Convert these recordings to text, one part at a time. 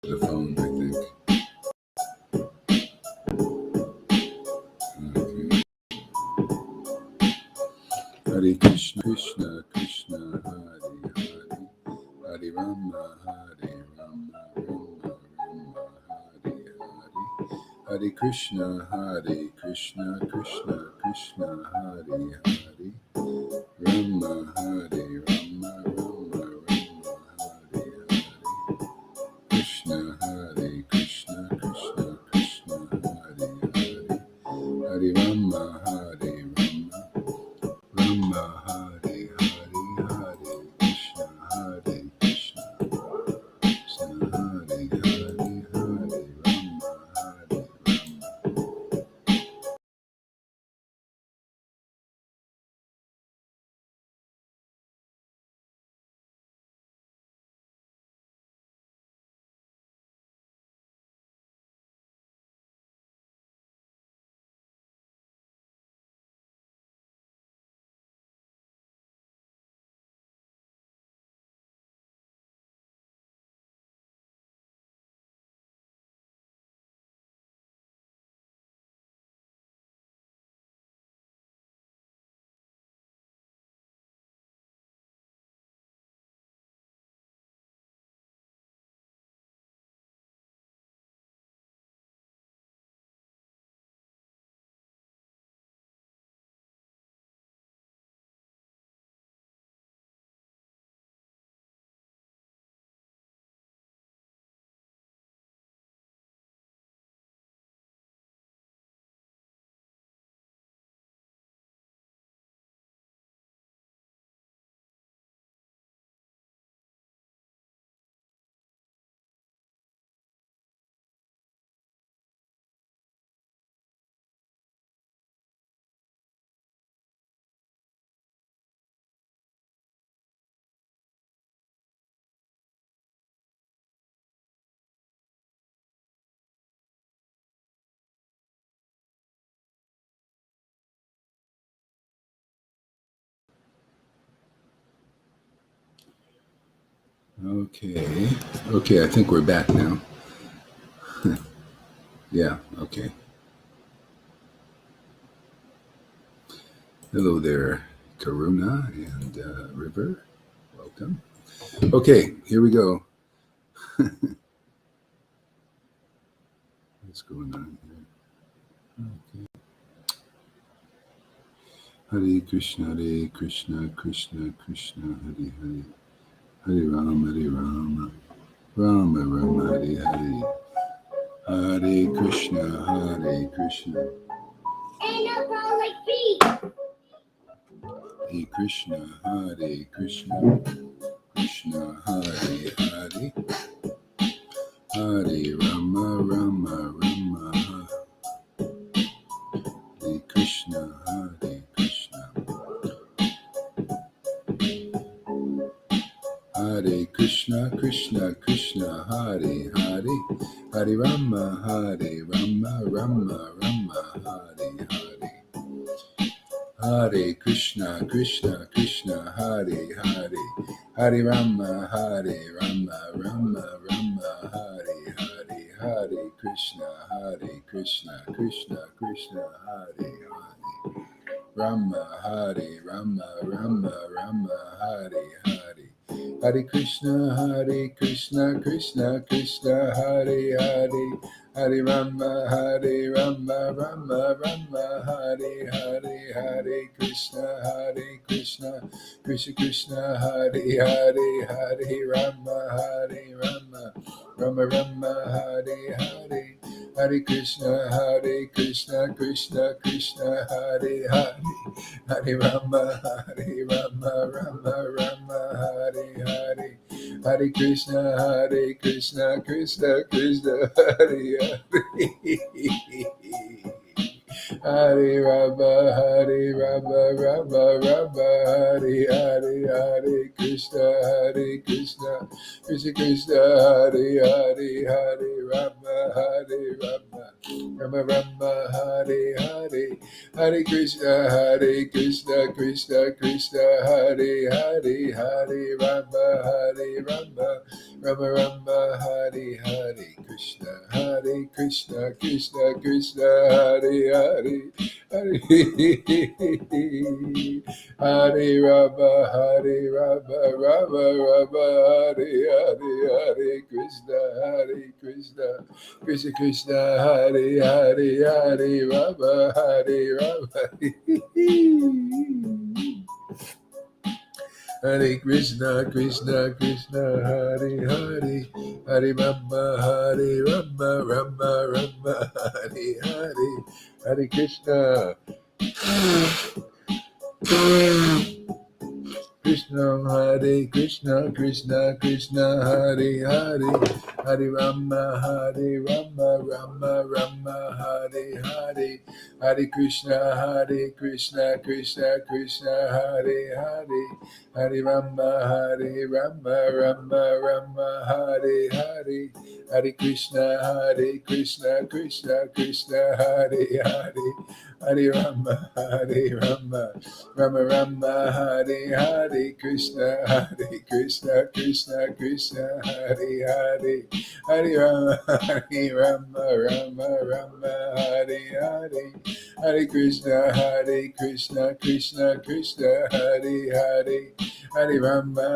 the phone, I think. Okay. Hare Krishna, Krishna, Krishna, Hare Hare, Hare Rama, Hare Rama, Rama Rama, Hare Hare, Hare Krishna, Krishna, Krishna, Hare Hare, Rama, Hare Rama, Rama Rama, Hare Hare, Krishna, Krishna, Krishna, Krishna, Hare Hare, Hare Rama, Rama, Hare Hare, Hare Krishna, Krishna, Krishna, Hare Hare, Hare Rama, Hare Rama. Okay, I think we're back now. Yeah, okay. Hello there, Karuna and River. Welcome. Okay, here we go. What's going on here? Okay. Hare Krishna, Krishna, Krishna, Hare Hare, Hare Rama, Rama Rama, Hare Hare, Hare Krishna, Krishna. Ain't no girl like me. Hare Krishna, Krishna, Krishna, Hare Hare, Hare Rama, Rama Hare Krishna, Krishna. Hare Krishna, Krishna, Krishna, Hare Hare, Hare Rama, Rama Hare Hare. Hare Krishna, Krishna, Krishna, Hare Hare, Hare Rama, Rama Hare Hare, Hare Krishna, Krishna, Krishna, Hare Hare, Rama, Rama Hare Hare, Hare Krishna, Krishna, Krishna, Hare Hare, Hare Rama, Rama Hare Hare, Hare Krishna, Krishna, Krishna, Hare Hare, Hare Rama, Rama Hare Hare, Hare Krishna, Krishna, Krishna, Hare Hare, Hare Rama, Rama Hare Hare, Hare Krishna, Krishna, Hare Hare, Hare Rama, Hare Rama, Rama Rama, Hare Hare, Hare Krishna, Hare Krishna, Krishna Krishna, Hare Hare, Hare Rama, Hare Rama, Rama Rama, Hare Hare, Hare Krishna, Krishna Krishna, Hare Hare, Hare Rama, Hare Rama, Rama Rama, Hare Hare, Krishna, Krishna Krishna, Hare Hare, Hare Hare Rama, Hare Rama, Rama Rama, Hare Hare, Hare Krishna, Krishna Krishna, Hare Hare, Hare Rama, Hare Rama. Hare Krishna, Krishna Krishna, Hare Hare, Hare Rama, Hare Rama, Rama Rama, Hare Hare, Hare Krishna. Krishna Hare Krishna, Krishna Krishna, Hare Hare, Hare Rama, Hare Rama, Rama Rama, Hare Hare, Hare Krishna, Krishna Krishna, Hare Hare, Hare Rama, Rama Rama, Hare Hare, Hare Krishna, Krishna, Hare Hare, Hare Rama, Rama Rama, Hare Hare, Krishna, Krishna, Hare Hare, Hare Rama, Hare Hare, Hare Krishna, Krishna, Hare Hare, Hare Rama,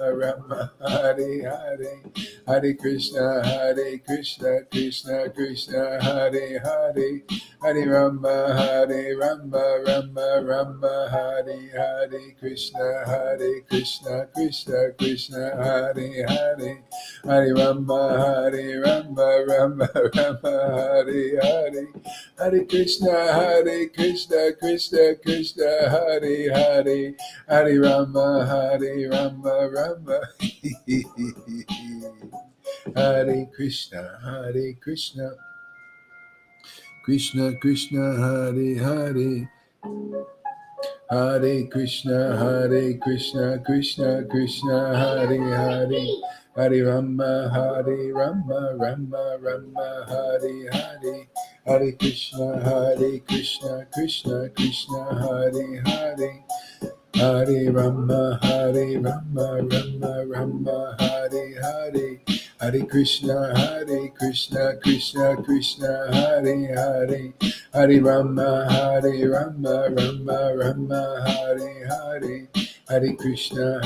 Rama, Hare Hare, Hare Krishna, Krishna, Hare Hare, Hare Rama, Rama, Hare Hare, Krishna, Krishna, Hare Hare, Hare Rama, Rama, Hare Hare, Hare Krishna, Krishna, Hare Hare, Hare Rama, Rama, Hare Krishna, Krishna Krishna, Hare Hare, Hare Krishna, Krishna Krishna, Hare Hare, Hare Rama, Rama Hare Hare, Hare Krishna, Krishna Hare Hare, Hare Rama, Rama Hare Hare, Hare Krishna, Krishna Hare Hare, Hare Rama, Rama Hare Hare, Hare Krishna,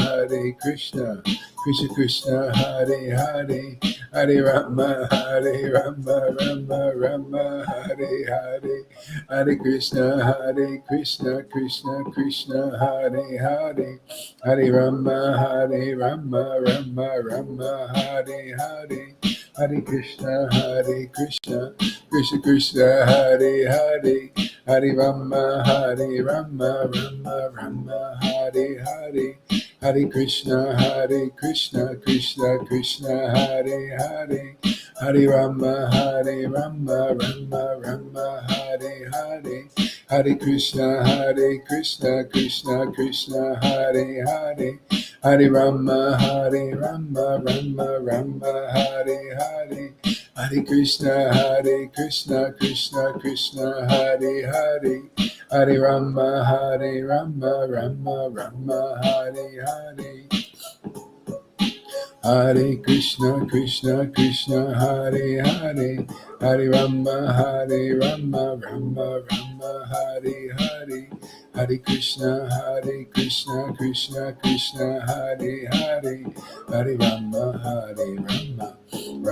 Krishna Hare Hare, Hare Rama, Rama Hare Hare, Hare Krishna, Krishna Hare Hare, Hare Rama, Rama Hare Hare, Hare Krishna, Krishna Hare Hare, Hare Rama, Rama Hare Hare, Hare Krishna, Krishna Hare Hare, Hare Rama, Rama Hare Hare, Hare Krishna, Krishna Hare Hare, Hare Rama, Rama Hare Hare, Hare Krishna, Krishna Hare Hare, Hare Rama, Rama Hare Hare, Hare Krishna, Krishna Hare Hare, Hare Rama, Rama Hare Hare, Hare Krishna, Krishna Hare Hare, Hare Rama,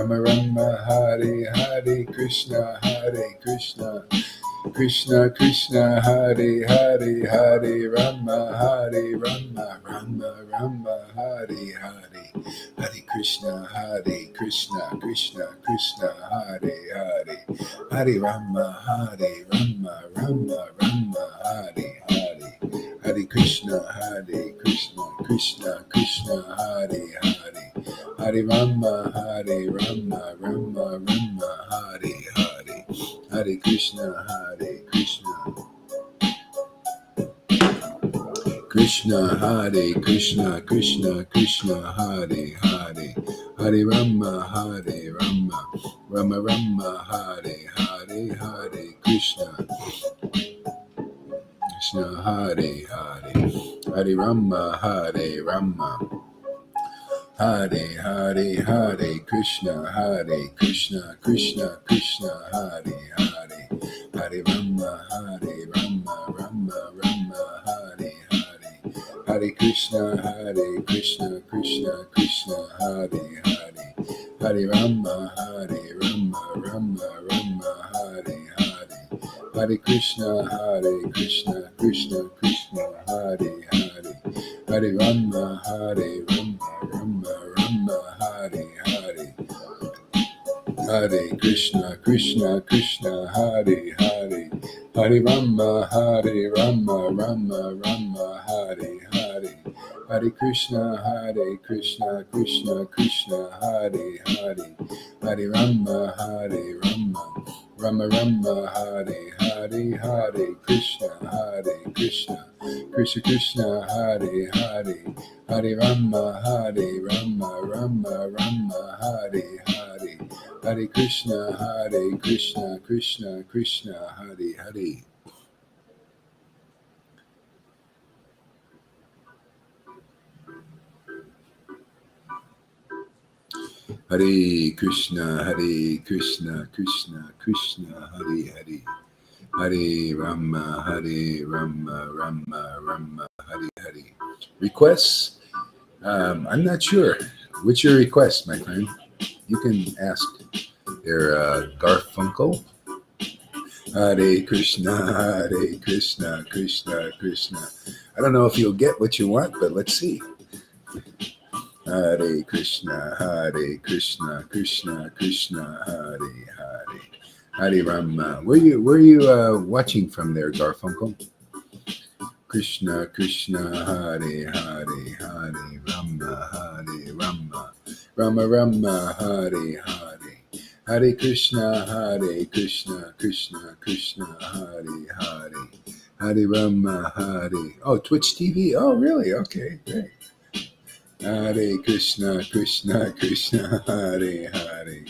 Rama Hare Hare, Krishna, Krishna Hare Hare, Hare Rama, Rama Hare Hare, Hare Krishna, Krishna Hare Hare, Hare Rama, Rama Hare Hare, Hare Krishna, Krishna Hare Hare, Hare Rama, Rama Hare Hare, Hare Krishna, Hare Krishna. Krishna, Hare Krishna, Krishna, Krishna, Hare Hare. Hare Rama, Hare Rama, Rama Rama, Hare Hare, Hare Krishna. Krishna, Hare Hare. Hare Rama, Hare Rama. Hare Hare, Hare Krishna, Hare Krishna, Krishna Krishna, Hare Hare. Hare Rama, Hare Rama, Rama Rama, Hare Hare. Hare Krishna, Krishna Krishna, Hare Hare. Hare Rama, Rama Rama, Hare Hare. Hare Krishna, Krishna Krishna, Hare Hare. Hare Rama, Rama Rama, Hare Hare. Hare Krishna, Krishna Krishna, Hare Hare. Hare Rama, Rama Rama, Hare Hare. Hare Krishna, Krishna Krishna, Hare Hare. Hare Rama, Rama Rama, Hare Hare. Hare Krishna, Krishna Krishna, Hare Hare. Hare Rama, Rama Rama, Hare Hare. Hare Krishna, Krishna Krishna, Hare Hare. Hare Krishna, Krishna Krishna, Hare Hare. Hare Rama, Rama Rama, Hare Hare. Requests? I'm not sure. What's your request, my friend? You can ask their Garfunkel. Hare Krishna, Krishna Krishna. I don't know if you'll get what you want, but let's see. Hare Krishna, Krishna Krishna, Hare Hare. Hare Rama. Where you watching from there, Garfunkel? Krishna Krishna, Hare Hare. Hare Rama, Rama Rama, Hare Hare. Hare Krishna, Krishna Krishna, Hare Hare. Hare Rama, Hare. Oh, Twitch TV. Oh, really? Okay, great. Hare Krishna, Krishna Hare Hare.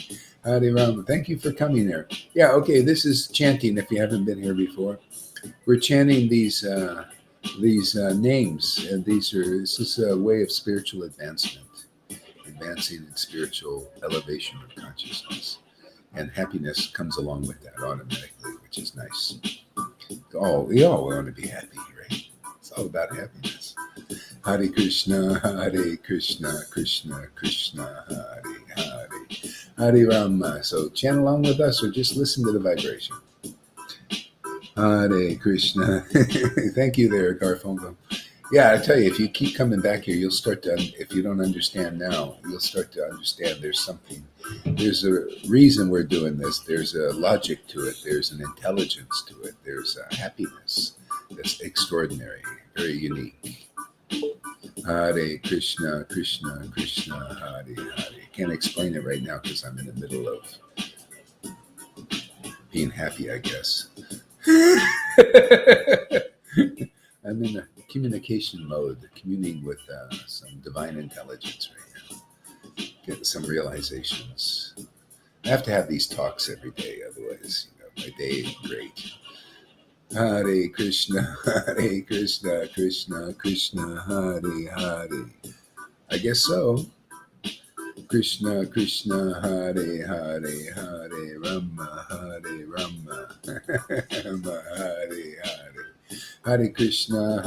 Hare Rama. Thank you for coming there. Yeah, okay, this is chanting if you haven't been here before. We're chanting these names, and this is a way of spiritual advancement, advancing in spiritual elevation of consciousness. And happiness comes along with that automatically, which is nice. Oh, we all want to be happy, right? It's all about happiness. Hare Krishna, Krishna Krishna, Hare Hare. Hare Rama. So chant along with us or just listen to the vibration. Hare Krishna. Thank you there, Garfunkel. Yeah, I tell you, if you keep coming back here, you'll start to, if you don't understand now, you'll start to understand there's a reason we're doing this. There's a logic to it. There's an intelligence to it. There's a happiness that's extraordinary, very unique. Hare Krishna, Krishna Krishna, Hare Hare. Can't explain it right now because I'm in the middle of being happy, I guess. I'm in a communication mode, communing with some divine intelligence right now. Getting some realizations. I have to have these talks every day, otherwise, my day ain't great. Hare Krishna, Krishna Krishna, Hare Hare. I guess so. Krishna Krishna, Hare Hare. Hare Rama, Rama Rama, Hare Hare. Hare Krishna,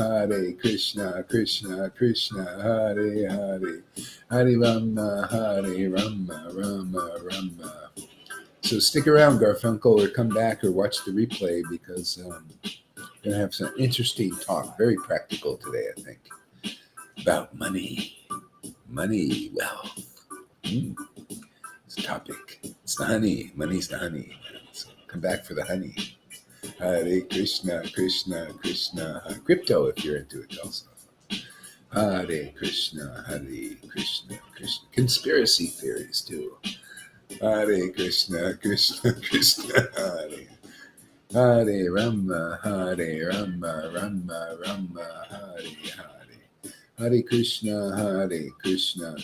Krishna Krishna, Hare Hare. Hare Rama, Rama Rama. So stick around, Garfunkel, or come back or watch the replay because I'm going to have some interesting talk, very practical today, I think, about money, wealth. It's a topic. It's the honey. Money's the honey. So come back for the honey. Hare Krishna, Krishna Krishna. Crypto, if you're into it also. Hare Krishna, Krishna Krishna. Conspiracy theories, too. Hare Krishna, Krishna Krishna, Hare. Hare Rama, Hare Rama, Rama Rama, Hare Hare. Hare Krishna, Krishna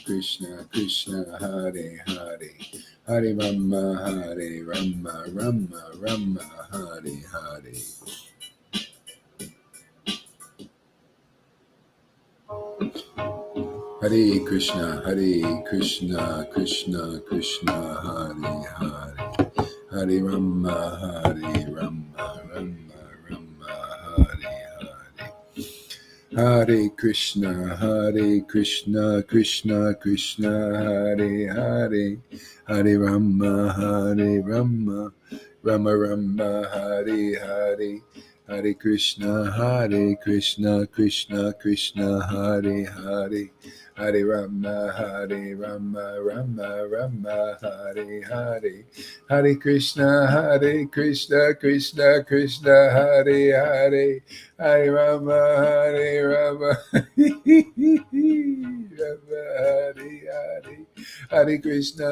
Krishna, Hare Hare. Hare Rama, Rama Rama, Hare Hare. Hare Krishna, Krishna Krishna, Hare Hare. Hare Rama, Rama Rama, Hare Hare. Hare Krishna, Krishna Krishna, Hare Hare. Hare Rama, Rama Rama, Hare Hare. Hare Krishna, Krishna Krishna, Hare Hare. Hare Rama, Rama Rama, Hare Hare. Hare Krishna, Krishna Krishna, Hare Hare. Hare Rama, Rama, Rama, Hare. Hare Krishna,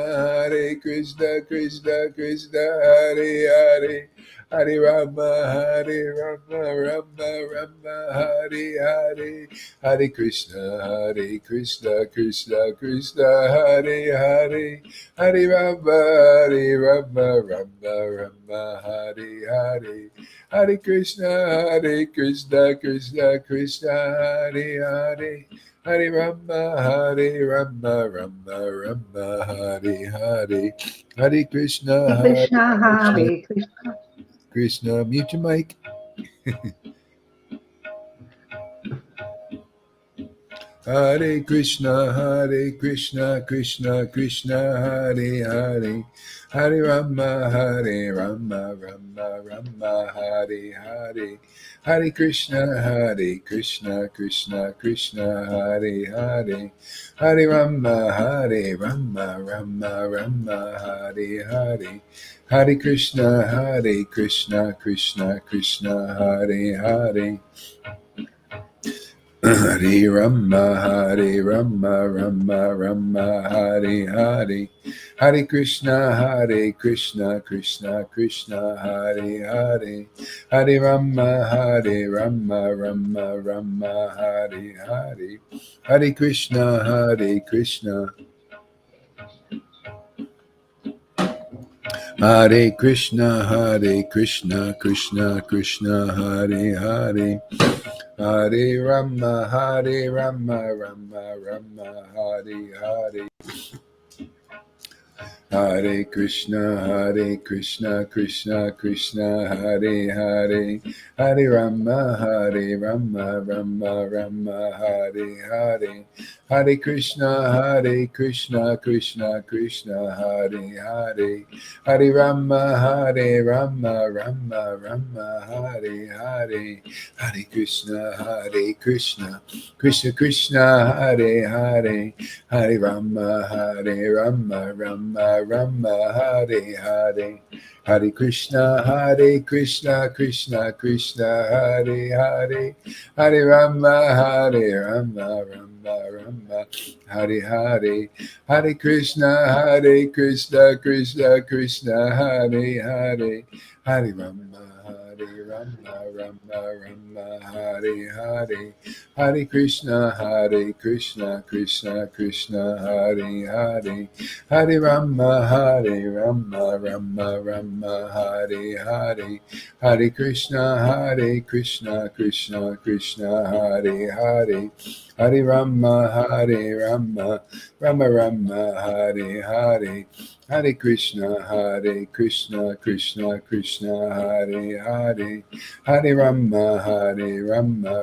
Krishna Krishna, Hare Hare. Hare Rama, Rama Rama, Hare Hare. Hare Krishna, Krishna Krishna, Hare Hare. Hare Rama, Rama Rama, Hare Hare. Hare Krishna, Krishna Krishna, Hare Hare. Hare Rama, Rama Rama, Hare Hare. Hare Krishna, Hare Krishna, Hare Krishna. Krishna, mute your mic. Hare Krishna, Krishna Krishna, Hare Hare. Hare Rama, Rama Rama, Hare Hare. Hare Krishna, Krishna Krishna, Hare Hare. Hare Rama, Rama Rama, Hare Hare. Hare Krishna, Krishna Krishna, Hare Hare. Hare Rama, Rama Rama, Hare Hare. Hare Krishna, Krishna Krishna, Hare Hare. Hare Rama, Rama Rama, Hare Hare. Hare Krishna, Krishna. Hare Krishna, Krishna Krishna, Hare Hare. Hare Rama, Rama Rama, Hare Hare. Hare Krishna, Krishna Krishna, Hare Hare. Hare Rama, Rama Rama, Hare Hare. Hare Krishna, Krishna Krishna, Hare Hare. Hare Rama, Rama Rama, Hare Hare. Hare Krishna, Krishna Krishna, Hare Hare. Hare Rama, Rama Rama, Hare Hare. Hare Krishna, Krishna Krishna, Hare Hare. Hare Rama, Rama Rama, Hare Hare. Hare Krishna, Krishna Krishna, Hare Hare. Hare Rama, Rama Rama, Hare Hare. Hare Krishna, Krishna Krishna, Hare Hare. Hare Rama, Rama Rama, Hare Hare. Hare Krishna, Krishna Krishna, Hare Hare. Hare Rama, Rama Rama, Hare Hare. Hare Krishna, Krishna Krishna, Hare Hare. Hare Rama, Rama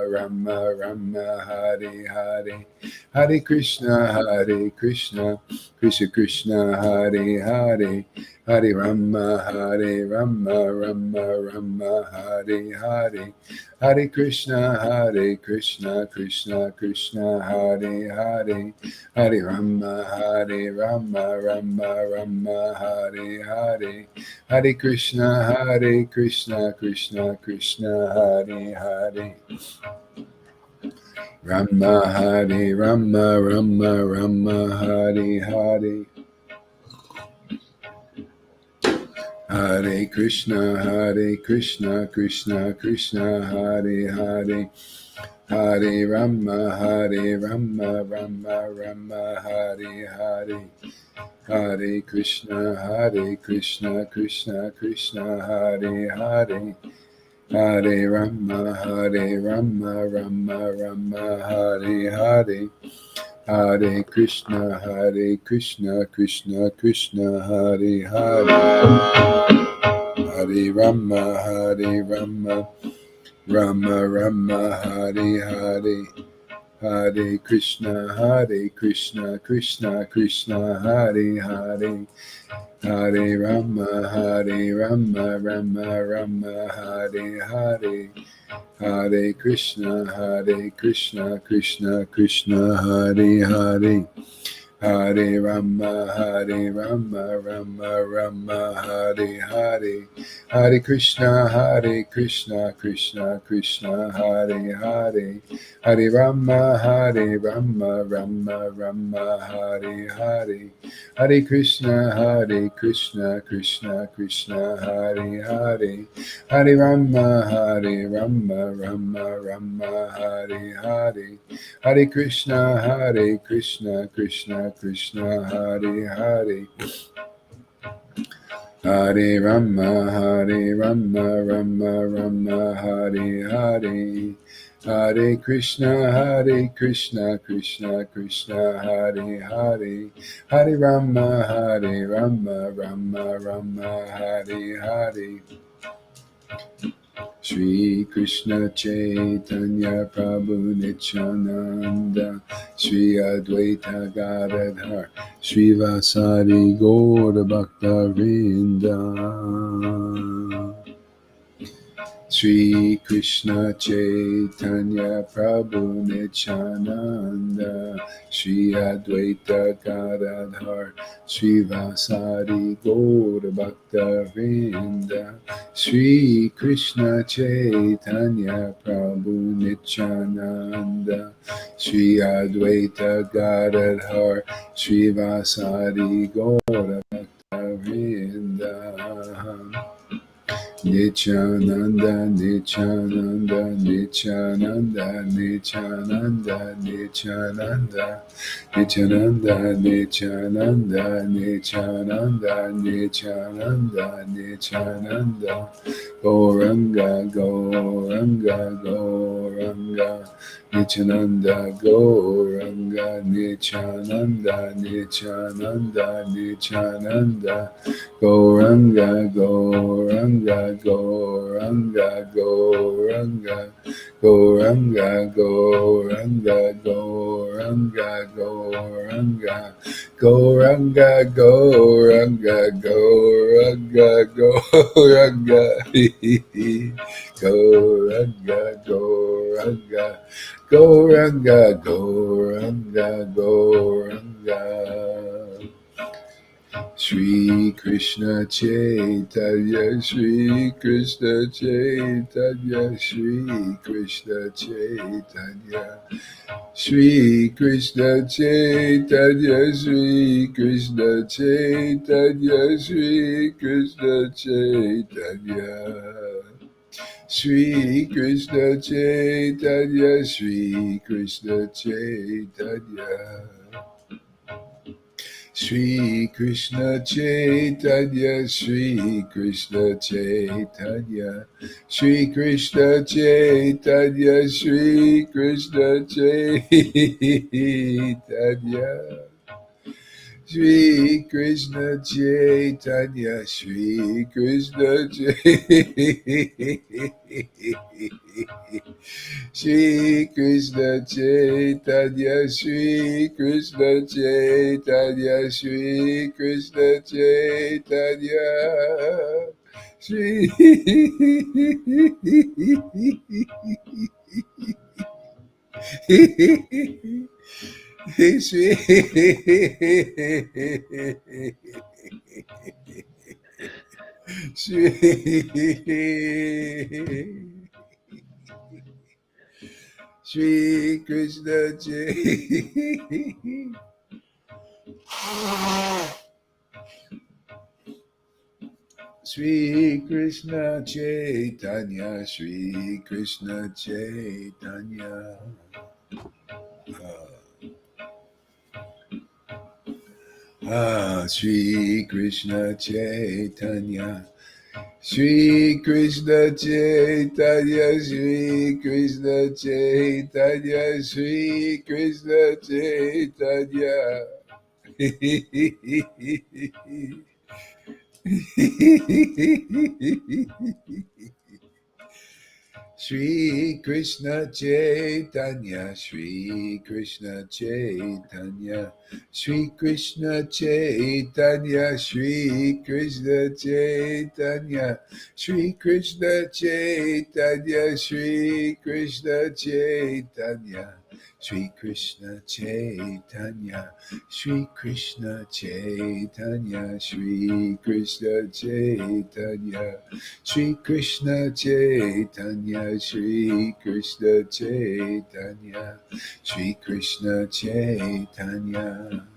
Rama, Hare Hare. Hare Krishna, Krishna Krishna, Hare Hare. Hare Rama, Rama Rama, Hare Hare. Hare Krishna, Krishna Krishna, Hare Hare. Hare Rama, Rama Rama, Hare Hare. Hare Krishna, Krishna Krishna, Hare Hare. Rama, Rama Rama, Hare Hare. Hare Krishna, Krishna Krishna, Hare Hare, Hare Rama, Rama Rama, Hare Hare, Hare Krishna, Krishna Krishna, Hare Hare, Hare Rama, Rama Rama, Hare Hare, Hare Krishna, Krishna Krishna, Hare Hare, Hare Rama, Rama, Hare Hare, Hare Krishna, Krishna Krishna, Hare Hare, Hare Rama, Rama, Hare Hare, Hare Krishna, Krishna Krishna, Hare Hare, Hare Rama, Rama, Hare Hare, Hare Krishna, Krishna Krishna, Hare Hare, Hare Rama, Rama, Hare Hare, Hare Krishna, Krishna Krishna, Hare Hare, Hare Rama, Rama, Hare Hare, Hare Krishna, Krishna Hare Hare, Hare Rama, Rama, Hare Hare, Hare Krishna, Krishna Hare Hare, Hare Rama, Rama, Hare Hare, Shri Krishna Chaitanya Prabhu Nityananda, Shri Advaita Gadadhar, Shri Vasari Gaura Bhakta Vrinda, Shri Krishna Chaitanya Prabhu Nityananda, Shri Advaita Gadadhar, Shri Vasari Gaura Bhakta Vrinda, Shri Krishna Chaitanya Prabhu Nityananda, Shri Advaita Gadadhar, Shri Vasari Gaura Bhakta Vrinda, Nityananda, Nityananda, Nityananda, Nityananda, Nityananda, Nityananda, Nityananda, Nityananda, Nityananda, Nityananda, Gauranga, Gauranga, Gauranga, Nityananda, Gauranga, Nityananda, Nityananda, Nityananda, Gauranga, Gauranga, Gauranga, Gauranga, Gauranga, Gauranga, Gauranga, Gauranga, Gauranga, Gauranga, Gauranga, Gauranga, Gauranga, Gauranga, Gauranga, Gauranga, Gauranga. Shri Krishna Chaitanya, Shri Krishna Chaitanya, Shri Krishna Chaitanya, Shri Krishna Chaitanya, Shri Krishna Chaitanya, Shri Krishna Chaitanya, Shri Krishna Chaitanya, Shri Krishna Chaitanya, Shri Krishna Chaitanya, Shri Krishna Chaitanya, Shri Krishna Chaitanya, Shri Krishna Chaitanya, Shri Krishna Chaitanya, Shri Krishna Chaitanya, Shri Krishna Chaitanya, Shri Krishna Chaitanya, Shri Krishna Chaitanya, Shri Shri Krishna Sri Krishna Chaitanya, Sri Krishna Chaitanya. Sri Krishna Chaitanya, Sri Krishna Chaitanya, Sri Krishna Chaitanya, Sri Krishna Chaitanya. Shri Krishna Chaitanya, Shri Krishna Chaitanya, Shri Krishna Chaitanya, Shri Krishna Chaitanya, Shri Krishna Chaitanya, Shri Krishna Chaitanya, Shri Krishna Chaitanya, Shri Krishna Chaitanya, Shri Krishna Chaitanya, Shri Krishna Chaitanya, Shri Krishna Chaitanya, Shri Krishna Chaitanya.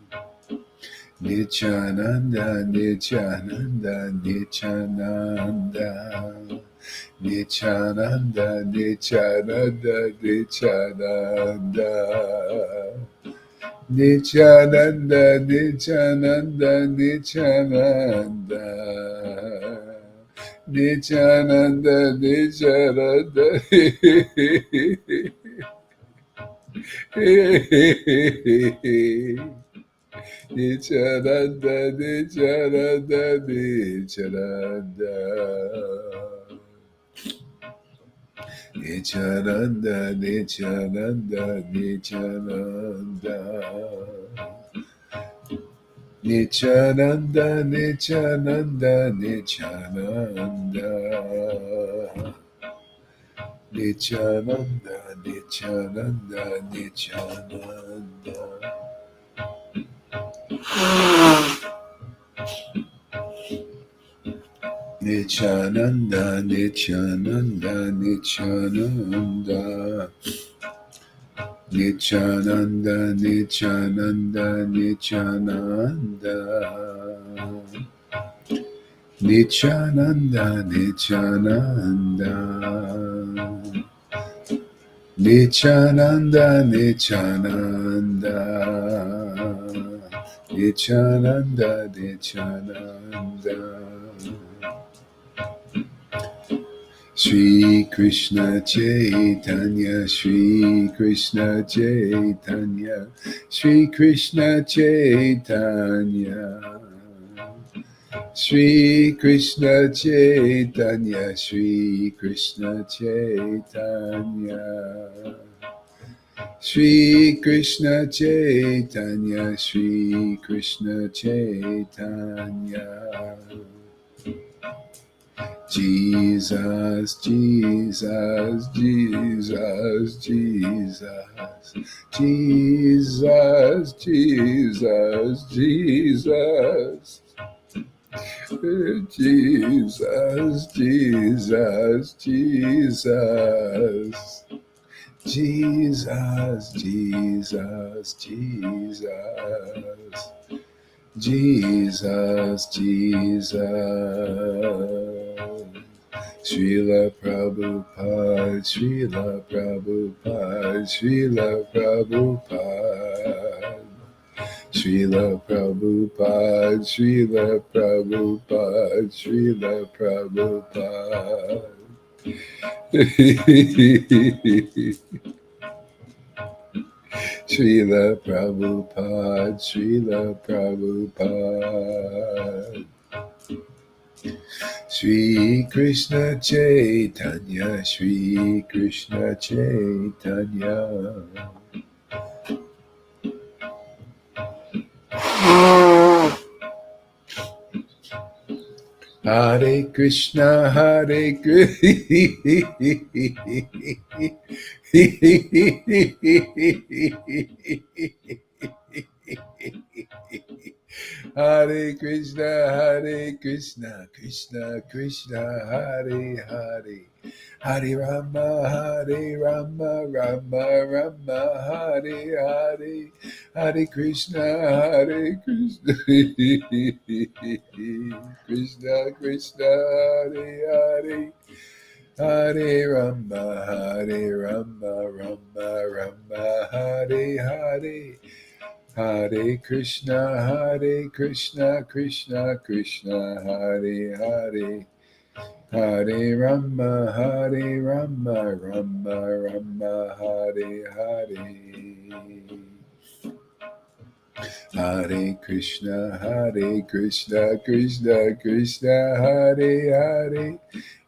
Nityananda, Nityananda, Nityananda. Nityananda, Nityananda, Nityananda. Nityananda, Nityananda, Nityananda. Nityananda, Nityananda. Nityananda, Nityananda, Nityananda. Nityananda, Nityananda, Nityananda. Nityananda, Nityananda, Nityananda. Nityananda, Nityananda, Nityananda. Nityananda, Nityananda, Nityananda. Nityananda, Nityananda, Nityananda. Nityananda, Nityananda. Nityananda, Nityananda. Nityananda, Nityananda. Shri Krishna Chaitanya, Shri Krishna Chaitanya, Shri Krishna Chaitanya. Shri Krishna Chaitanya, Shri Krishna Chaitanya. Shri Krishna Chaitanya, Shri Krishna Chaitanya. Jesus, Jesus, Jesus, Jesus, Jesus, Jesus, Jesus. Jesus, Jesus, Jesus. Jesus, Jesus, Jesus. Jesus, Jesus. Srila Prabhupada, Srila Prabhupada, Srila Prabhupada. Srila Prabhupada, Srila Prabhupada, Srila Prabhupada. Srila Prabhupada, Srila Prabhupada. Shri Krishna Chaitanya, Shri Krishna Chaitanya. Hare Krishna, Hare Krishna. Hare Krishna, Hare Krishna, Krishna Krishna, Hare Hare. Hare Rama, Hare Rama, Rama Rama, Hare Hare. Hare Krishna, Hare Krishna, Krishna Krishna, Hare Hare. Hare Rama, Hare Rama, Rama Rama, Hare Hare. Hare Krishna, Hare Krishna, Krishna Krishna, Hare Hare. Hare Rama, Hare Rama, Rama Rama, Hare Hare. Hare Krishna, Hare Krishna, Krishna Krishna, Hare Hare.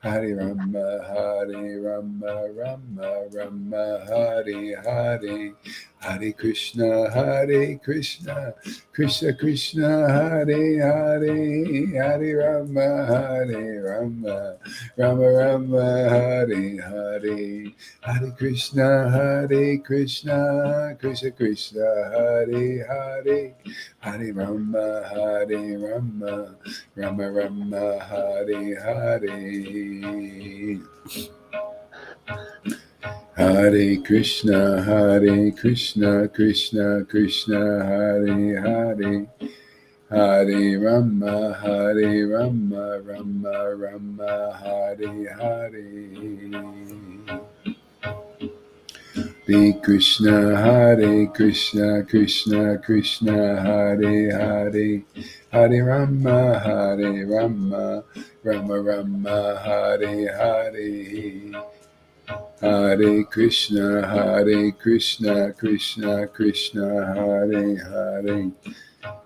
Hare Rama, Hare Rama, Rama Rama, Hare Hare. Hare Krishna, Hare Krishna, Krishna Krishna, Hare Hare. Hare Rama, Hare Rama, Rama Rama, Hare Hare. Hare Krishna, Hare Krishna, Krishna Krishna, Hare Hare. Hare Rama, Hare Rama, Rama Rama, Hare Hare. Hare Krishna, Hare Krishna, Krishna Krishna, Hare Hare. Hare Rama, Hare Rama, Rama Rama, Hare Hare. Hare Krishna, Hare Krishna, Krishna Krishna, Hare Hare. Hare Rama, Hare Rama, Rama Rama, Hare Hare. Hare Krishna, Hare Krishna, Krishna Krishna, Hare Hare.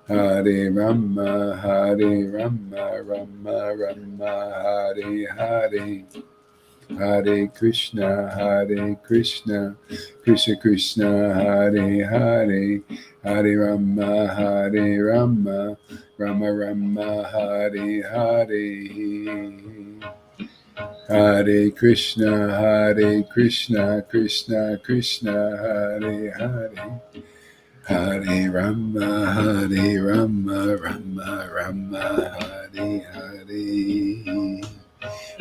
Hare Rama, Hare Rama, Rama Rama, Hare Hare. Hare Krishna, Hare Krishna, Krishna Krishna, Hare Hare. Hare Rama, Hare Rama, Rama Rama, Hare Hare. Hare Krishna, Hare Krishna, Krishna Krishna, Hare Hare. Hare Rama, Hare Rama, Rama Rama, Hare Hare.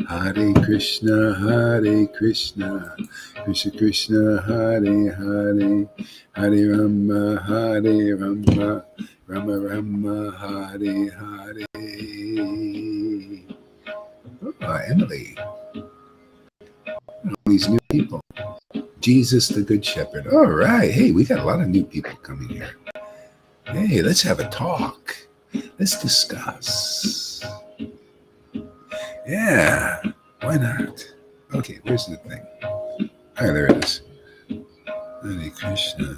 Hare Krishna, Hare Krishna, Krishna Krishna, Hare Hare. Hare Rama, Hare Rama, Rama Rama, Hare Hare. Oh, Emily, all these new people. Jesus the Good Shepherd. All right. Hey, we got a lot of new people coming here. Hey, let's have a talk. Let's discuss. Yeah, why not? Okay, where's the thing? Oh, there it is. Hare Krishna.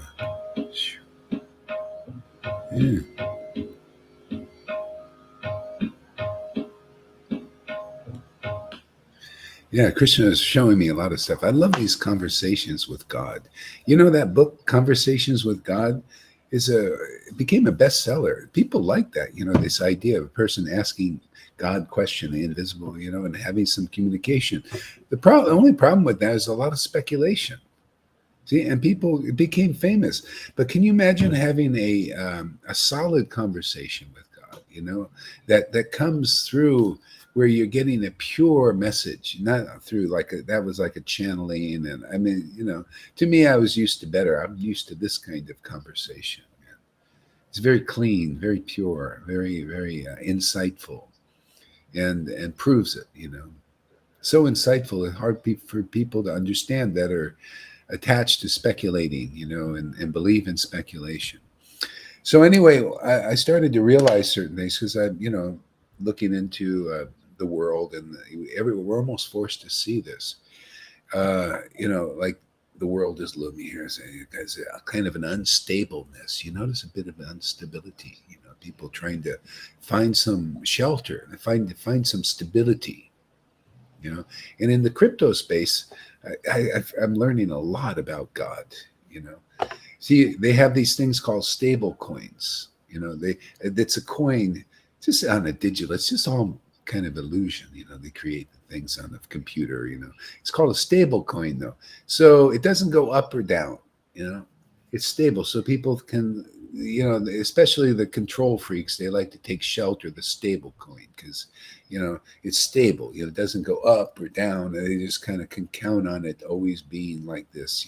Yeah. Yeah, Krishna is showing me a lot of stuff. I love these conversations with God. You know that book, Conversations with God, it became a bestseller. People like that. You know, this idea of a person asking God question, the invisible, you know, and having some communication. The only problem with that is a lot of speculation. See, and it became famous. But can you imagine having a solid conversation with God? You know, that comes through where you're getting a pure message, not through that was like a channeling. And I mean, you know, to me, I was used to better. I'm used to this kind of conversation. It's very clean, very pure, very very insightful, and proves it. You know, so insightful. It's hard for people to understand that are attached to speculating, you know, and believe in speculation. So anyway, I started to realize certain things because I'm, you know, looking into the world and we're almost forced to see this. You know, like the world is looming here as a kind of an unstableness. You notice a bit of instability. You know, people trying to find some shelter, find some stability. You know, and in the crypto space, I'm learning a lot about God. You know, see, they have these things called stable coins. You know, it's a coin just on a digital. It's just all kind of illusion. You know, they create the things on the computer. You know, it's called a stable coin though, so it doesn't go up or down. You know, it's stable, so people can especially the control freaks, they like to take shelter the stable coin because it's stable. It doesn't go up or down. They just kind of can count on it always being like this.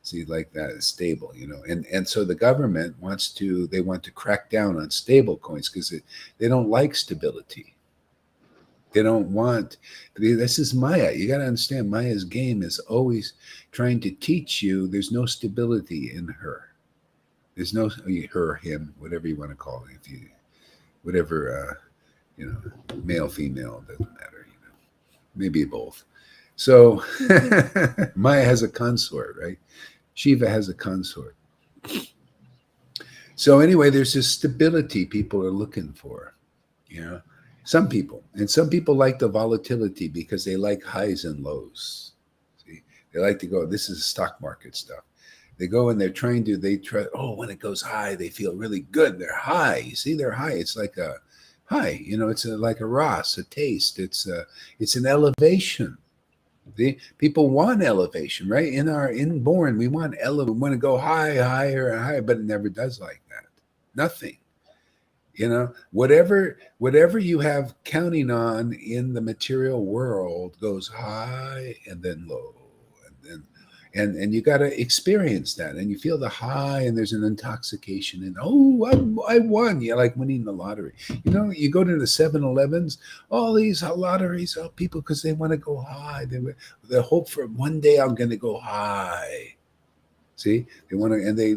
See, like that is stable. And so the government want to crack down on stable coins because they don't like stability. They don't want. This is Maya. You got to understand, Maya's game is always trying to teach you there's no stability in her. There's no her, him, whatever you want to call it. If you, whatever, male, female, doesn't matter. Maybe both. So Maya has a consort, right? Shiva has a consort. So anyway, there's this stability people are looking for. Some people like the volatility because they like highs and lows. See, they like to go. This is stock market stuff. They go and they try. Oh, when it goes high, they feel really good. They're high. You see, they're high. It's like a high. It's like a ras, a taste. It's an elevation. People want elevation, right? In our inborn, we want we want to go higher and higher, but it never does like that. Nothing. Whatever you have counting on in the material world goes high and then low, and you got to experience that, and you feel the high, and there's an intoxication, and I won. Like winning the lottery. You go to the 7-Elevens, all these lotteries, people because they want to go high. They hope for one day I'm going to go high. See, they want to, and they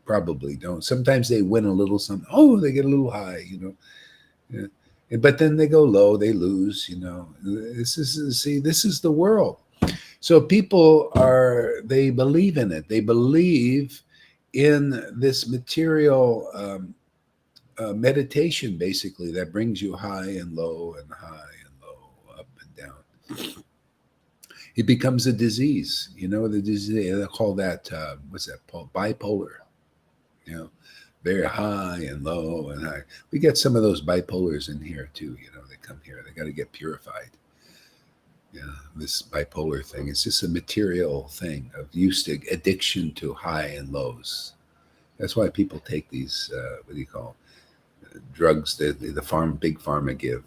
probably don't. Sometimes they win a little something. Oh, they get a little high, Yeah. But then they go low, they lose, This is the world. So people they believe in it. They believe in this material meditation, basically, that brings you high and low and high and low, up and down. It becomes a disease, the disease, they call that, what's that, bipolar. Very high and low and high. We get some of those bipolars in here too. They come here. They got to get purified. This bipolar thing. It's just a material thing of used to addiction to high and lows. That's why people take these. What do you call drugs that the big pharma give?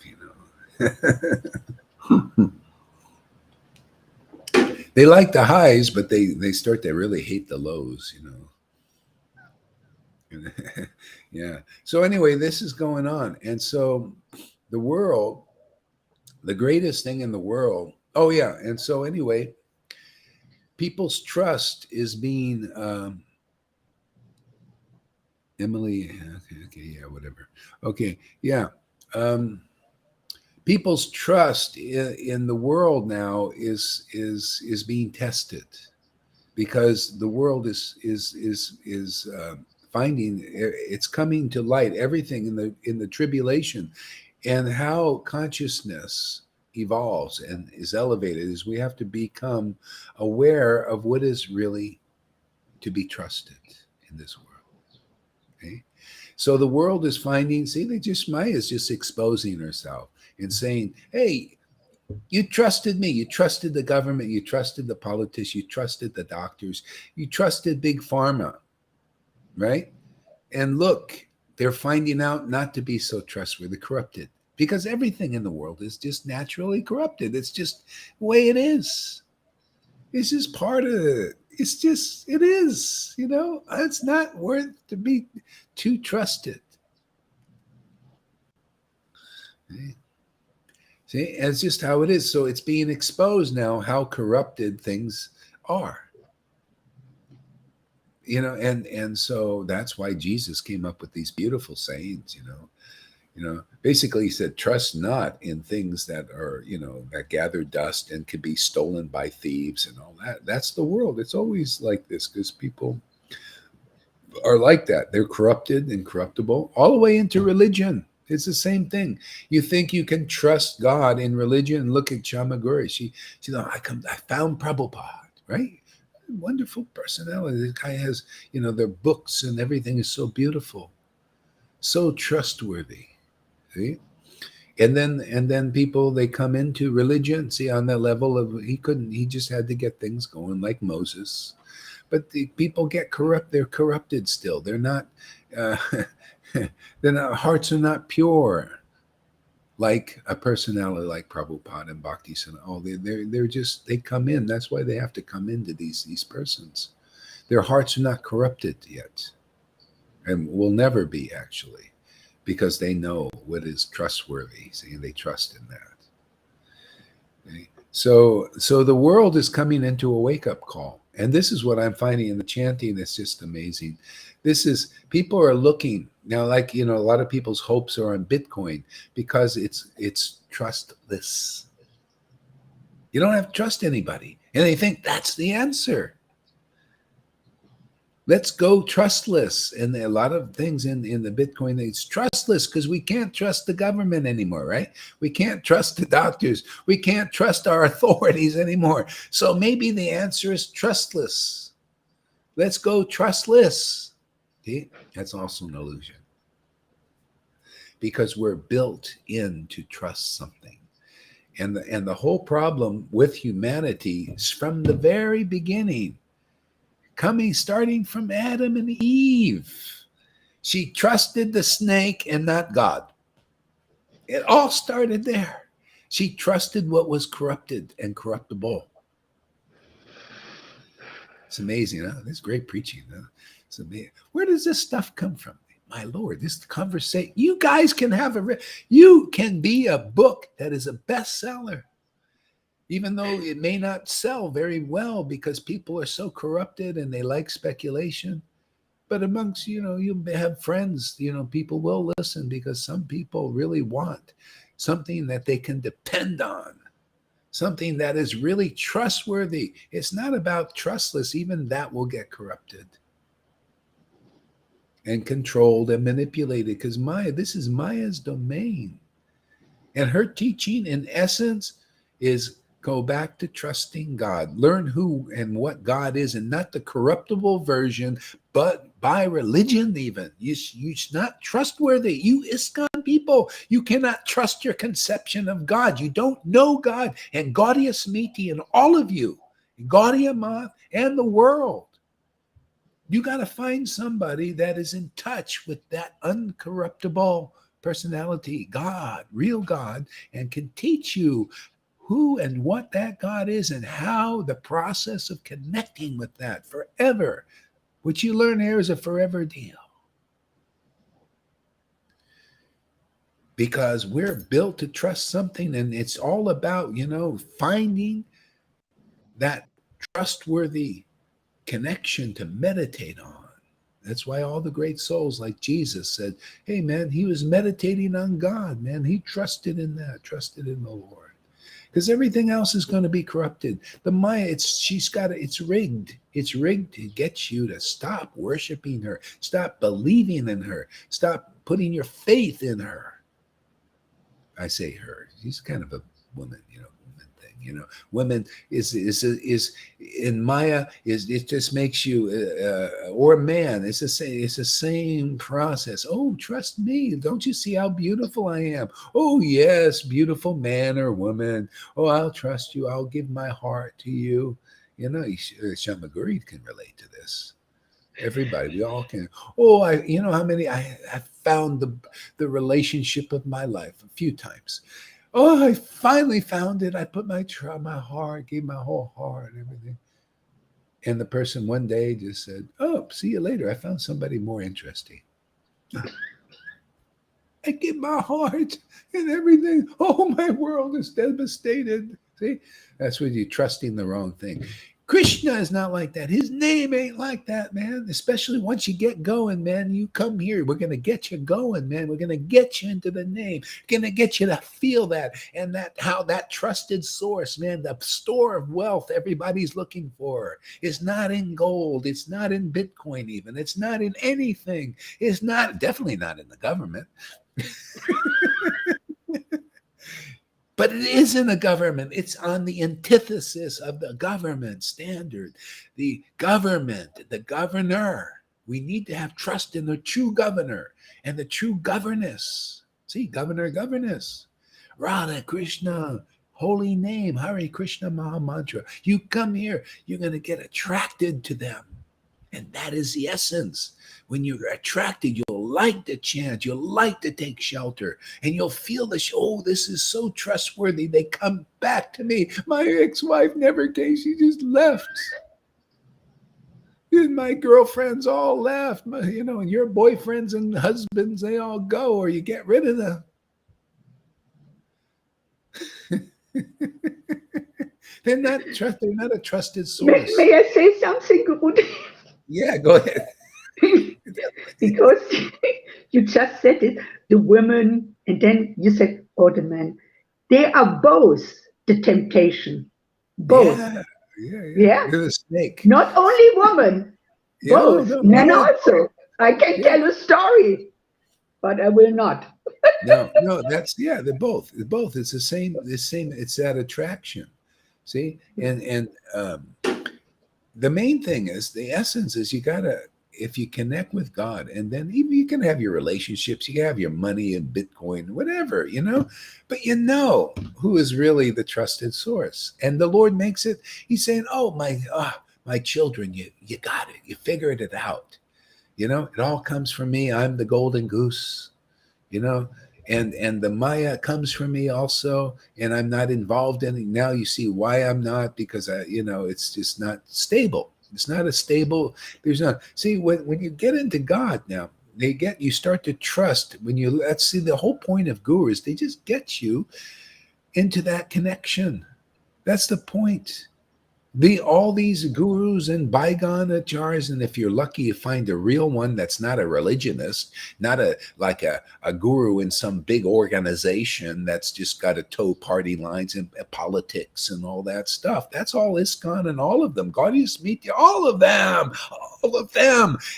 They like the highs, but they start to really hate the lows. Yeah. So anyway, this is going on. And so the world, the greatest thing in the world. Oh yeah. And so anyway, people's trust is being Emily. Okay. Yeah. Whatever. Okay. Yeah. People's trust in the world now is being tested because the world is finding it's coming to light, everything in the tribulation, and how consciousness evolves and is elevated is we have to become aware of what is really to be trusted in this world. Okay, so the world is finding. See, Maya is just exposing herself and saying, "Hey, you trusted me. You trusted the government. You trusted the politicians. You trusted the doctors. You trusted big pharma." Right? And look, they're finding out not to be so trustworthy, corrupted, because everything in the world is just naturally corrupted. It's just the way it is. It's just part of it. It is, it's not worth to be too trusted. See, it's just how it is. So it's being exposed now how corrupted things are. And so that's why Jesus came up with these beautiful sayings, basically he said, trust not in things that are, that gather dust and can be stolen by thieves and all that. That's the world. It's always like this because people are like that. They're corrupted and corruptible all the way into religion. It's the same thing. You think you can trust God in religion? Look at Chamaguri. She I found Prabhupada, right? Wonderful personality. This guy has, their books and everything is so beautiful, so trustworthy. See? And then people, they come into religion, see, on that level of he just had to get things going like Moses. but the people get corrupt. They're corrupted still. They're not. Uh, hearts are not pure. Like a personality like Prabhupada and Bhakti and all, they're just, they come in. That's why they have to come into these persons. Their hearts are not corrupted yet, and will never be, actually, because they know what is trustworthy. See, they trust in that. Okay? So the world is coming into a wake-up call. And this is what I'm finding in the chanting that's just amazing. This is, people are looking now, like, a lot of people's hopes are on Bitcoin because it's trustless. You don't have to trust anybody. And they think that's the answer. Let's go trustless. And a lot of things in the Bitcoin, it's trustless because we can't trust the government anymore, right? We can't trust the doctors. We can't trust our authorities anymore. So maybe the answer is trustless. Let's go trustless. See, that's also an illusion. Because we're built in to trust something. And the whole problem with humanity is from the very beginning, starting from Adam and Eve. She trusted the snake and not God. It all started there. She trusted what was corrupted and corruptible. It's amazing, huh? This is great preaching, huh? It's amazing. Where does this stuff come from? My Lord, this conversation, you guys can you can be a book that is a bestseller, even though it may not sell very well because people are so corrupted and they like speculation. But amongst, you have friends, people will listen because some people really want something that they can depend on, something that is really trustworthy. It's not about trustless. Even that will get corrupted and controlled and manipulated because this is Maya's domain. And her teaching, in essence, is go back to trusting God. Learn who and what God is, and not the corruptible version, but by religion even. You're not trustworthy. You ISKCON people, you cannot trust your conception of God. You don't know God. And Gaudiya Smriti and all of you, Gaudiya Math and the world. You got to find somebody that is in touch with that uncorruptible personality, God, real God, and can teach you who and what that God is and how the process of connecting with that forever, which you learn here is a forever deal. Because we're built to trust something, and it's all about, finding that trustworthy connection to meditate on. That's why all the great souls like Jesus said, hey, man, he was meditating on God, man. He trusted in that, trusted in the Lord. Because everything else is going to be corrupted. The Maya, it's rigged. It's rigged to get you to stop worshiping her, stop believing in her, stop putting your faith in her. I say her. She's kind of a woman, women is in Maya is, it just makes you or man, it's the same process. Oh, trust me, don't you see how beautiful I am? Oh yes, beautiful man or woman. Oh, I'll trust you, I'll give my heart to you. Shamaguri can relate to this. Everybody, we all can. Oh, how many I found the relationship of my life a few times. Oh, I finally found it. I put my heart, gave my whole heart, everything. And the person one day just said, oh, see you later. I found somebody more interesting. I give my heart and everything. Oh, my world is devastated. See, that's when you're trusting the wrong thing. Krishna is not like that. His name ain't like that, man. Especially once you get going, man. You come here. We're going to get you going, man. We're going to get you into the name. We're going to get you to feel that. And how that trusted source, man, the store of wealth everybody's looking for is not in gold. It's not in Bitcoin even. It's not in anything. It's definitely not in the government. But it is in the government. It's on the antithesis of the government standard. The government, the governor. We need to have trust in the true governor and the true governess. See, governor, governess. Radha Krishna, holy name, Hare Krishna Maha Mantra. You come here, you're going to get attracted to them. And that is the essence. When you're attracted, you'll like to chant, you'll like to take shelter, and you'll feel oh, this is so trustworthy. They come back to me. My ex-wife never came, she just left. And my girlfriends all left, and your boyfriends and husbands, they all go, or you get rid of them. They're not a trusted source. May I say something, Guru? Yeah, go ahead. Because you just said it, the women, and then you said, oh, the men. They are both the temptation. Both. Yeah. They're the snake. Not only women, both. No, Men also. I can tell a story, but I will not. No, they're both. It's the same, it's that attraction. See? And the main thing is, the essence is, you gotta, if you connect with God, and then even you can have your relationships, you can have your money and Bitcoin, whatever, but who is really the trusted source. And the Lord makes it, he's saying, oh, my children, you got it. You figured it out. It all comes from me. I'm the golden goose, and the Maya comes from me also, and I'm not involved in it. Now you see why I'm not, because it's just not stable. It's not a stable. There's not. See, when you get into God now, you start to trust. Let's see, the whole point of gurus, they just get you into that connection. That's the point. All these gurus and bygone acharyas, and if you're lucky, you find a real one that's not a religionist, not a guru in some big organization that's just got to toe party lines and politics and all that stuff. That's all ISKCON and all of them. God used to meet you, all of them.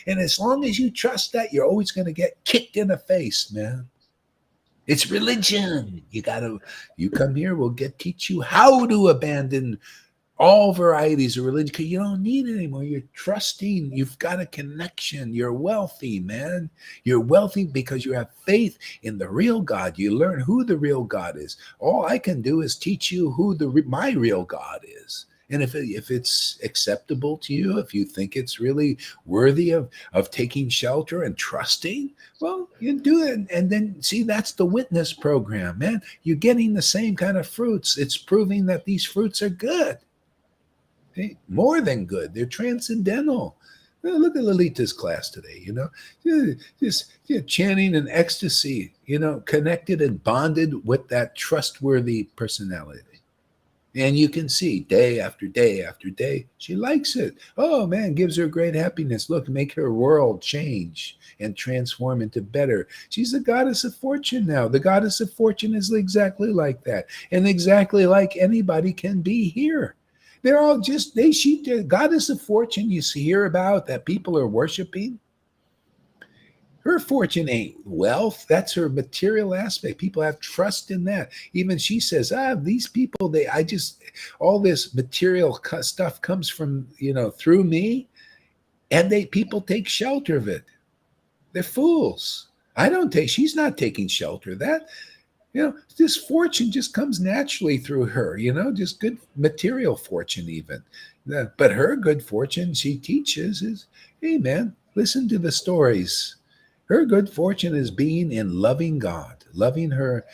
And as long as you trust that, you're always going to get kicked in the face, man. It's religion. You come here, we'll teach you how to abandon all varieties of religion, because you don't need it anymore. You're trusting. You've got a connection. You're wealthy, man. You're wealthy because you have faith in the real God. You learn who the real God is. All I can do is teach you who my real God is. And if it's acceptable to you, if you think it's really worthy of taking shelter and trusting, well, you do it. And then, see, that's the witness program, man. You're getting the same kind of fruits. It's proving that these fruits are good. More than good. They're transcendental. Look at Lalita's class today, just chanting in ecstasy, connected and bonded with that trustworthy personality. And you can see day after day after day, she likes it. Oh, man, gives her great happiness. Look, make her world change and transform into better. She's the goddess of fortune now. The goddess of fortune is exactly like that, and exactly like anybody can be here. They're all just, the goddess of fortune you hear about that people are worshiping. Her fortune ain't wealth. That's her material aspect. People have trust in that. Even she says, these people, all this material stuff comes from, through me, and people take shelter of it. They're fools. She's not taking shelter of that. This fortune just comes naturally through her, just good material fortune even. But her good fortune, she teaches, is, hey, man, listen to the stories. Her good fortune is being in loving God, loving her.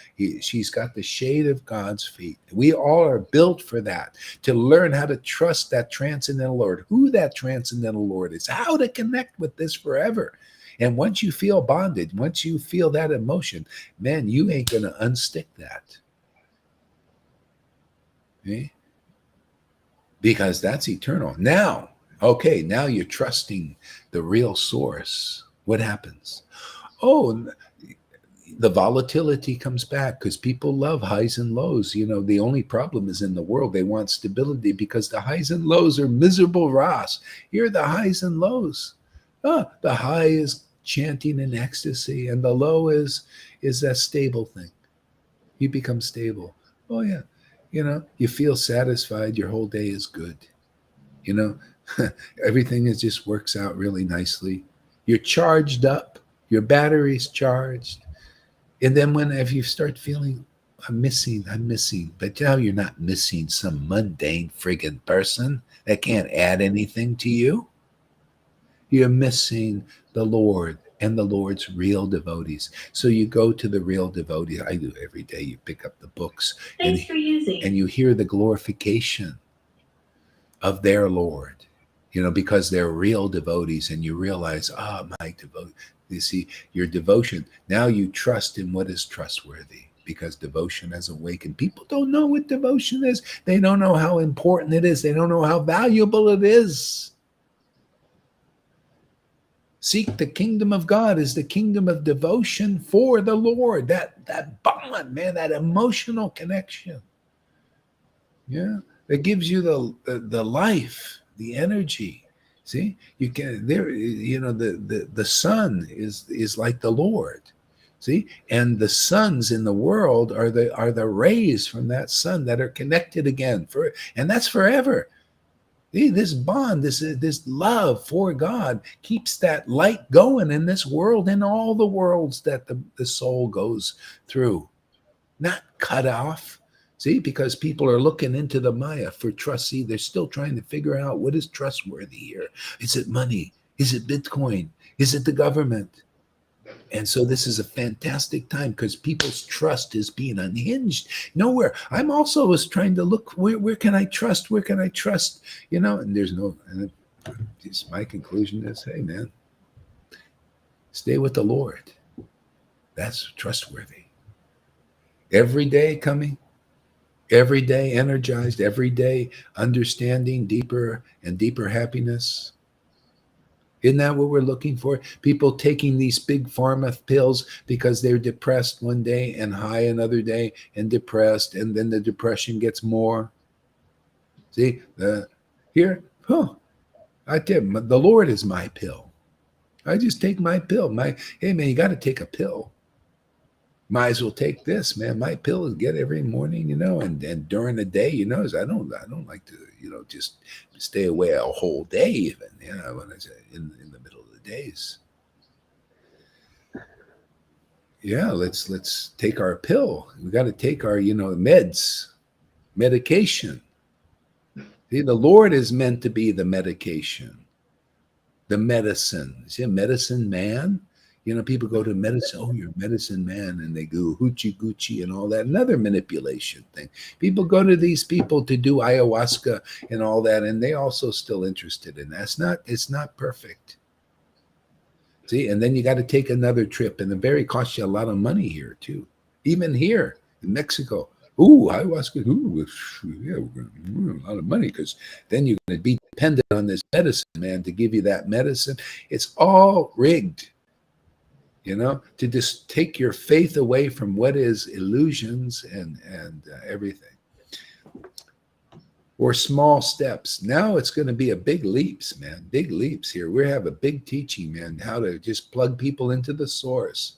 She's got the shade of God's feet. We all are built for that, to learn how to trust that transcendental Lord, who that transcendental Lord is, how to connect with this forever. And once you feel bonded, once you feel that emotion, man, you ain't going to unstick that. Okay? Because that's eternal. Now you're trusting the real source. What happens? Oh, the volatility comes back, because people love highs and lows. The only problem is in the world, they want stability, because the highs and lows are miserable Ras. Here are the highs and lows. The high is chanting in ecstasy, and the low is that stable thing. You become stable. Oh yeah, you feel satisfied. Your whole day is good. Everything just works out really nicely. You're charged up. Your battery's charged. And then if you start feeling, I'm missing, but now you're not missing some mundane friggin' person that can't add anything to you. You're missing the Lord and the Lord's real devotees. So you go to the real devotees. I do every day. You pick up the books and you hear the glorification of their Lord, because they're real devotees, and you realize, my devote. You see, your devotion. Now you trust in what is trustworthy, because devotion has awakened. People don't know what devotion is. They don't know how important it is. They don't know how valuable it is. Seek the kingdom of God is the kingdom of devotion for the Lord. That bond, man, that emotional connection. Yeah, that gives you the life, the energy. See, you can there. The sun is like the Lord. See, and the suns in the world are the rays from that sun that are connected again and that's forever. See, this bond, this love for God keeps that light going in this world, in all the worlds that the soul goes through, not cut off. See, because people are looking into the Maya for trust. See, they're still trying to figure out what is trustworthy here. Is it money? Is it Bitcoin? Is it the government? And so this is a fantastic time because people's trust is being unhinged nowhere. I'm also was trying to look, where can I trust? Where can I trust? And there's no, and just my conclusion is, hey, man, stay with the Lord. That's trustworthy. Every day coming, every day energized, every day understanding deeper and deeper happiness. Isn't that what we're looking for? People taking these big pharma pills because they're depressed one day and high another day and depressed, and then the depression gets more. See, I tell you, the Lord is my pill. I just take my pill. Hey man, you got to take a pill. Might as well take this, man. My pill is get every morning, and during the day, I don't like to, just stay away a whole day even, when I say in the middle of the days. Yeah, let's take our pill. We got to take our, medication. See, the Lord is meant to be the medication, the medicine. See, a medicine man. People go to medicine. Oh, you're a medicine man, and they go hoochie goochie and all that. Another manipulation thing. People go to these people to do ayahuasca and all that, and they also still interested in that. It's not perfect. See, and then you got to take another trip, and it costs you a lot of money here too. Even here in Mexico. Ooh, ayahuasca. Ooh, yeah, we're gonna, a lot of money, because then you're going to be dependent on this medicine man to give you that medicine. It's all rigged. To just take your faith away from what is illusions and everything, or small steps. Now it's going to be a big leaps, man. Big leaps here. We have a big teaching, man, how to just plug people into the source.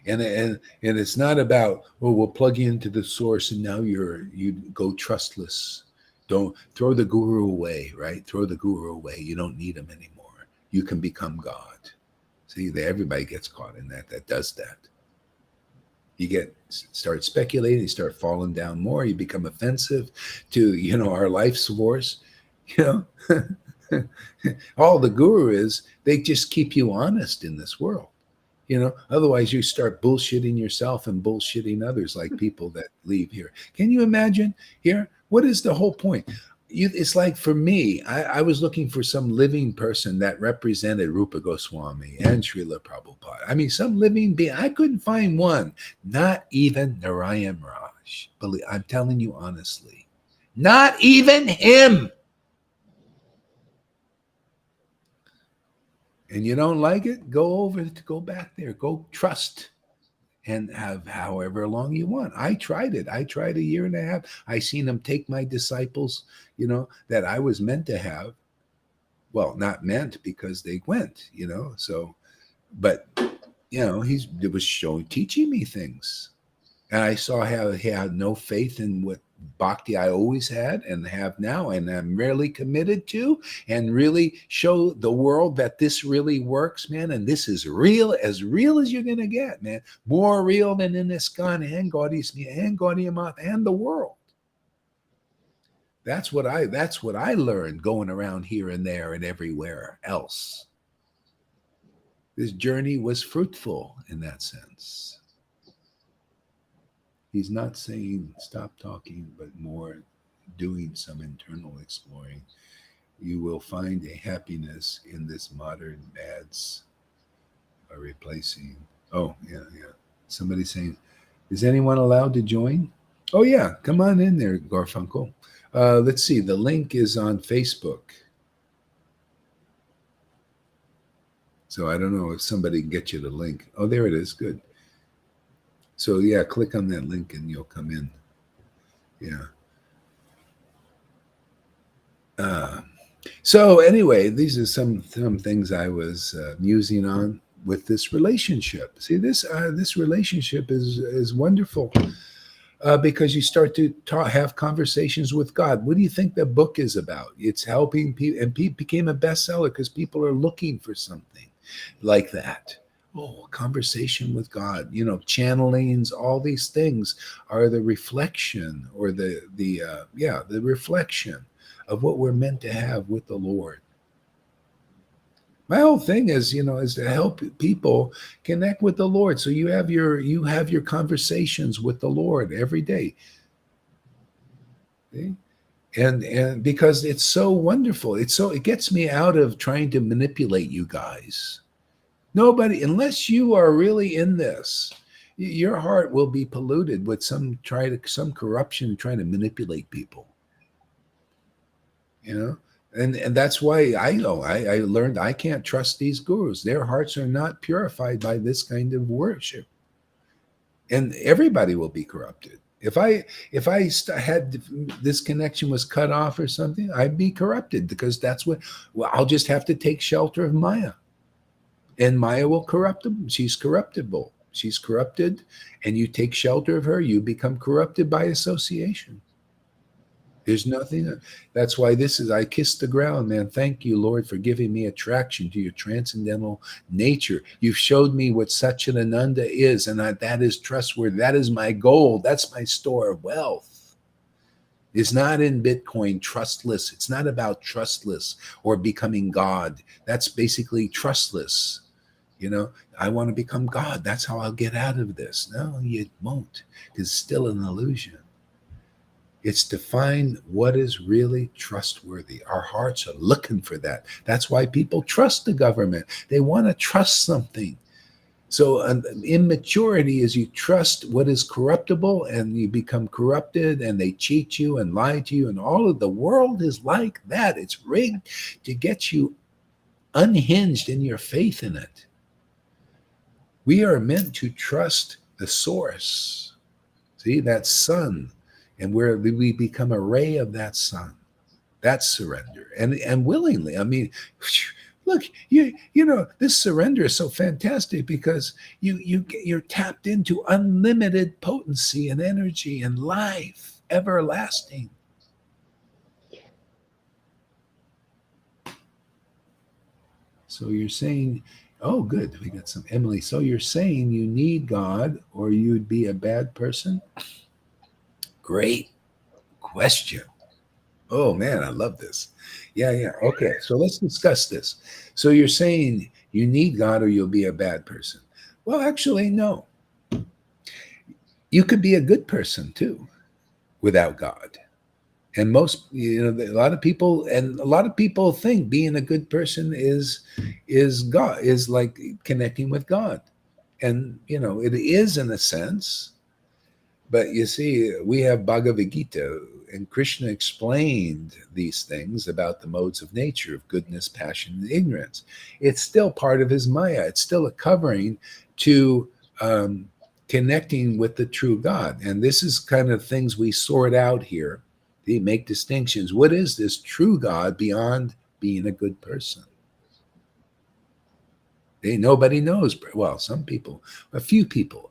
And it's not about, we'll plug you into the source and now you go trustless. Don't throw the guru away, right? Throw the guru away. You don't need him anymore. You can become God. See, everybody gets caught in that does that. You start speculating, you start falling down more, you become offensive to, our life's force. All the guru is, they just keep you honest in this world. Otherwise you start bullshitting yourself and bullshitting others, like people that leave here. Can you imagine here? What is the whole point? It's like, for me, I was looking for some living person that represented Rupa Goswami and Srila Prabhupada. I mean, some living being. I couldn't find one, not even Narayan Raj. I'm telling you honestly, not even him. And you don't like it? Go back there. Go trust and have however long you want. I tried it. I tried a year and a half. I seen him take my disciples, that I was meant to have. Well, not meant, because they went, so, but, it was teaching me things. And I saw how he had no faith in what bhakti I always had and have now, and I'm really committed to, and really show the world that this really works, man. And this is real as you're going to get, man. More real than in ISKCON and Gaudiya and the world. That's what I learned going around here and there and everywhere else. This journey was fruitful in that sense. He's not saying stop talking, but more doing some internal exploring. You will find a happiness in this modern mads by replacing. Oh, yeah, yeah. Somebody saying, is anyone allowed to join? Oh, yeah. Come on in there, Garfunkel. Let's see. The link is on Facebook. So I don't know if somebody can get you the link. Oh, there it is. Good. So, yeah, click on that link and you'll come in. Yeah. So anyway, these are some things I was musing on with this relationship. See, this relationship is wonderful because you start to have conversations with God. What do you think the book is about? It's helping people, and became a bestseller because people are looking for something like that. Oh, conversation with God, channelings, all these things are the reflection or the reflection of what we're meant to have with the Lord. My whole thing is, is to help people connect with the Lord. So you have your conversations with the Lord every day. See? And because it's so wonderful. It gets me out of trying to manipulate you guys. Nobody, unless you are really in this, your heart will be polluted with some corruption trying to manipulate people. And that's why I learned I can't trust these gurus. Their hearts are not purified by this kind of worship, and everybody will be corrupted. If I had this connection was cut off or something, I'd be corrupted because that's what. Well, I'll just have to take shelter of Maya, and Maya will corrupt them. She's corruptible. She's corrupted, and you take shelter of her, you become corrupted by association. There's nothing. That's why I kiss the ground, man. Thank you, Lord, for giving me attraction to your transcendental nature. You've showed me what Satchidananda is, and that is trustworthy. That is my gold. That's my store of wealth. It's not in Bitcoin, trustless. It's not about trustless or becoming God. That's basically trustless. I want to become God. That's how I'll get out of this. No, you won't, because it's still an illusion. It's to find what is really trustworthy. Our hearts are looking for that. That's why people trust the government. They want to trust something. So immaturity is you trust what is corruptible and you become corrupted and they cheat you and lie to you. And all of the world is like that. It's rigged to get you unhinged in your faith in it. We are meant to trust the source. See, that sun. And where we become a ray of that sun. That's surrender. And willingly. I mean, look, this surrender is so fantastic because you're tapped into unlimited potency and energy and life, everlasting. So you're saying, oh, good, we got some Emily. So you're saying you need God or you'd be a bad person? Great question. Oh man, I love this. Yeah. Okay, so let's discuss this. So you're saying you need God or you'll be a bad person. Well, actually, no. You could be a good person too without God. And a lot of people think being a good person is God, is like connecting with God. And it is in a sense. But you see, we have Bhagavad Gita, and Krishna explained these things about the modes of nature of goodness, passion, and ignorance. It's still part of his Maya. It's still a covering to connecting with the true God. And this is kind of things we sort out here. They make distinctions. What is this true God beyond being a good person? Nobody knows. Well, some people, a few people.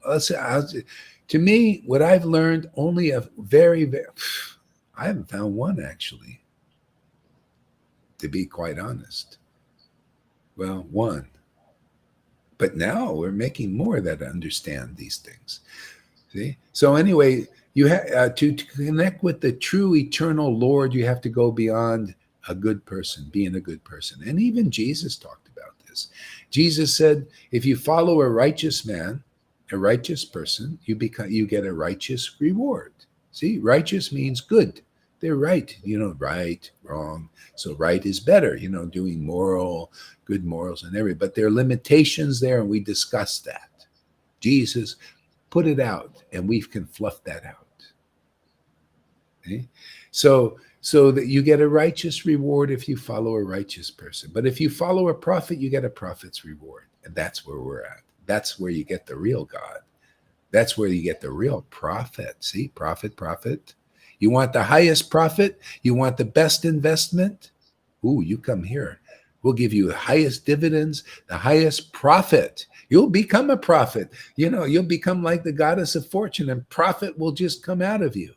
To me, what I've learned, only a very, very, I haven't found one actually, to be quite honest. Well, one. But now we're making more that understand these things. See? So anyway, You have to connect with the true eternal Lord. You have to go beyond a good person, being a good person. And even Jesus talked about this. Jesus said, if you follow a righteous man, a righteous person, you get a righteous reward. See, righteous means good. They're right, right, wrong. So right is better, doing good morals and everything. But there are limitations there, and we discussed that. Jesus put it out, and we can fluff that out. Okay? So that you get a righteous reward if you follow a righteous person. But if you follow a prophet, you get a prophet's reward. And that's where we're at. That's where you get the real God. That's where you get the real prophet. See, prophet. You want the highest profit? You want the best investment? Ooh, you come here. We'll give you the highest dividends, the highest profit. You'll become a prophet. You'll become like the goddess of fortune, and profit will just come out of you.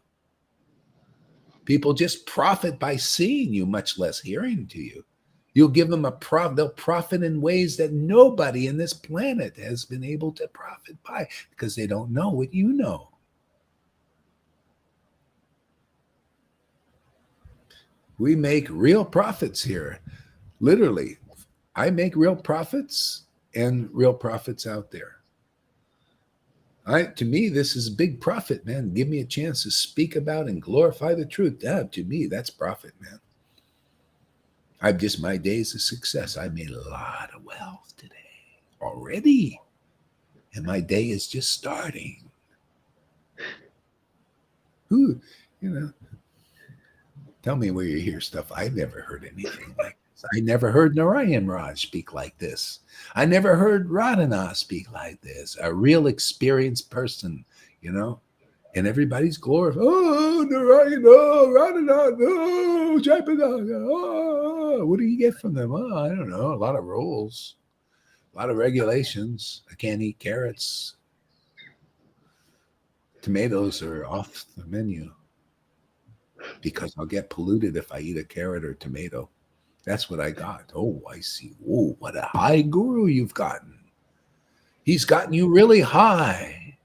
People just profit by seeing you, much less hearing to you. You'll give them they'll profit in ways that nobody in this planet has been able to profit by, because they don't know what you know. We make real profits here. Literally, I make real profits and real profits out there. To me, this is a big profit, man. Give me a chance to speak about and glorify the truth. To me, that's profit, man. My day is a success. I made a lot of wealth today already. And my day is just starting. Tell me where you hear stuff. I've never heard anything like this. I never heard Narayan Raj speak like this. I never heard Radhana speak like this. A real experienced person, and everybody's glorified. Oh, Narayan, oh, Radhana, oh, Jaipada, oh. What do you get from them? Oh, I don't know. A lot of rules, a lot of regulations. I can't eat carrots. Tomatoes are off the menu because I'll get polluted if I eat a carrot or tomato. That's what I got. Oh, I see. Oh, what a high guru you've gotten. He's gotten you really high.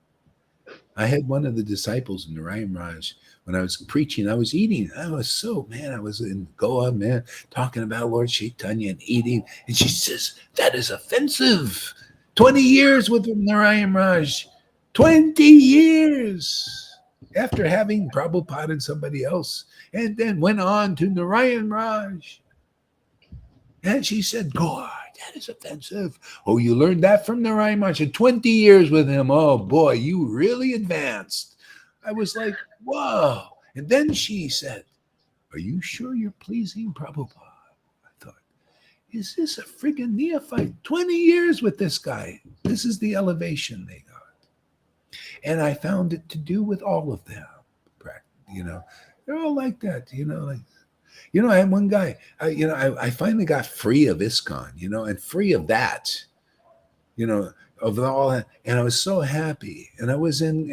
I had one of the disciples in Narayan Raj when I was preaching. I was eating. I was in Goa, man, talking about Lord Caitanya and eating. And she says, that is offensive. 20 years with Narayan Raj. 20 years. After having Prabhupada and somebody else, and then went on to Narayan Raj. And she said, God, that is offensive. Oh, you learned that from Narayan Raj. 20 years with him. Oh, boy, you really advanced. I was like, whoa. And then she said, are you sure you're pleasing Prabhupada? I thought, is this a friggin' neophyte? 20 years with this guy. This is the elevation they got. And I found it to do with all of them. They're all like that, I had one guy, I finally got free of ISKCON, and free of that, of all that. And I was so happy. And I was in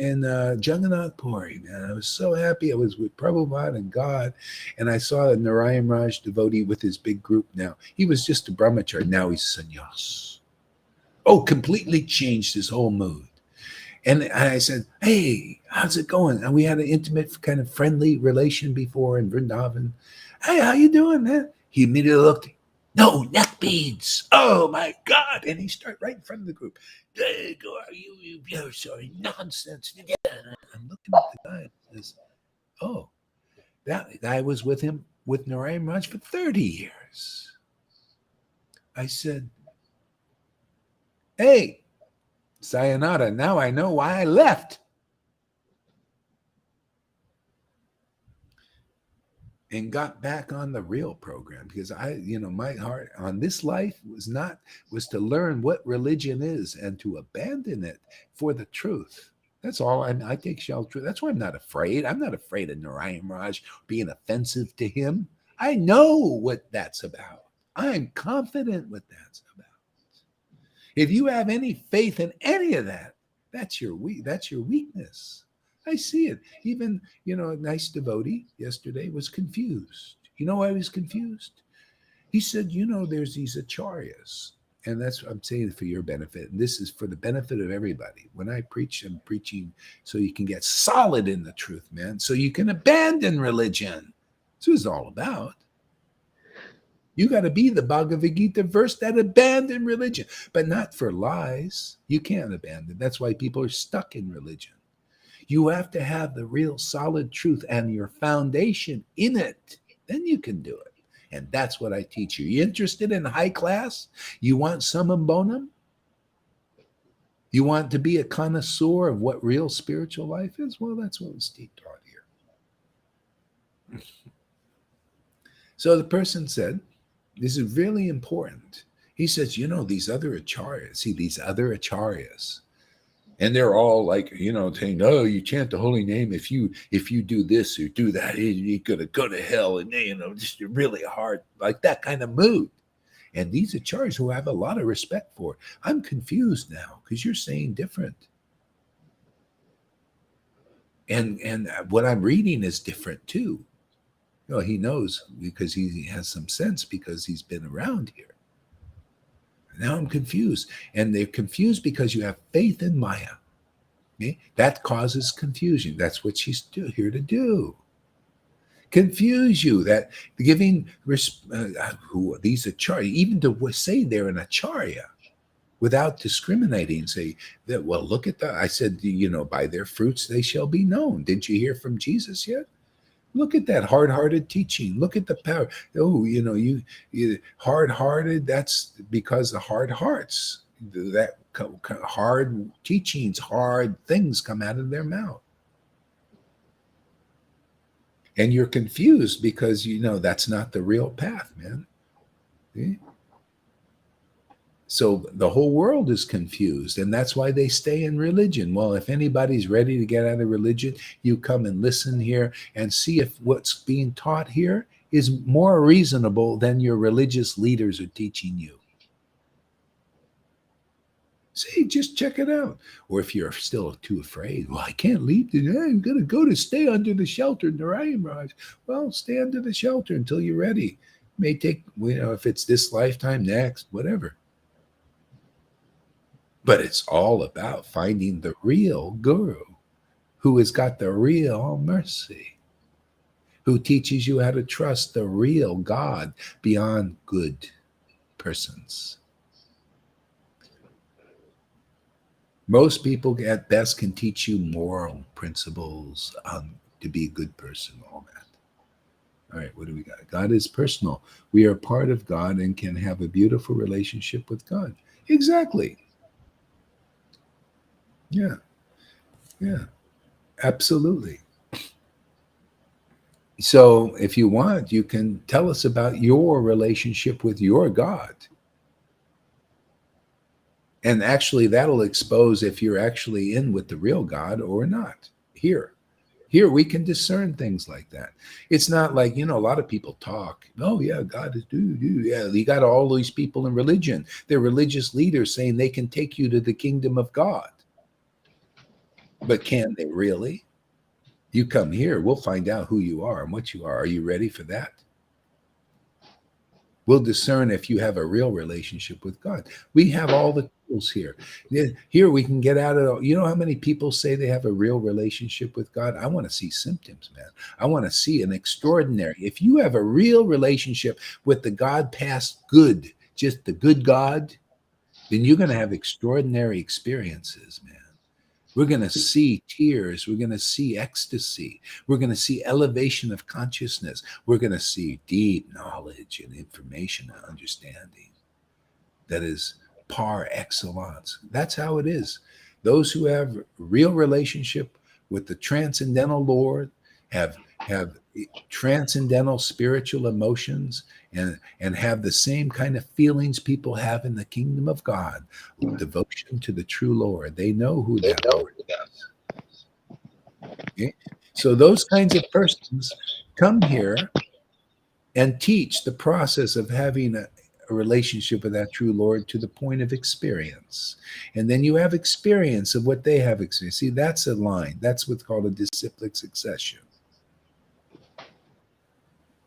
Jagannath Puri, man. I was so happy. I was with Prabhupada and God. And I saw a Narayan Raj devotee with his big group now. He was just a brahmachari. Now he's sannyas. Oh, completely changed his whole mood. And I said, hey, how's it going? And we had an intimate, kind of friendly relation before in Vrindavan. Hey, how you doing, man? He immediately looked, no, neck beads. Oh, my God. And he started right in front of the group. Hey, you're sorry, nonsense. Yeah. I'm looking at the guy and says, oh, that guy was with him, with Narayan Raj for 30 years. I said, hey, sayonara, now I know why I left. And got back on the real program, because my heart on this life was to learn what religion is and to abandon it for the truth. That's all. I take shelter. That's why I'm not afraid. I'm not afraid of Narayan Raj being offensive to him. I know what that's about. I'm confident what that's about. If you have any faith in any of that, that's your weakness. I see it. Even, a nice devotee yesterday was confused. You know why he was confused? He said, there's these acharyas, And that's what I'm saying, for your benefit. And this is for the benefit of everybody. When I preach, I'm preaching so you can get solid in the truth, man. So you can abandon religion. That's what it's all about. You got to be the Bhagavad Gita verse that abandon religion, but not for lies. You can't abandon. That's why people are stuck in religion. You have to have the real solid truth and your foundation in it. Then you can do it. And that's what I teach you. You interested in high class? You want summum bonum? You want to be a connoisseur of what real spiritual life is? Well, that's what was taught here. So the person said, this is really important. He says, these other acharyas, these other acharyas, and they're all like, saying, no, you chant the holy name. If you do this or do that, you're going to go to hell. And, just really hard, like that kind of mood. And these acharyas who I have a lot of respect for, I'm confused now because you're saying different. And what I'm reading is different too. He knows because he has some sense because he's been around here. Now I'm confused. And they're confused because you have faith in Maya. Okay? That causes confusion. That's what she's here to do. Confuse you. That giving who these acharya, even to say they're an acharya without discriminating, say that, well, look at that. I said, by their fruits they shall be known. Didn't you hear from Jesus yet? Look at that hard-hearted teaching. Look at the power. Oh, you hard-hearted. That's because the hard hearts, that hard teachings, hard things come out of their mouth. And you're confused because that's not the real path, man. See? So the whole world is confused, and that's why they stay in religion. Well, if anybody's ready to get out of religion, you come and listen here and see if what's being taught here is more reasonable than your religious leaders are teaching you. See, just check it out. Or if you're still too afraid, well, I can't leave today. I'm going to go to stay under the shelter in the Raj. Well, stay under the shelter until you're ready. It may take, if it's this lifetime, next, whatever. But it's all about finding the real guru who has got the real mercy, who teaches you how to trust the real God beyond good persons. Most people at best can teach you moral principles to be a good person, all that. All right, what do we got? God is personal. We are part of God and can have a beautiful relationship with God. Exactly. Yeah, absolutely. So if you want, you can tell us about your relationship with your God. And actually, that'll expose if you're actually in with the real God or not. Here we can discern things like that. It's not like, a lot of people talk. Oh, yeah, God is do. Yeah, you got all these people in religion. They're religious leaders saying they can take you to the kingdom of God. But can they really? You come here, we'll find out who you are and what you are. Are you ready for that? We'll discern if you have a real relationship with God. We have all the tools here. Here we can get out of it. You know how many people say they have a real relationship with God? I want to see symptoms, man. I want to see an extraordinary. If you have a real relationship with the God past good, just the good God, then you're going to have extraordinary experiences, man. We're going to see tears. We're going to see ecstasy. We're going to see elevation of consciousness. We're going to see deep knowledge and information and understanding that is par excellence. That's how it is. Those who have real relationship with the transcendental Lord have transcendental spiritual emotions and have the same kind of feelings people have in the kingdom of God, devotion to the true Lord. They know who that Lord is. Okay? So those kinds of persons come here and teach the process of having a relationship with that true Lord to the point of experience. And then you have experience of what they have experienced. See, that's a line. That's what's called a disciplic succession.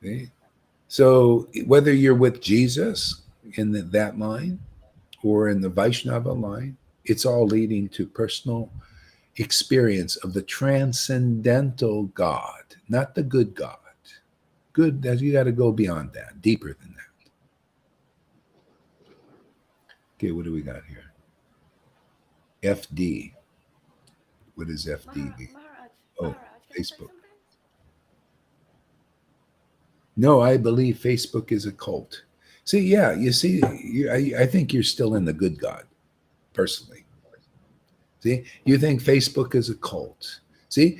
Okay? So whether you're with Jesus in that line, or in the Vaishnava line, it's all leading to personal experience of the transcendental God, not the good God. Good, that you got to go beyond that, deeper than that. Okay, what do we got here? FD. What is FD? Oh, Facebook. No, I believe Facebook is a cult. See, yeah, you see, I think you're still in the good God, personally. See, you think Facebook is a cult. See,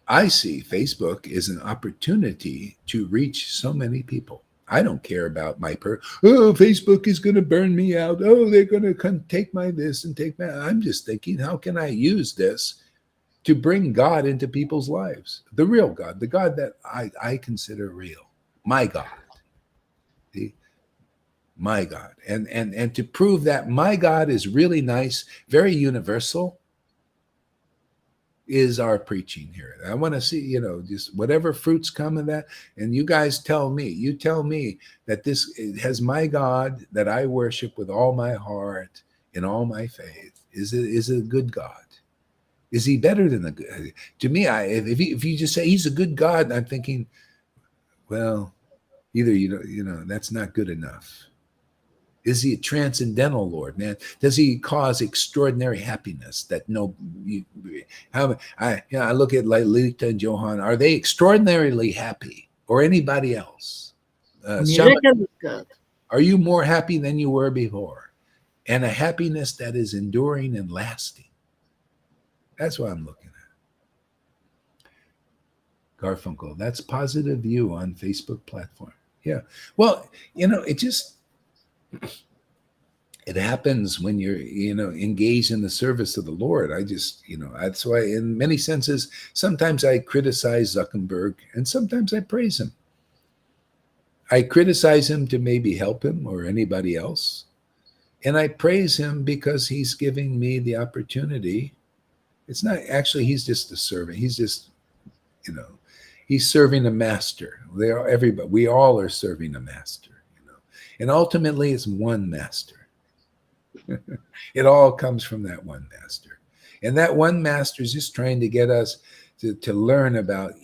I see Facebook as an opportunity to reach so many people. I don't care about oh, Facebook is going to burn me out. Oh, they're going to take my this and take my. I'm just thinking, how can I use this to bring God into people's lives? The real God, the God that I consider real, my God. See? My God. And to prove that my God is really nice, very universal, is our preaching here. I want to see, just whatever fruits come of that. And you guys tell me that this has my God that I worship with all my heart and all my faith. Is it a good God? Is he better than the good? To me, if you just say he's a good God, I'm thinking, well, either that's not good enough. Is he a transcendental Lord, man? Does he cause extraordinary happiness that I look at like Lita and Johan. Are they extraordinarily happy, or anybody else? Shaman, are you more happy than you were before? And a happiness that is enduring and lasting. That's what I'm looking at. Garfunkel, that's positive view on Facebook platform. Yeah. Well, it happens when you're engaged in the service of the Lord. That's why in many senses sometimes I criticize Zuckerberg and sometimes I praise him. I criticize him to maybe help him or anybody else, and I praise him because he's giving me the opportunity. It's not actually, he's just a servant. He's just he's serving a master. We all are serving a master, and ultimately it's one master. It all comes from that one master. And that one master is just trying to get us to learn about,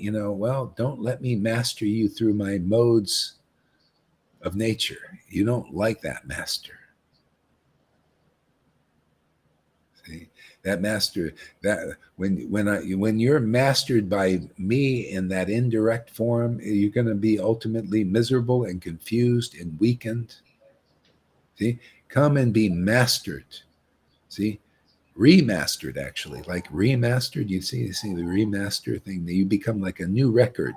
don't let me master you through my modes of nature. You don't like that master. See? That master, that when you're mastered by me in that indirect form, you're going to be ultimately miserable and confused and weakened. See? Come and be mastered. See? Remastered, actually, like remastered. You see the remaster thing, that you become like a new record.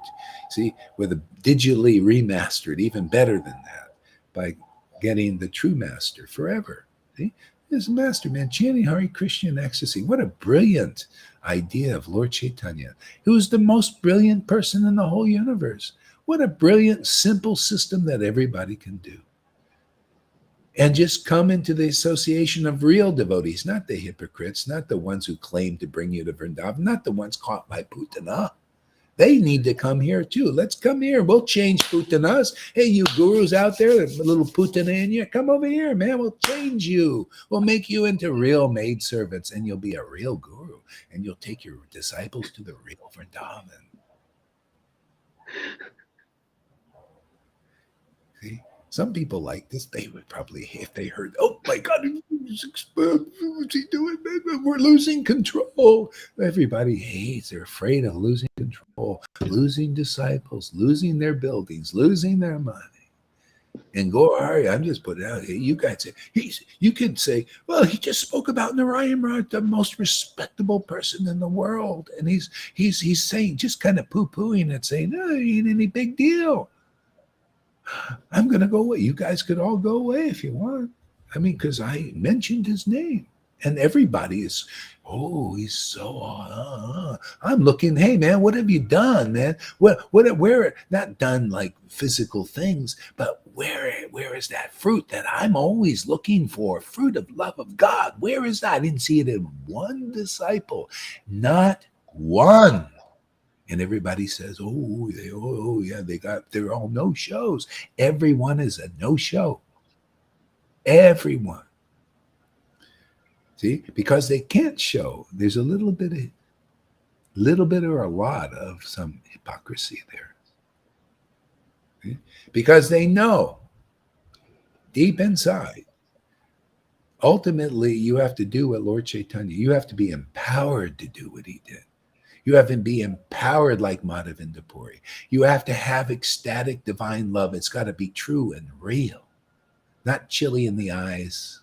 See, with a digitally remastered, even better than that, by getting the true master forever. See, this master, man, chanting Hare Krishna in ecstasy. What a brilliant idea of Lord Chaitanya, who's the most brilliant person in the whole universe. What a brilliant, simple system that everybody can do. And just come into the association of real devotees, not the hypocrites, not the ones who claim to bring you to Vrindavan, not the ones caught by Putana. They need to come here too. Let's come here. We'll change Putanas. Hey, you gurus out there, a little Putana in you, come over here, man. We'll change you. We'll make you into real maidservants, and you'll be a real guru, and you'll take your disciples to the real Vrindavan. See? Some people like this. They would probably, if they heard, oh my God, what's he doing? We're losing control. Everybody hates, they're afraid of losing control, losing disciples, losing their buildings, losing their money. And Gauri, I'm just putting it out here. You guys say, you could say, well, he just spoke about Narayan Maharaj, the most respectable person in the world. And he's saying, just kind of poo-pooing it, saying, no, it ain't any big deal. I'm going to go away. You guys could all go away if you want. I mean, because I mentioned his name. And everybody is, oh, he's so, I'm looking, hey, man, what have you done, man? Where, not done like physical things, but where is that fruit that I'm always looking for? Fruit of love of God. Where is that? I didn't see it in one disciple, not one. And everybody says, yeah, they're all no-shows. Everyone is a no-show. Everyone. See, because they can't show. There's a little bit or a lot of some hypocrisy there. See? Because they know deep inside, ultimately, you have to do what Lord Chaitanya, you have to be empowered to do what he did. You have to be empowered like Madhavinda Puri. You have to have ecstatic divine love. It's got to be true and real, not chilly in the eyes.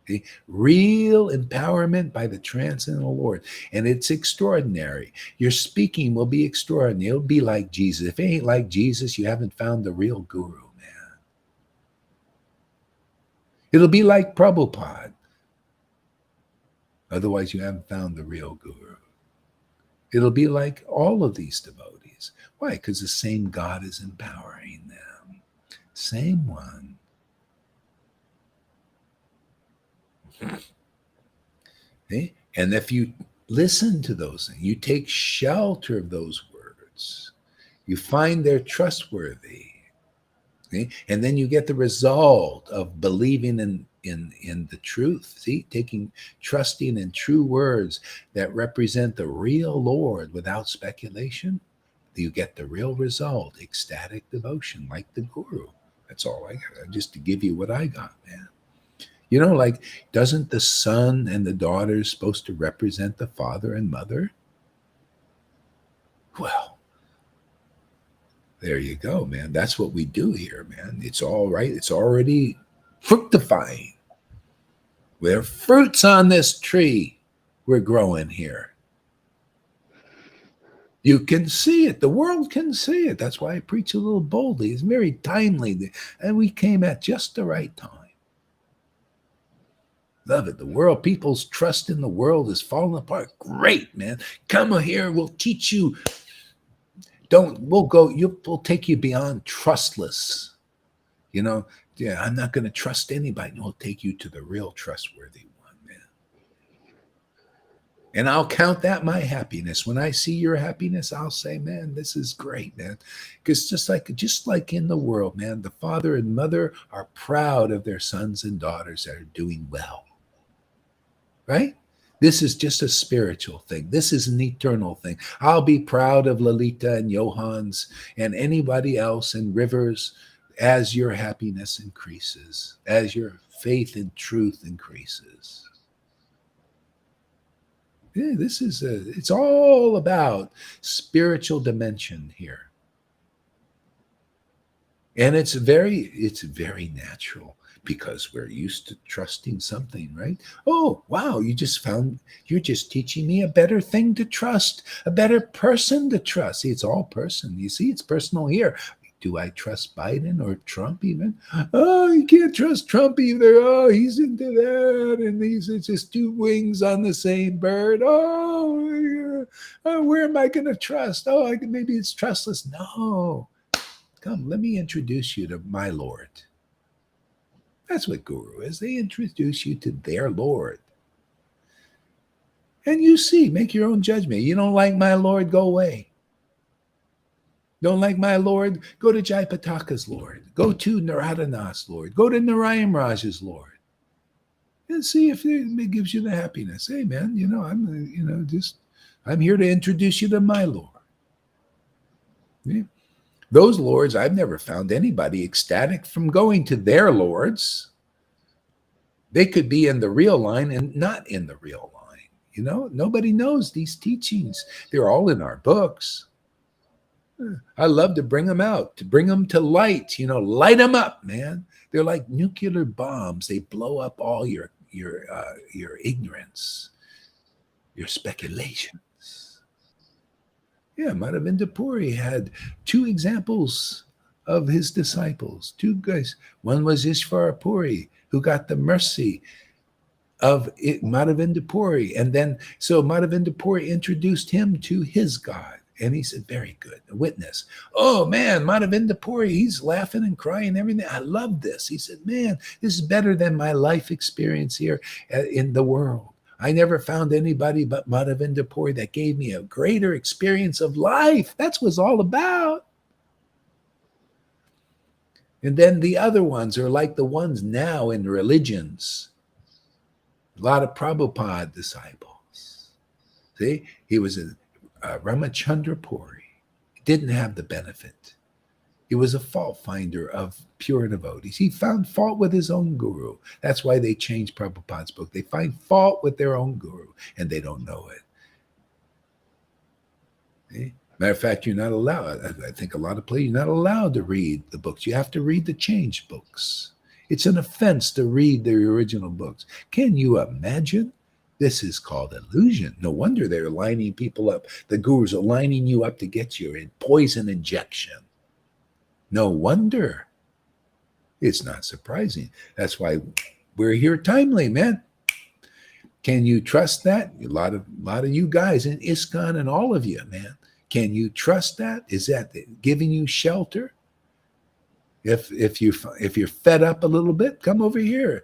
See? Real empowerment by the Transcendental Lord. And it's extraordinary. Your speaking will be extraordinary. It'll be like Jesus. If it ain't like Jesus, you haven't found the real guru, man. It'll be like Prabhupada. Otherwise, you haven't found the real guru. It'll be like all of these devotees. Why? Because the same God is empowering them. Same one. Okay? And if you listen to those things, you take shelter of those words, you find they're trustworthy. Okay? And then you get the result of believing in the truth. See, trusting in true words that represent the real Lord without speculation. You get the real result, ecstatic devotion, like the guru. That's all I got. Just to give you what I got, man. You know, like, doesn't the son and the daughter supposed to represent the father and mother? Well, there you go, man. That's what we do here, man. It's all right. It's already fructifying. There are fruits on this tree we're growing here. You can see it. The world can see it. That's why I preach a little boldly. It's very timely. And we came at just the right time. Love it. The world, people's trust in the world is falling apart. Great, man. Come here. We'll teach you. We'll take you beyond trustless. You know, yeah, I'm not going to trust anybody. We'll take you to the real trustworthy one, man. And I'll count that my happiness. When I see your happiness, I'll say, man, this is great, man. Because just like in the world, man, the father and mother are proud of their sons and daughters that are doing well. Right? This is just a spiritual thing. This is an eternal thing. I'll be proud of Lalita and Johans and anybody else and Rivers as your happiness increases, as your faith in truth increases. Yeah, it's all about spiritual dimension here. And it's very natural because we're used to trusting something, right? Oh, wow, you're just teaching me a better thing to trust, a better person to trust. See, it's all person. You see, it's personal here. Do I trust Biden or Trump even? Oh, you can't trust Trump either. Oh, he's into that. And it's just two wings on the same bird. Oh, where am I going to trust? Oh, maybe it's trustless. No. Come, let me introduce you to my Lord. That's what guru is. They introduce you to their Lord. And you see, make your own judgment. You don't like my Lord, go away. Don't like my Lord, go to Jaipataka's Lord. Go to Naradana's Lord. Go to Narayan Raj's Lord. And see if it gives you the happiness. Hey, man, I'm here to introduce you to my Lord. Yeah. Those lords, I've never found anybody ecstatic from going to their lords. They could be in the real line and not in the real line. You know, nobody knows these teachings. They're all in our books. I love to bring them out, to bring them to light, light them up, man. They're like nuclear bombs. They blow up all your ignorance, your speculations. Yeah, Madhavinda Puri had two examples of his disciples, two guys. One was Ishvara Puri, who got the mercy of Madhavinda Puri. And then, so Madhavinda Puri introduced him to his God. And he said, very good, a witness. Oh, man, Madhavinda Puri, he's laughing and crying and everything. I love this. He said, man, this is better than my life experience here in the world. I never found anybody but Madhavinda Puri that gave me a greater experience of life. That's what it's all about. And then the other ones are like the ones now in religions. A lot of Prabhupada disciples. See, he was a Ramachandra Puri. He didn't have the benefit. He was a fault finder of pure devotees. He found fault with his own guru. That's why they changed Prabhupada's book. They find fault with their own guru, and they don't know it. See? Matter of fact, you're not allowed. I think a lot of places, you're not allowed to read the books. You have to read the changed books. It's an offense to read the original books. Can you imagine? This is called illusion. No wonder they're lining people up. The gurus are lining you up to get your poison injection. No wonder. It's not surprising. That's why we're here timely, man. Can you trust that? A lot of you guys in ISKCON and all of you, man. Can you trust that? Is that giving you shelter? If you're fed up a little bit, come over here.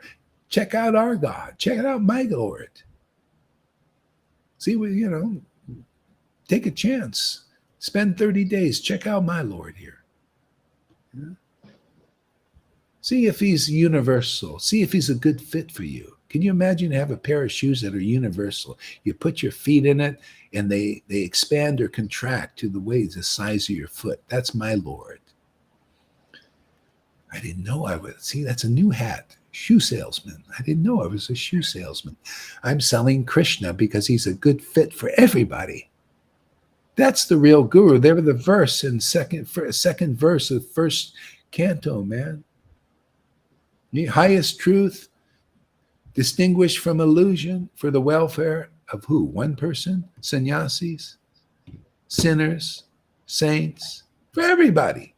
Check out our God. Check out my Lord. See, take a chance. Spend 30 days. Check out my Lord here. Yeah. See if he's universal. See if he's a good fit for you. Can you imagine have a pair of shoes that are universal? You put your feet in it and they expand or contract to the size of your foot. That's my Lord. I didn't know I was. See, that's a new hat. Shoe salesman. I didn't know I was a shoe salesman. I'm selling Krishna because he's a good fit for everybody. That's the real guru. They were the verse in second verse of first canto, man. The highest truth, distinguished from illusion for the welfare of who? One person? Sannyasis, sinners, saints, for everybody.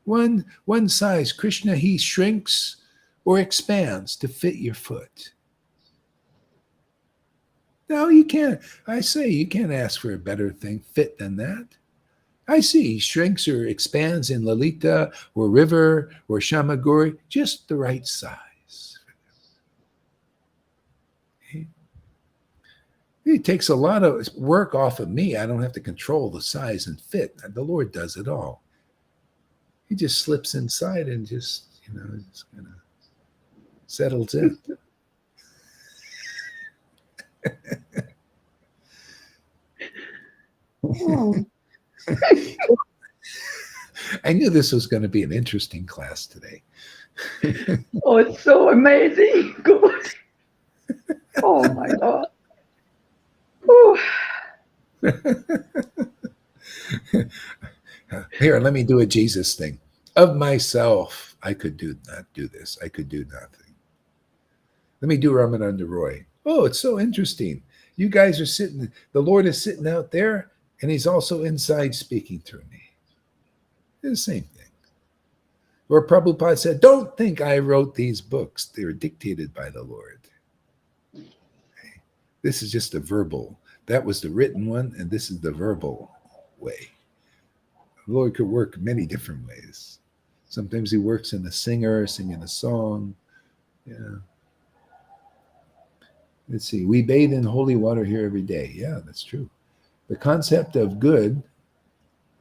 One size. Krishna, he shrinks or expands to fit your foot. No, you can't. I say you can't ask for a better fit than that. I see he shrinks or expands in Lalita or River or Shamaguri, just the right size. It takes a lot of work off of me. I don't have to control the size and fit. The Lord does it all. He just slips inside and just kind of settles in. Oh. I knew this was going to be an interesting class today. Oh, it's so amazing. Good. Oh my God. Here, let me do a Jesus thing. Of myself, I could not do this. I could do nothing. Let me do Ramananda Roy. Oh, it's so interesting. You guys are sitting, the Lord is sitting out there, and he's also inside speaking through me. It's the same thing. Or Prabhupada said, don't think I wrote these books. They were dictated by the Lord. This is just a verbal. That was the written one, and this is the verbal way. The Lord could work many different ways. Sometimes he works in a singer, singing a song. Yeah. Let's see. We bathe in holy water here every day. Yeah, that's true. The concept of good,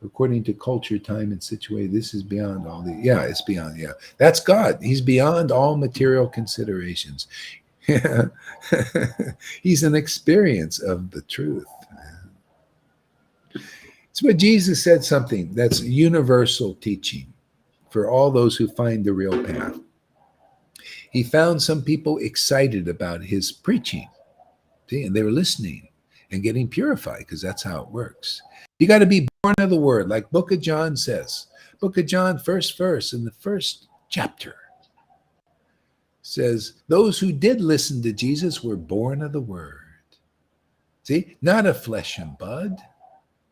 according to culture, time, and situation, this is beyond all the. Yeah, it's beyond. Yeah, that's God. He's beyond all material considerations. Yeah. He's an experience of the truth. It's what Jesus said, something that's universal teaching for all those who find the real path. He found some people excited about his preaching, see, and they were listening and getting purified because that's how it works. You got to be born of the word, like Book of John says. Book of John, first verse in the first chapter says, those who did listen to Jesus were born of the word. See, not of flesh and blood.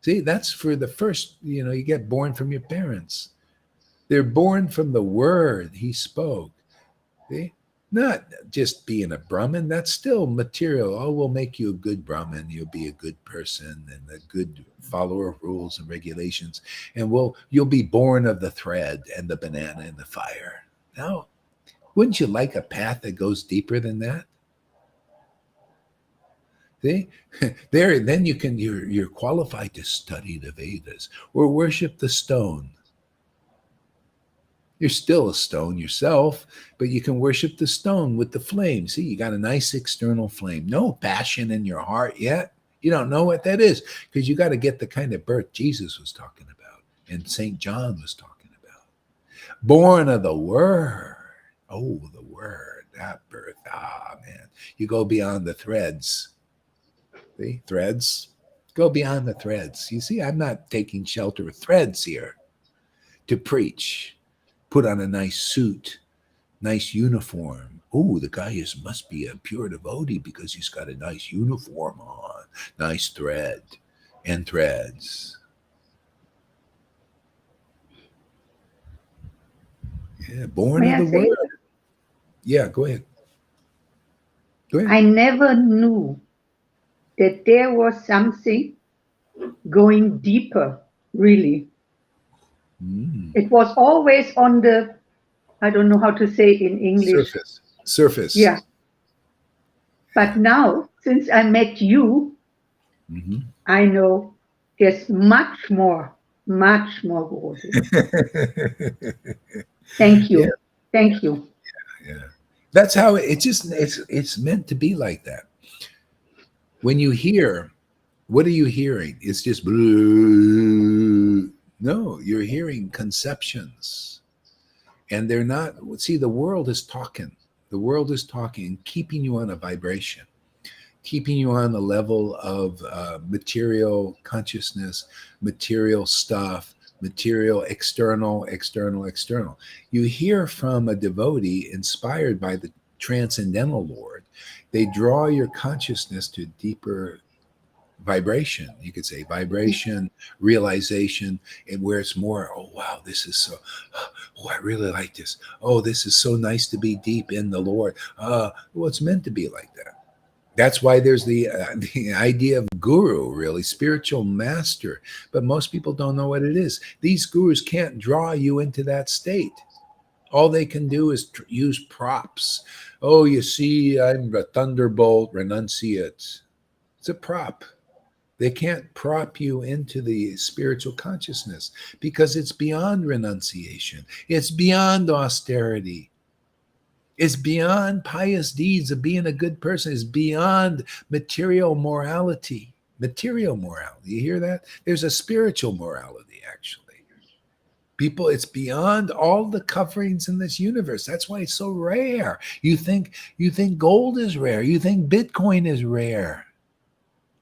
See, that's for the first, you get born from your parents. They're born from the word he spoke. See? Not just being a Brahmin, that's still material. Oh, we'll make you a good Brahmin. You'll be a good person and a good follower of rules and regulations. And you'll be born of the thread and the banana and the fire. No. Wouldn't you like a path that goes deeper than that? See? Then you're qualified to study the Vedas or worship the stone. You're still a stone yourself, but you can worship the stone with the flame. See, you got a nice external flame. No passion in your heart yet. You don't know what that is because you got to get the kind of birth Jesus was talking about and St. John was talking about. Born of the Word. Oh, the Word, that birth. Ah, man. You go beyond the threads. See, threads. Go beyond the threads. You see, I'm not taking shelter of threads here to preach. Put on a nice suit, nice uniform. Oh, the guy must be a pure devotee because he's got a nice uniform on, nice thread and threads. Yeah, born May of I the say, Word. Yeah, go ahead. Go ahead. I never knew that there was something going deeper, really. Mm. It was always on the, I don't know how to say in English. Surface. Yeah. But now, since I met you, Mm-hmm. I know there's much more, Guru. Thank Yeah, you. Thank you. yeah. That's how it's meant to be like that. When you hear, what are you hearing? It's just blue. No, you're hearing conceptions. And they're not, see, the world is talking. The world is talking, keeping you on a vibration, keeping you on the level of material consciousness, material stuff, material external. You hear from a devotee inspired by the Transcendental Lord. They draw your consciousness to deeper vibration. You could say vibration, realization, and where it's more, oh, wow, this is so, oh, I really like this. Oh, this is so nice to be deep in the Lord. Well, it's meant to be like that. That's why there's the idea of guru, really, spiritual master. But most people don't know what it is. These gurus can't draw you into that state. All they can do is use props. Oh, you see, I'm a thunderbolt, renunciate. It's a prop. They can't prop you into the spiritual consciousness because it's beyond renunciation. It's beyond austerity. It's beyond pious deeds of being a good person. It's beyond material morality. Material morality. You hear that? There's a spiritual morality, actually. People, it's beyond all the coverings in this universe. That's why it's so rare. You think gold is rare. You think Bitcoin is rare.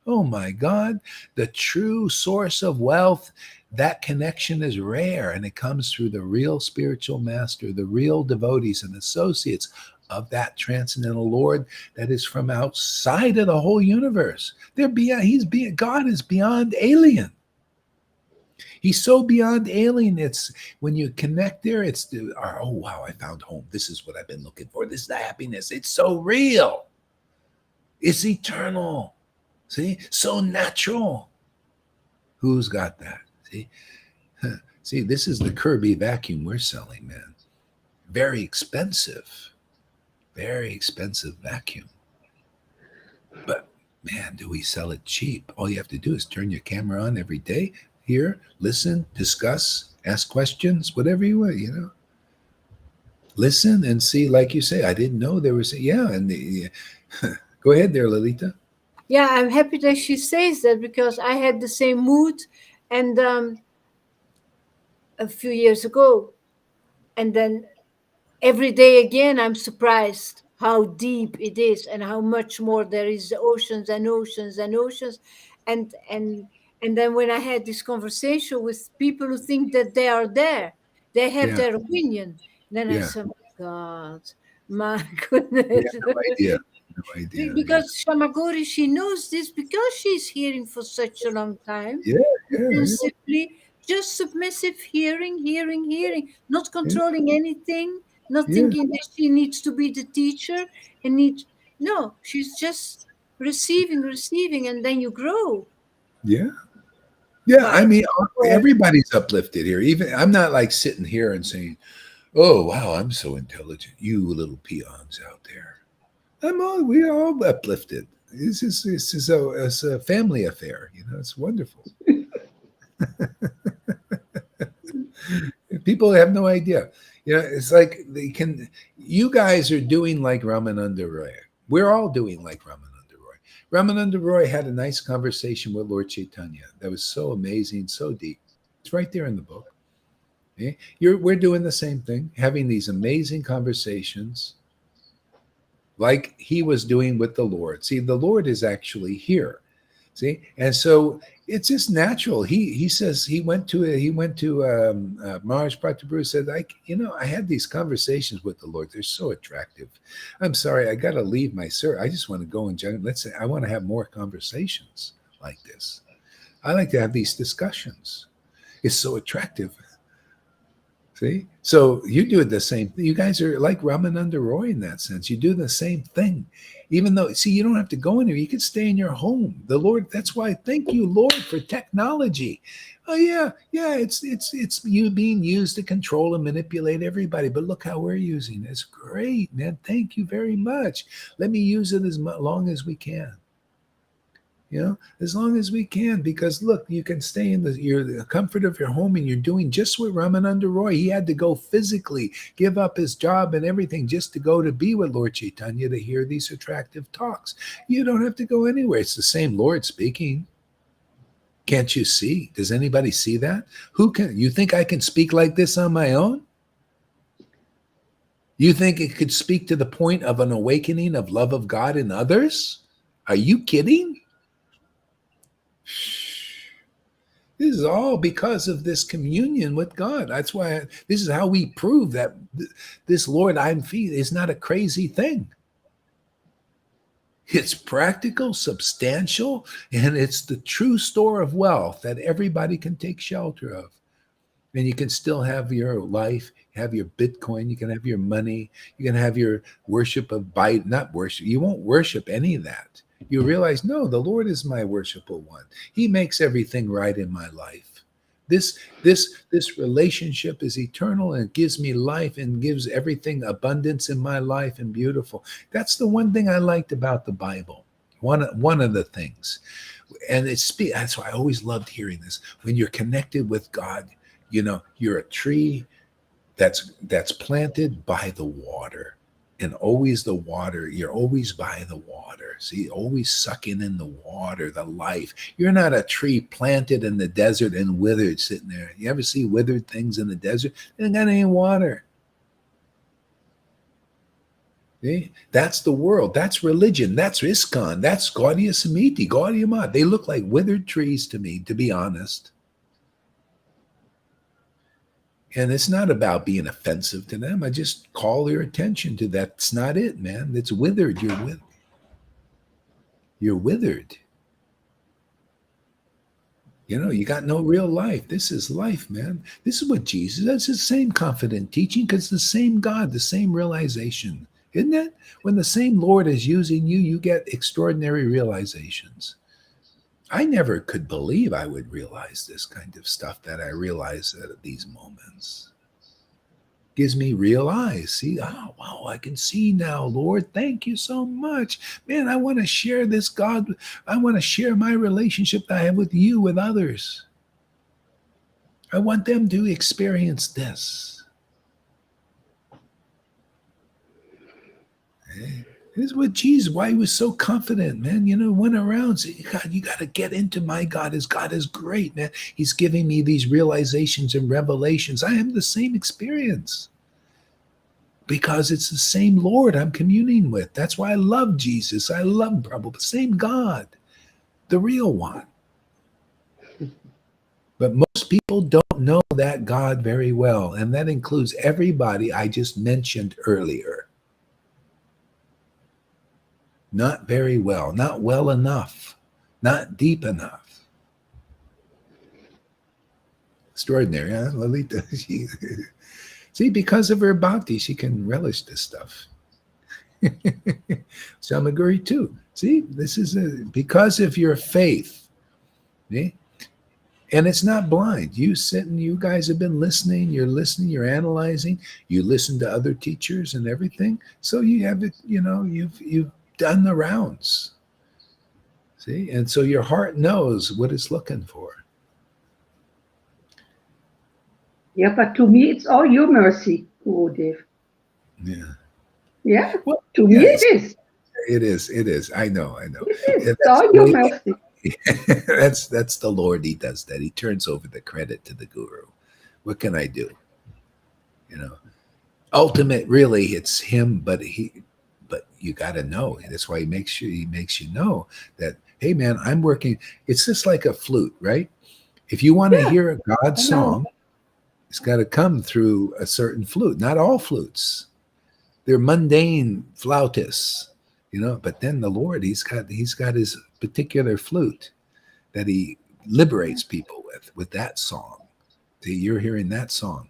Oh my God, the true source of wealth, that connection is rare, and it comes through the real spiritual master, the real devotees and associates of that transcendental Lord that is from outside of the whole universe. They're beyond, God is beyond alien. He's so beyond alien. It's when you connect there, it's oh wow, I found home. This is what I've been looking for. This is the happiness. It's so real. It's eternal. See, so natural. Who's got that? See, see, this is the Kirby vacuum we're selling, man. Very expensive vacuum. But man, do we sell it cheap? All you have to do is turn your camera on every day, hear, listen, discuss, ask questions, whatever you want, Listen and see, like you say, I didn't know there was, and go ahead there, Lolita. Yeah, I'm happy that she says that because I had the same mood and a few years ago. And then every day again, I'm surprised how deep it is and how much more there is oceans and oceans and oceans. And then when I had this conversation with people who think that they are there, they have Yeah, their opinion. Then I yeah, said, God, my yeah, goodness. no idea. Because Shamagori, she knows this because she's hearing for such a long time. Yeah, And yeah, simply just submissive hearing, not yeah, controlling anything, not yeah, thinking that she needs to be the teacher and need no, she's just receiving, and then you grow. yeah. Yeah, I But mean, everybody's uplifted here. Even I'm not like sitting here and saying, "Oh, wow, I'm so intelligent." You little peons out there. We're all uplifted. It's a family affair. It's wonderful. People have no idea. It's like you guys are doing like Ramananda Roy. We're all doing like Ramananda Roy. Ramananda Roy had a nice conversation with Lord Chaitanya that was so amazing, so deep. It's right there in the book. Okay? We're doing the same thing, having these amazing conversations like he was doing with the Lord. See, the Lord is actually here. See, and so it's just natural. He says he went to Maharaj Prataprabhu said, I had these conversations with the Lord. They're so attractive. I'm sorry, I got to leave my sir. I just want to go and let's say I want to have more conversations like this. I like to have these discussions. It's so attractive. See, so you do the same thing. You guys are like Ramananda Roy in that sense. You do the same thing, even though, see, you don't have to go anywhere. You can stay in your home. The Lord, that's why, thank you, Lord, for technology. Oh yeah, it's you being used to control and manipulate everybody. But look how we're using it. It's great, man. Thank you very much. Let me use it as long as we can. As long as we can, because look, you can stay in the comfort of your home and you're doing just what Ramananda Roy, he had to go physically give up his job and everything just to go to be with Lord Chaitanya to hear these attractive talks. You don't have to go anywhere. It's the same Lord speaking. Can't you see? Does anybody see that? You think I can speak like this on my own? You think it could speak to the point of an awakening of love of God in others? Are you kidding? This is all because of this communion with God. That's why this is how we prove that this Lord I'm feeding is not a crazy thing. It's practical, substantial, and it's the true store of wealth that everybody can take shelter of. And you can still have your life, have your Bitcoin, you can have your money, you can have your worship of not worship. You won't worship any of that. You realize, no, the Lord is my worshipful one. He makes everything right in my life. This relationship is eternal and gives me life and gives everything abundance in my life and beautiful. That's the one thing I liked about the Bible. One of the things. And that's why I always loved hearing this. When you're connected with God, you're a tree that's planted by the water. And always the water, you're always by the water. See, always sucking in the water, the life. You're not a tree planted in the desert and withered sitting there. You ever see withered things in the desert? They ain't got any water. See? That's the world. That's religion. That's ISKCON. That's Gaudiya Samiti, Gaudiya Math. They look like withered trees to me, to be honest. And it's not about being offensive to them. I just call their attention to that. That's not it, man. It's withered. You're withered. You're withered. You got no real life. This is life, man. This is what Jesus, that's the same confident teaching because it's the same God, the same realization. Isn't it? When the same Lord is using you, you get extraordinary realizations. I never could believe I would realize this kind of stuff that I realize at these moments. Gives me real eyes. See, oh, wow, I can see now, Lord. Thank you so much. Man, I want to share this, God. I want to share my relationship that I have with you, with others. I want them to experience this. Okay. This is what Jesus, why he was so confident, man. Went around saying, God, you got to get into my God. His God is great, man. He's giving me these realizations and revelations. I have the same experience because it's the same Lord I'm communing with. That's why I love Jesus. I love Prabhupada, the same God, the real one. But most people don't know that God very well, and that includes everybody I just mentioned earlier. Not very well, not well enough, not deep enough. Extraordinary, huh? Lalita. See, because of her bhakti, she can relish this stuff. Samaguri too. See, this is because of your faith. See? And it's not blind. You guys have been listening, you're analyzing, you listen to other teachers and everything. So you have it, you've done the rounds. See? And so your heart knows what it's looking for. Yeah, but to me, it's all your mercy. Oh, Dave. Yeah. Yeah, Well, to me it yes, is. it is. It is. I know. I know. It is. And that's God, the your way. mercy. That's the Lord. He does that. He turns over the credit to the guru. What can I do? You know, ultimate, really, it's him. But you got to know. That's why he makes you know that. Hey, man, I'm working. It's just like a flute, right? If you want to Yeah, hear a God I know. song, it's got to come through a certain flute. Not all flutes. They're mundane flautists, but then the Lord, he's got his particular flute that he liberates people with that song. See, you're hearing that song.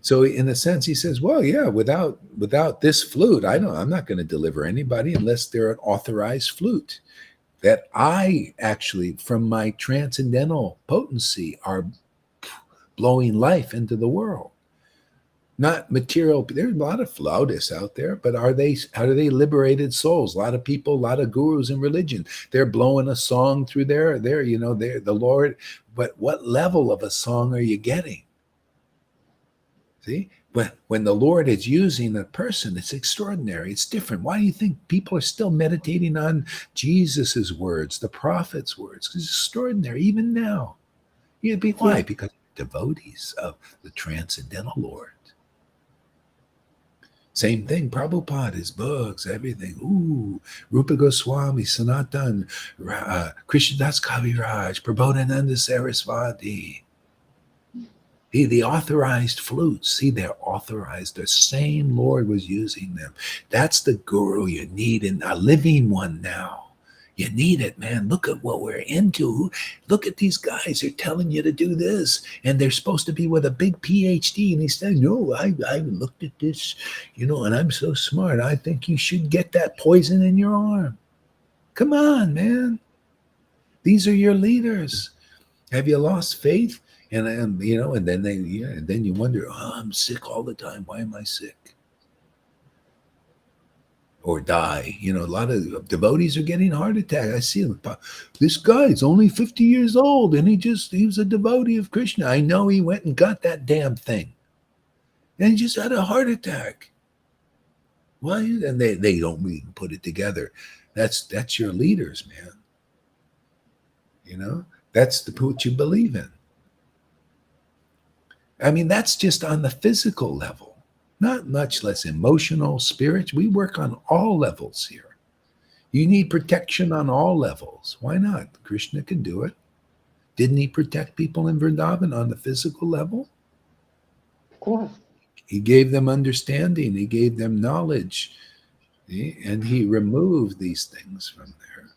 So in a sense, he says, well, yeah, without this flute, I'm not going to deliver anybody unless they're an authorized flute that I actually, from my transcendental potency, are blowing life into the world. Not material. There's a lot of flautists out there, but are they liberated souls? A lot of people, a lot of gurus in religion, they're blowing a song through they're the Lord. But what level of a song are you getting? See, when the Lord is using a person, it's extraordinary. It's different. Why do you think people are still meditating on Jesus's words, the prophet's words? Because it's extraordinary, even now. Why? Yeah. Because devotees of the transcendental Lord. Same thing, Prabhupada, his books, everything. Ooh, Rupa Goswami, Sanatan, Krishnadas Kaviraj, Prabodhananda Sarasvati. The authorized flutes, they're authorized. The same Lord was using them. That's the guru you need, and a living one now. You need it, man. Look at what we're into. Look at these guys. They're telling you to do this, and they're supposed to be with a big PhD. And he's saying, no, I looked at this, and I'm so smart. I think you should get that poison in your arm. Come on, man. These are your leaders. Have you lost faith? And then and then you wonder, oh, I'm sick all the time. Why am I sick? Or die. A lot of devotees are getting heart attack. I see them. This guy's only 50 years old, and he was a devotee of Krishna. I know he went and got that damn thing, and he just had a heart attack. Why? And they don't even put it together. That's your leaders, man. That's what you believe in. I mean, that's just on the physical level, not much less emotional, spiritual. We work on all levels here. You need protection on all levels. Why not? Krishna can do it. Didn't he protect people in Vrindavan on the physical level? Of course. He gave them understanding. He gave them knowledge. And he removed these things from their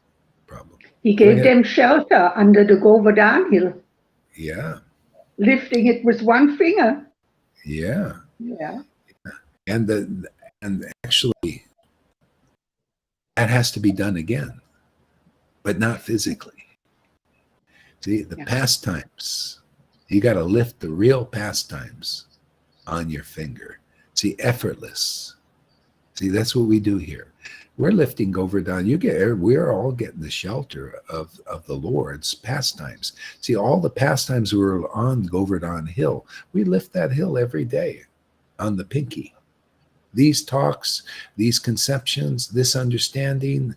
problem. He Go gave ahead. them shelter under the Govardhan hill, Yeah. lifting it with one finger. Yeah. Yeah. And actually that has to be done again, but not physically. See, the pastimes, you got to lift the real pastimes on your finger. See, effortless. See, that's what we do here. We're lifting Govardhan. We're all getting the shelter of the Lord's pastimes. See, all the pastimes were on Govardhan Hill. We lift that hill every day on the pinky. These talks, these conceptions, this understanding,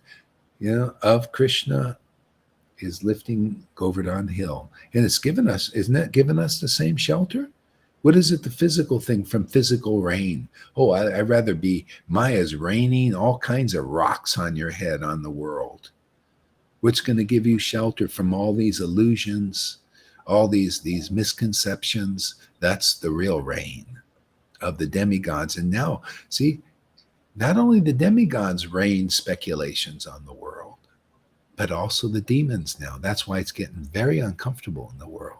of Krishna is lifting Govardhan Hill. And it's given us, isn't it given us the same shelter? What is it, the physical thing from physical rain? Oh, I'd rather be Maya's raining all kinds of rocks on your head on the world. What's going to give you shelter from all these illusions, all these misconceptions? That's the real rain of the demigods. And now, see, not only the demigods rain speculations on the world, but also the demons now. That's why it's getting very uncomfortable in the world.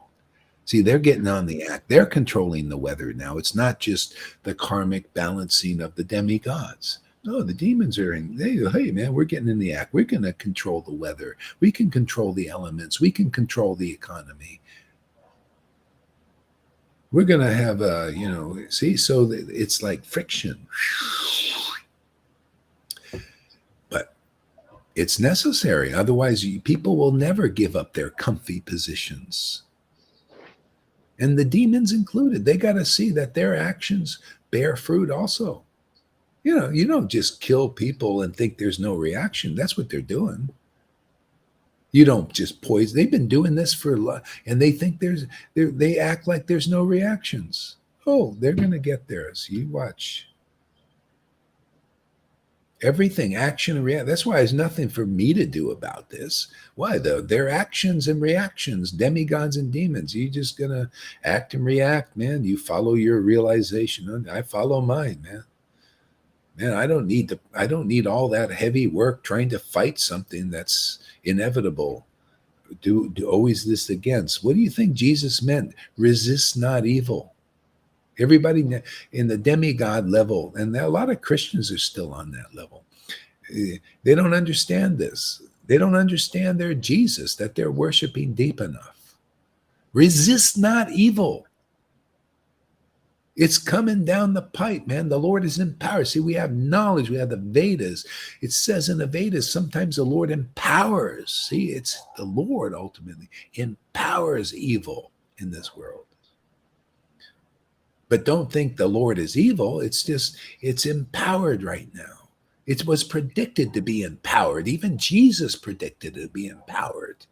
See, they're getting on the act. They're controlling the weather now. It's not just the karmic balancing of the demigods. No, the demons are in. Hey, man, we're getting in the act. We're going to control the weather. We can control the elements. We can control the economy. We're going to have see, so it's like friction. But it's necessary. Otherwise, people will never give up their comfy positions. and the demons included. They got to see that their actions bear fruit also. You don't just kill people and think there's no reaction. That's what they're doing. You don't just poison. They've been doing this and they think they act like there's no reactions. Oh, they're going to get theirs. You watch. Everything, action and reaction. That's why there's nothing for me to do about this. Why, though? They're actions and reactions, demigods and demons. You're just going to act and react, man. You follow your realization. I follow mine, man. Man, I don't need all that heavy work trying to fight something that's inevitable. Do always this against. What do you think Jesus meant? Resist not evil. Everybody in the demigod level, and a lot of Christians are still on that level. They don't understand this. They don't understand their Jesus, that they're worshiping deep enough. Resist not evil. It's coming down the pipe, man. The Lord is in power. See, we have knowledge. We have the Vedas. It says in the Vedas, sometimes the Lord empowers. See, it's the Lord ultimately empowers evil in this world. But don't think the Lord is evil. It's empowered right now. It was predicted to be empowered. Even Jesus predicted it to be empowered.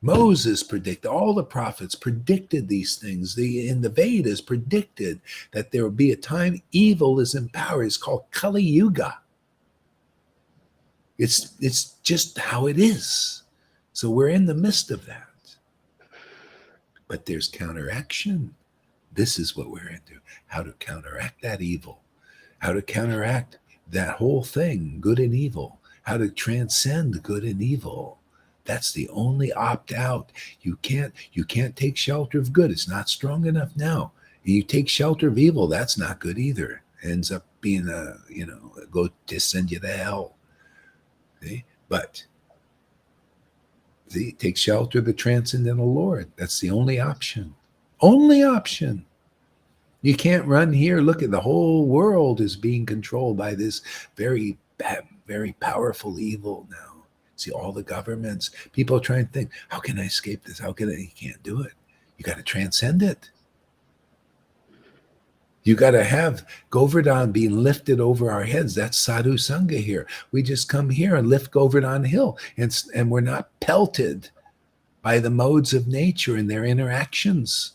Moses predicted, all the prophets predicted these things. In the Vedas predicted that there will be a time evil is empowered. It's called Kali Yuga. It's just how it is. So we're in the midst of that. But there's counteraction. This is what we're into. How to counteract that evil. How to counteract that whole thing, good and evil. How to transcend good and evil. That's the only opt out. You can't take shelter of good. It's not strong enough now. You take shelter of evil, that's not good either. Ends up being go to send you to hell. See? But take shelter of the Transcendental Lord. That's the only option. Only option. You can't run here. Look at the whole world is being controlled by this very bad, very powerful evil now. See, all the governments, people are trying to think, how can I escape this? You can't do it. You got to transcend it. You got to have Govardhan being lifted over our heads. That's Sadhu Sangha here. We just come here and lift Govardhan Hill, and we're not pelted by the modes of nature and their interactions.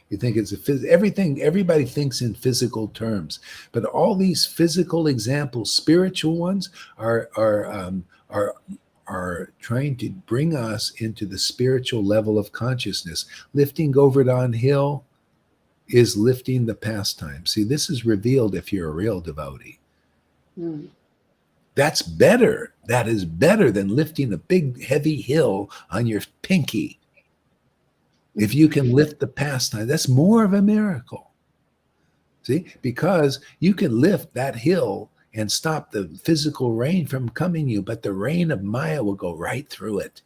You think it's everything. Everybody thinks in physical terms, but all these physical examples, spiritual ones, are trying to bring us into the spiritual level of consciousness. Lifting Govardhan Hill is lifting the pastime. See, this is revealed if you're a real devotee. Mm. That's better. That is better than lifting a big heavy hill on your pinky. If you can lift the pastime, that's more of a miracle. See, because you can lift that hill and stop the physical rain from coming you, but the rain of Maya will go right through it,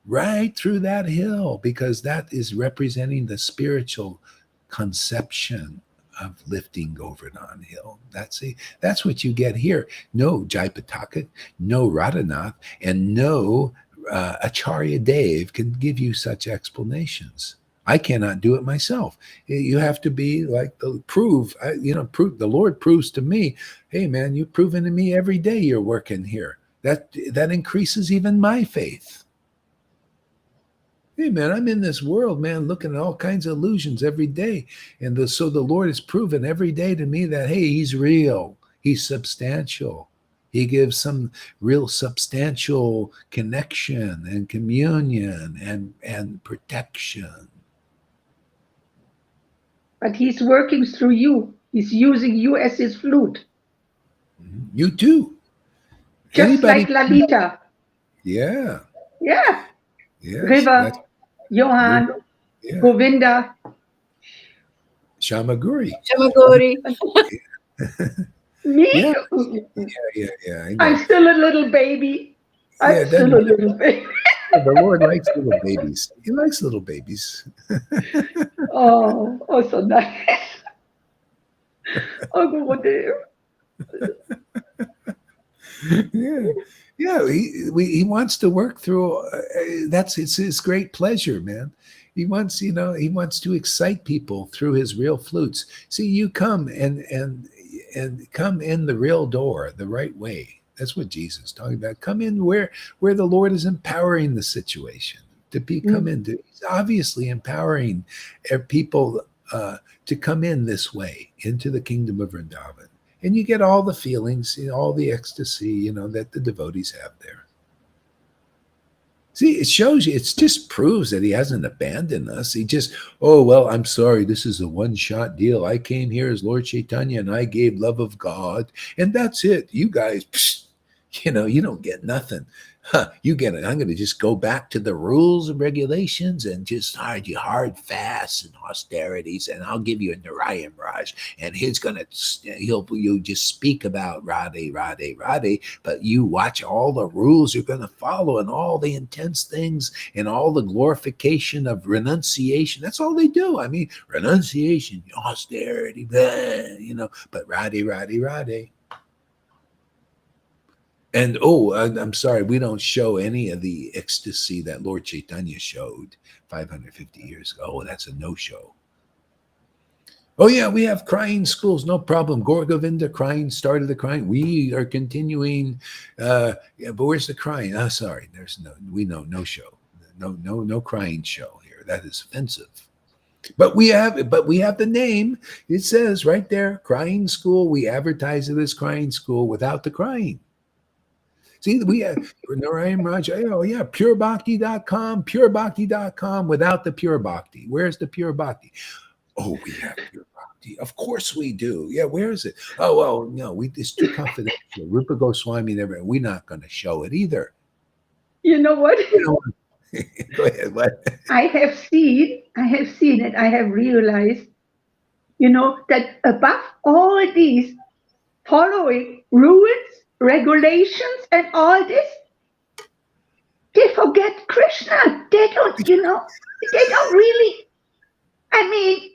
right through that hill, because that is representing the spiritual conception of lifting Govardhan Hill. That's what you get here. No Jaipataka, no Radhanath, and no Acharya Dev can give you such explanations. I cannot do it myself. You have to be like the Lord proves to me, hey man, you've proven to me every day you're working here. That increases even my faith. Hey man, I'm in this world, man, looking at all kinds of illusions every day. And so the Lord has proven every day to me that, hey, he's real. He's substantial. He gives some real substantial connection and communion and protection. But he's working through you. He's using you as his flute. You too. Just like Lalita. Yeah. Yeah. Yes, River, Johan, yeah. Govinda. Shamaguri. Me? Yeah. I'm still a little baby. The Lord likes little babies. He likes little babies. Oh, so nice. Oh, Gurudev. Yeah, yeah. He wants to work through. It's his great pleasure, man. He wants, he wants to excite people through his real flutes. See, you come and come in the real door, the right way. That's what Jesus is talking about. Come in where the Lord is empowering the situation to come into. He's obviously empowering people to come in this way into the kingdom of Vrindavan. And you get all the feelings, all the ecstasy, that the devotees have there. See, it shows you, it just proves that he hasn't abandoned us. He just, oh, well, I'm sorry, this is a one-shot deal. I came here as Lord Chaitanya and I gave love of God, and that's it. You guys, you don't get nothing. You get it. I'm going to just go back to the rules and regulations and just hard fasts and austerities, and I'll give you a Narayan Raj, and you'll just speak about Radhe, Radhe, Radhe, but you watch all the rules you're going to follow and all the intense things and all the glorification of renunciation. That's all they do. I mean, renunciation, austerity, blah, but Radhe, Radhe, Radhe. And I'm sorry, we don't show any of the ecstasy that Lord Chaitanya showed 550 years ago. Oh, that's a no-show. Oh yeah, we have crying schools, no problem. Gaur Govinda crying, started the crying. We are continuing. But where's the crying? Oh, sorry, no show. No crying show here. That is offensive. But we have the name. It says right there, crying school. We advertise it as crying school without the crying. See, we have Narayan Raj. Oh, yeah, purebhakti.com without the pure bhakti. Where's the pure bhakti? Oh, we have pure bhakti. Of course we do. Yeah, where is it? Oh, well, no, it's too confidential. Rupa Goswami we're not going to show it either. You know what? Go ahead. What? I have seen it. I have realized, that above all these following rules, regulations, and all this, they forget Krishna. They don't, they don't really, I mean,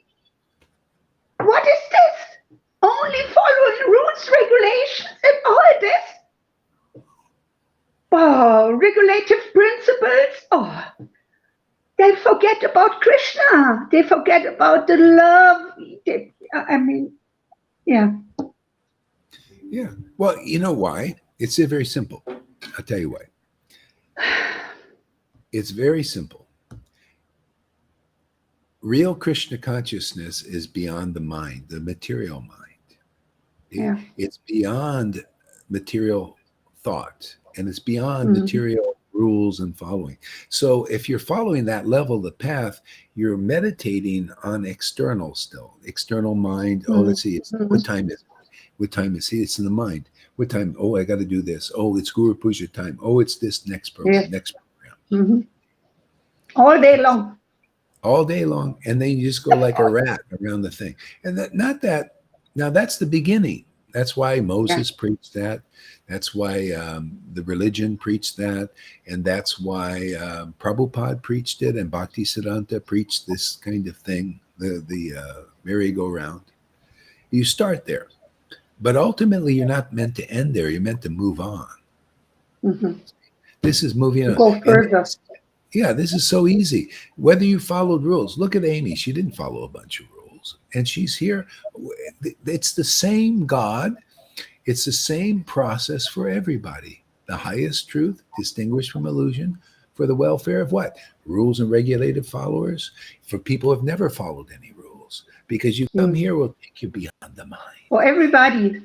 what is this? Only following rules, regulations, and all this? Oh, regulative principles. Oh, they forget about Krishna. They forget about the love. Yeah. Yeah. Well, you know why? It's very simple. I'll tell you why. It's very simple. Real Krishna consciousness is beyond the mind, the material mind. Yeah. It's beyond material thought, and it's beyond material rules and following. So if you're following that level of the path, you're meditating on external mind. Oh, let's see. What time is it? What time is it? It's in the mind. What time? Oh, I got to do this. Oh, it's Guru Puja time. Oh, it's this next program. All day long. All day long. And then you just go like a rat around the thing. And now that's the beginning. That's why Moses preached that. That's why the religion preached that. And that's why Prabhupada preached it, and Bhaktisiddhanta preached this kind of thing, the merry-go-round. You start there. But ultimately, you're not meant to end there. You're meant to move on. This is moving on. Go further. This is so easy. Whether you followed rules. Look at Amy. She didn't follow a bunch of rules. And she's here. It's the same God. It's the same process for everybody. The highest truth, distinguished from illusion, for the welfare of what? Rules and regulated followers. For people who have never followed any rules. Because you come here, we'll take you beyond the mind. For everybody.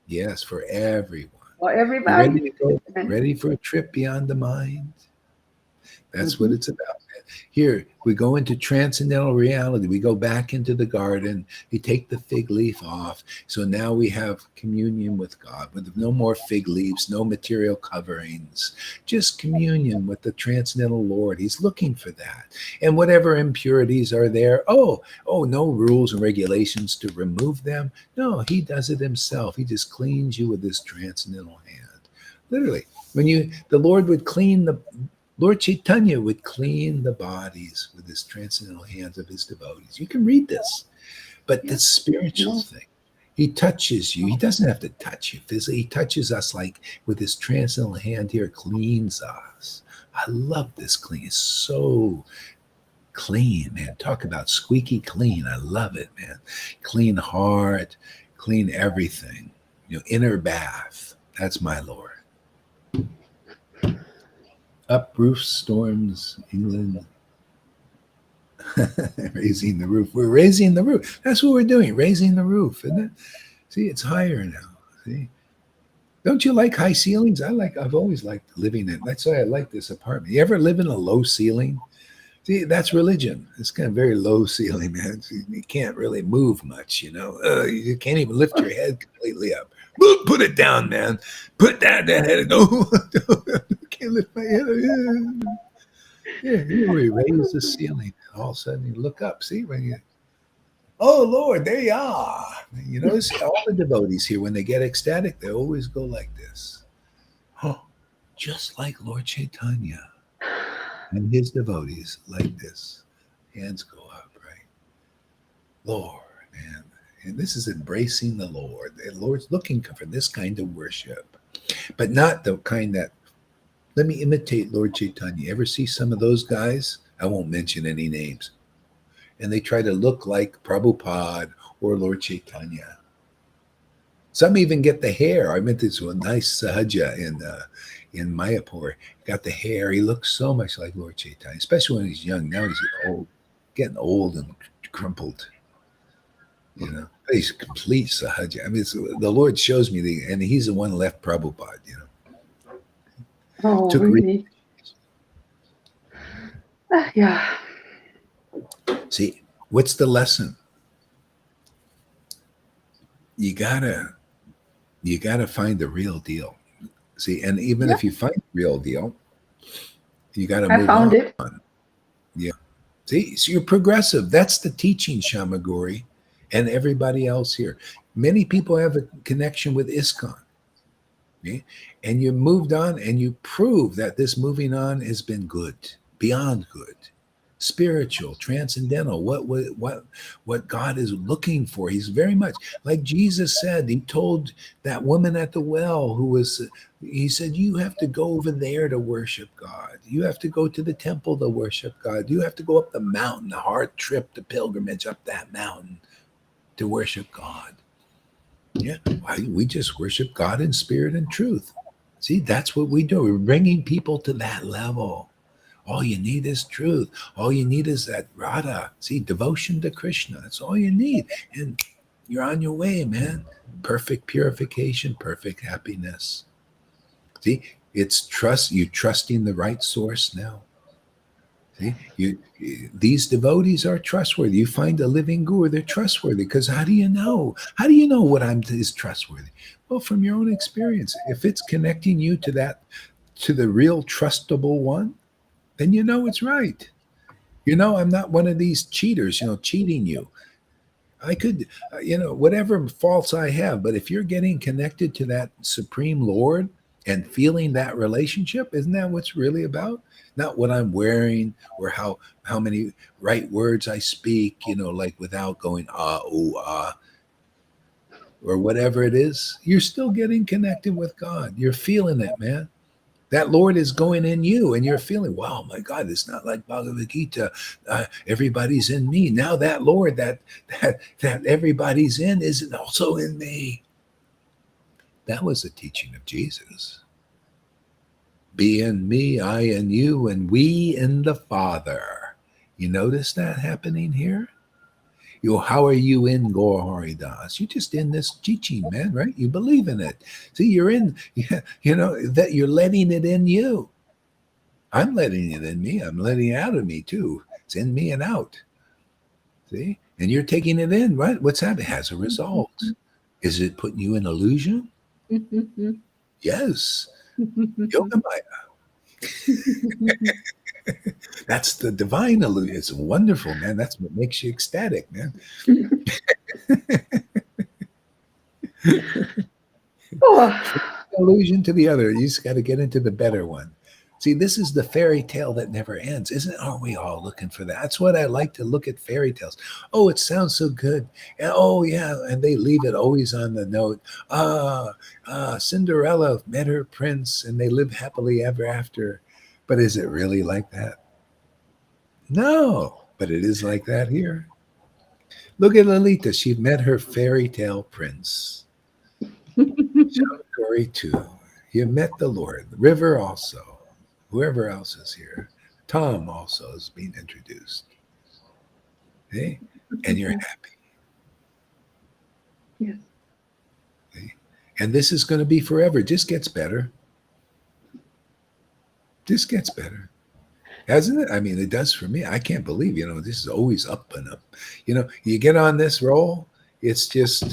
Yes, for everyone. For everybody. Ready for a trip beyond the mind? That's what it's about. Here, we go into transcendental reality. We go back into the garden. We take the fig leaf off. So now we have communion with God, with no more fig leaves, no material coverings, just communion with the transcendental Lord. He's looking for that. And whatever impurities are there, no rules and regulations to remove them. No, he does it himself. He just cleans you with his transcendental hand. Literally, Lord Chaitanya would clean the bodies with his transcendental hands of his devotees. You can read this. But the spiritual thing, He touches you. He doesn't have to touch you physically. He touches us like with his transcendental hand here, cleans us. I love this clean. It's so clean, man. Talk about squeaky clean. I love it, man. Clean heart, clean everything. Inner bath. That's my Lord. Up roof storms, England. Raising the roof. We're raising the roof. That's what we're doing. Raising the roof, isn't it? See, it's higher now. See? Don't you like high ceilings? I've always liked living in. That's why I like this apartment. You ever live in a low ceiling? See, that's religion. It's kind of very low ceiling, man. You can't really move much, you can't even lift your head completely up. Put it down, man. Put down that head. No, I can't lift my head. Yeah, we raise the ceiling. All of a sudden, you look up. See, oh, Lord, there you are. You notice all the devotees here, when they get ecstatic, they always go like this. Oh, just like Lord Chaitanya. And his devotees like this. Hands go up, right? Lord, man. And this is embracing the Lord. The Lord's looking for this kind of worship, but not the kind that, let me imitate Lord Chaitanya. Ever see some of those guys? I won't mention any names. And they try to look like Prabhupada or Lord Chaitanya. Some even get the hair. I met this one nice Sahaja in Mayapur. Got the hair. He looks so much like Lord Chaitanya, especially when he's young. Now he's old, getting old and crumpled. He's complete Sahaja. I mean, the Lord shows me and he's the one who left Prabhupada. Oh, really? Yeah. See, what's the lesson? You gotta find the real deal. See, and even if you find the real deal, you gotta move on. I found it. Yeah. See, so you're progressive. That's the teaching, Shamaguri, and everybody else here. Many people have a connection with ISKCON. Okay? And you moved on and you prove that this moving on has been good, beyond good. Spiritual, transcendental, what God is looking for. He's very much like Jesus said. He told that woman at the well he said, you have to go over there to worship God. You have to go to the temple to worship God. You have to go up the mountain, the hard trip, the pilgrimage up that mountain to worship God. Yeah, we just worship God in spirit and truth. See, that's what we do. We're bringing people to that level. All you need is truth. All you need is that Radha. See, devotion to Krishna. That's all you need. And you're on your way, man. Perfect purification, perfect happiness. See, it's trust. You trusting the right source now. See, these devotees are trustworthy. You find a living guru, they're trustworthy. Because how do you know? How do you know what is trustworthy? Well, from your own experience. If it's connecting you to the real trustable one, then you know it's right. I'm not one of these cheaters, cheating you. I could, whatever faults I have, but if you're getting connected to that Supreme Lord and feeling that relationship, isn't that what's really about? Not what I'm wearing or how many right words I speak, like without going, ooh, or whatever it is. You're still getting connected with God. You're feeling it, man. That Lord is going in you and you're feeling, wow, my God, it's not like Bhagavad Gita. Everybody's in me. Now that Lord that everybody's in is also in me. That was the teaching of Jesus. Be in me, I in you, and we in the Father. You notice that happening here? How are you in Gaur Hari Das? You're just in this teaching, man, right? You believe in it. See, you're in, that you're letting it in you. I'm letting it in me. I'm letting it out of me too. It's in me and out. See? And you're taking it in, right? What's happening? It has a result. Is it putting you in illusion? Yes. Yogamaya. That's the divine illusion. It's wonderful, man. That's what makes you ecstatic, man. Illusion to the other. You just got to get into the better one. See, this is the fairy tale that never ends. Aren't we all looking for that? That's what I like to look at fairy tales. Oh, it sounds so good. And, oh, yeah. And they leave it always on the note. Cinderella met her prince and they live happily ever after. But is it really like that? No, but it is like that here. Look at Lolita. She met her fairy tale prince. Story 2. You met the Lord. River also. Whoever else is here. Tom also is being introduced. Okay? And you're happy. Yes. Okay? And this is going to be forever. It just gets better. Just gets better. Hasn't it? I mean, it does for me. I can't believe, this is always up and up. You get on this roll, it's just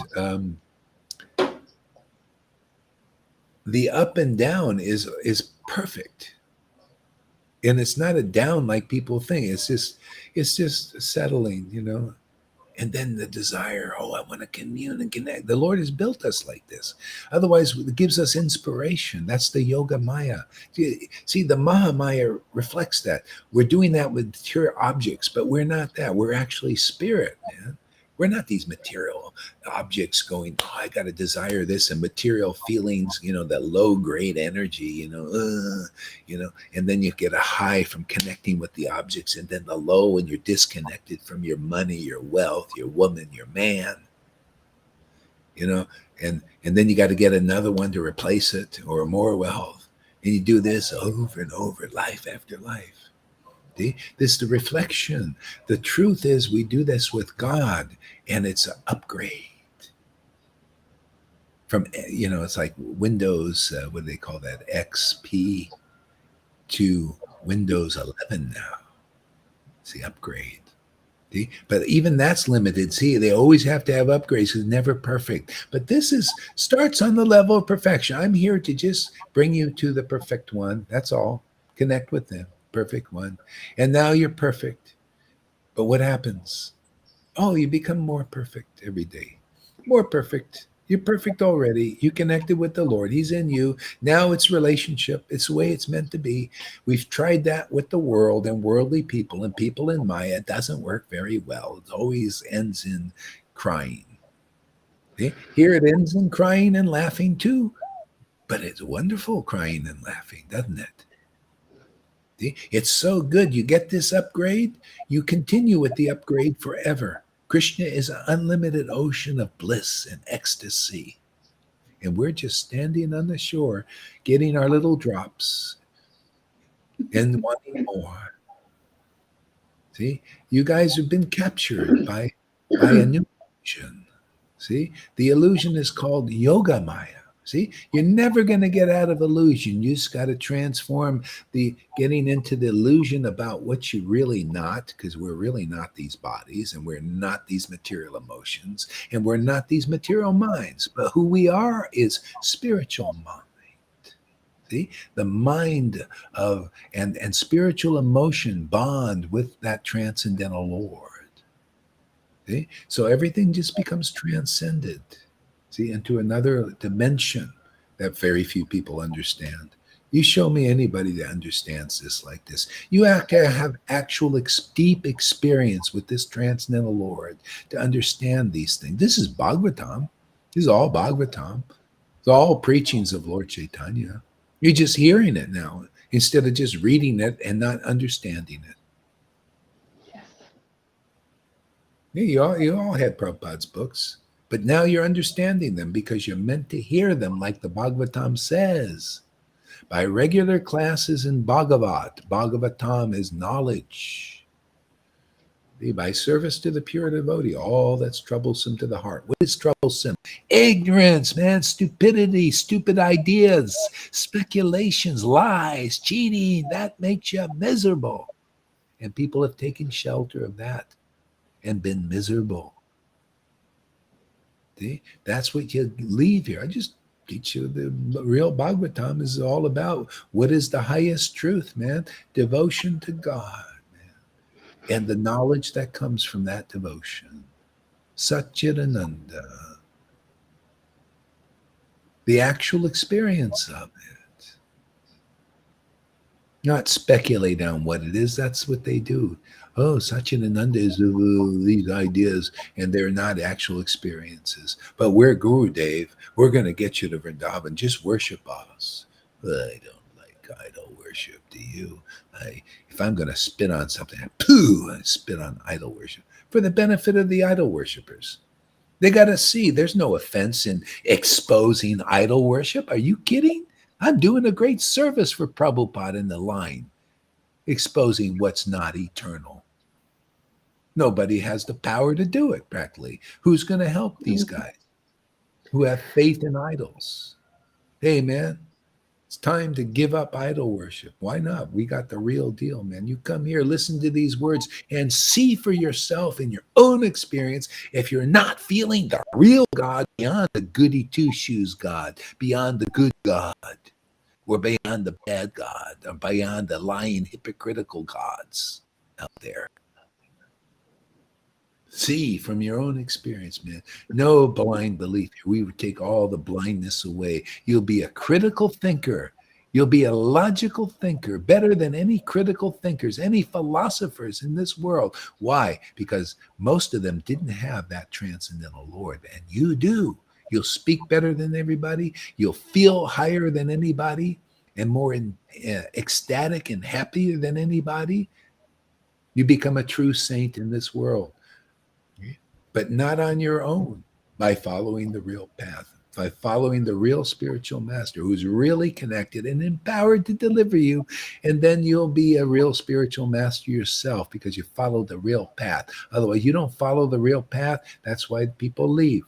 the up and down is perfect. And it's not a down like people think. It's just settling. And then the desire, I want to commune and connect. The Lord has built us like this. Otherwise, it gives us inspiration. That's the Yoga Maya. See, the Maha Maya reflects that. We're doing that with material objects, but we're not that. We're actually spirit, man. We're not these material objects going, I got to desire this, and material feelings, that low grade energy, and then you get a high from connecting with the objects, and then the low when you're disconnected from your money, your wealth, your woman, your man, and then you got to get another one to replace it or more wealth. And you do this over and over, life after life. See? This is the reflection. The truth is we do this with God, and it's an upgrade. From, it's like Windows, what do they call that? XP to Windows 11 now. It's the upgrade. See? But even that's limited. See, they always have to have upgrades. It's never perfect. But this starts on the level of perfection. I'm here to just bring you to the perfect one. That's all. Connect with them. Perfect one. And now you're perfect. But what happens? Oh, you become more perfect every day. More perfect. You're perfect already. You connected with the Lord. He's in you. Now it's relationship. It's the way it's meant to be. We've tried that with the world and worldly people and people in Maya. It doesn't work very well. It always ends in crying. Okay? Here it ends in crying and laughing too. But it's wonderful crying and laughing, doesn't it? It's so good. You get this upgrade, you continue with the upgrade forever. Krishna is an unlimited ocean of bliss and ecstasy. And we're just standing on the shore, getting our little drops and wanting more. See, you guys have been captured by a new illusion. See, the illusion is called Yoga Maya. See, you're never going to get out of illusion. You just got to transform getting into the illusion about what you're really not, because we're really not these bodies, and we're not these material emotions, and we're not these material minds. But who we are is spiritual mind. See, the mind of and spiritual emotion bond with that transcendental Lord. See, so everything just becomes transcended. See, into another dimension that very few people understand. You show me anybody that understands this like this. You have to have actual deep experience with this transcendental Lord to understand these things. This is Bhagavatam. This is all Bhagavatam. It's all preachings of Lord Chaitanya. You're just hearing it now instead of just reading it and not understanding it. Yes. Yeah, you all had Prabhupada's books. But now you're understanding them because you're meant to hear them like the Bhagavatam says. By regular classes in Bhagavatam is knowledge. By service to the pure devotee, all that's troublesome to the heart. What is troublesome? Ignorance, man, stupidity, stupid ideas, speculations, lies, cheating. That makes you miserable. And people have taken shelter of that and been miserable. See? That's what you leave here. I just teach you the real Bhagavatam is all about what is the highest truth, man. Devotion to God, man. And the knowledge that comes from that devotion. Satchidananda. The actual experience of it. not speculate on what it is. That's what they do. Oh, Satchidananda is these ideas, and they're not actual experiences. But we're Guru Dev. We're going to get you to Vrindavan. Just worship us. I don't like idol worship. Do you? If I'm going to spit on something, I spit on idol worship for the benefit of the idol worshippers. They got to see there's no offense in exposing idol worship. Are you kidding? I'm doing a great service for Prabhupada in the line, exposing what's not eternal. Nobody has the power to do it, practically. Who's going to help these guys who have faith in idols? Hey, man, it's time to give up idol worship. Why not? We got the real deal, man. You come here, listen to these words, and see for yourself in your own experience if you're not feeling the real God beyond the goody two shoes God, beyond the good God, or beyond the bad God, or beyond the lying, hypocritical gods out there. See from your own experience, man. No blind belief. We would take all the blindness away. You'll be a critical thinker. You'll be a logical thinker, better than any critical thinkers, any philosophers in this world. Why? Because most of them didn't have that transcendental Lord, and you do. You'll speak better than everybody. You'll feel higher than anybody and more ecstatic and happier than anybody. You become a true saint in this world, but not on your own, by following the real path, by following the real spiritual master who's really connected and empowered to deliver you. And then you'll be a real spiritual master yourself because you follow the real path. Otherwise, you don't follow the real path. That's why people leave.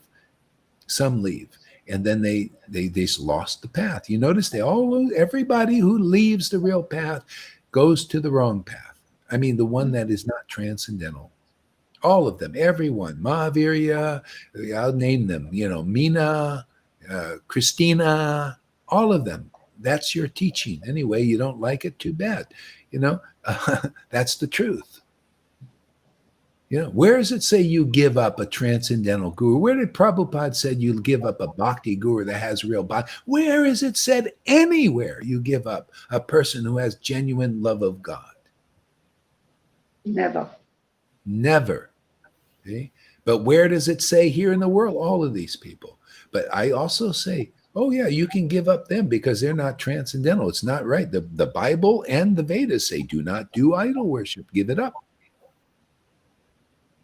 Some leave. And then they just lost the path. You notice everybody who leaves the real path goes to the wrong path. I mean, the one that is not transcendental. All of them, everyone, Mahavirya, I'll name them, Meena, Christina, all of them. That's your teaching. Anyway, you don't like it, too bad. That's the truth. Where does it say you give up a transcendental guru? Where did Prabhupada said you give up a bhakti guru that has real bhakti? Where is it said anywhere you give up a person who has genuine love of God? Never. Never. Okay? But where does it say here in the world? All of these people. But I also say, oh yeah, you can give up them because they're not transcendental. It's not right. The Bible and the Vedas say, do not do idol worship. Give it up.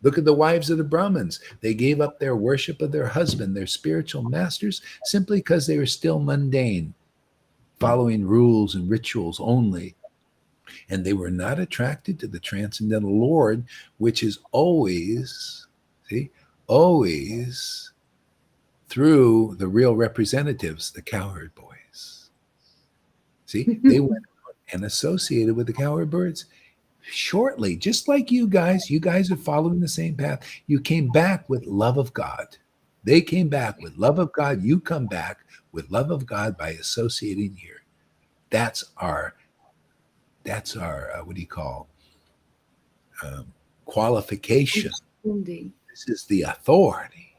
Look at the wives of the Brahmins. They gave up their worship of their husband, their spiritual masters, simply because they were still mundane, following rules and rituals only. And they were not attracted to the transcendental Lord, which is always through the real representatives, the cowherd boys. See, they went and associated with the cowherd birds shortly, just like you guys are following the same path. You came back with love of God. They came back with love of God. You come back with love of God by associating here. That's our what do you call qualification. This is the authority.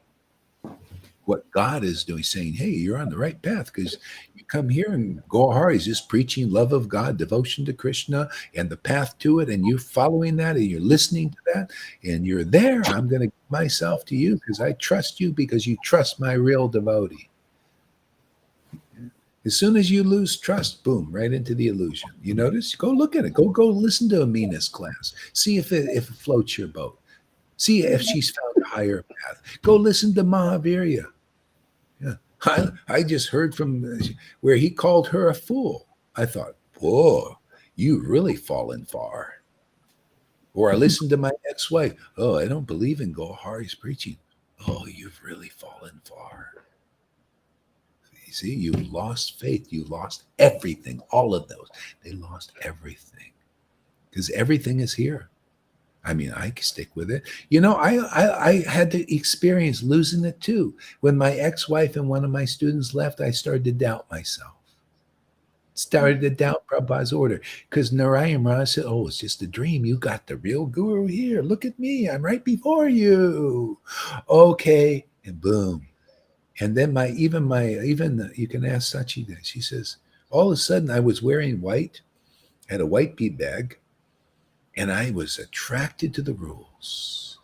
What God is doing, saying, hey, you're on the right path because you come here and Gohar is just preaching love of God, devotion to Krishna and the path to it, and you're following that and you're listening to that and you're there. I'm going to give myself to you because I trust you because you trust my real devotee. As soon as you lose trust, boom, right into the illusion. You notice? Go look at it. Go listen to Amina's class. See if it floats your boat. See if she's found a higher path. Go listen to Mahavirya. Yeah. I just heard from where he called her a fool. I thought, whoa, you've really fallen far. Or I listened to my ex-wife. Oh, I don't believe in Gohari's preaching. Oh, you've really fallen far. You see, you lost faith. You lost everything. All of those. They lost everything. Because everything is here. I mean, I can stick with it. I had to experience losing it too. When my ex-wife and one of my students left, I started to doubt myself. Started to doubt Prabhupada's order. Because Narayan Raj said, oh, it's just a dream. You got the real guru here. Look at me. I'm right before you. Okay. And boom. And then even you can ask Sachi that. She says, all of a sudden I was wearing white had a white bead bag, and I was attracted to the rules.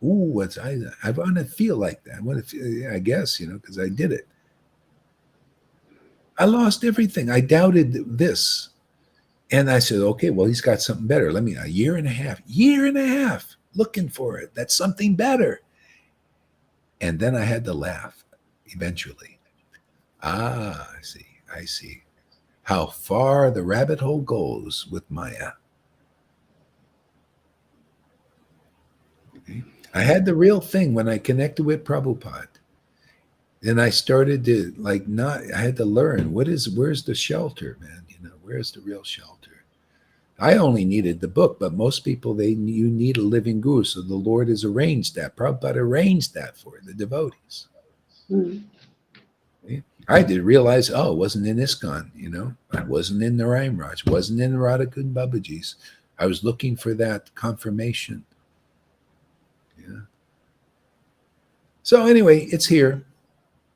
Ooh, I want to feel like that. I want to feel, yeah, I guess, because I did it. I lost everything. I doubted this. And I said, okay, well, he's got something better. A year and a half looking for it. That's something better. And then I had to laugh eventually. I see how far the rabbit hole goes with Maya. Okay. I had the real thing when I connected with Prabhupada. And I started to I had to learn where's the shelter, man? Where's the real shelter? I only needed the book, but most people, you need a living guru. So the Lord has arranged that. Prabhupada arranged that for the devotees. Mm. Okay. I did realize, it wasn't in ISKCON, I wasn't in the Narayan Raj, wasn't in the Radhakund Babaji's. I was looking for that confirmation. Yeah. So anyway, it's here.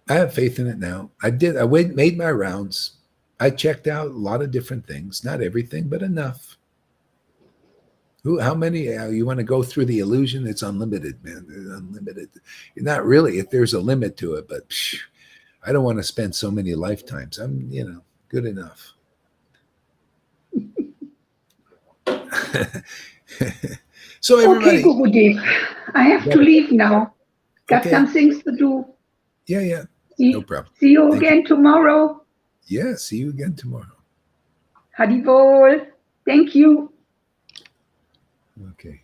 I have faith in it now. I made my rounds. I checked out a lot of different things, not everything, but enough. How many? You want to go through the illusion? It's unlimited, man. It's unlimited. Not really. If there's a limit to it, but I don't want to spend so many lifetimes. I'm, good enough. So everybody. Okay, Gurudev, I have to leave now. Got Okay. some things to do. Yeah. See, No problem. See you Thank again tomorrow. Yeah, see you again tomorrow. Haribol. Thank you. Okay.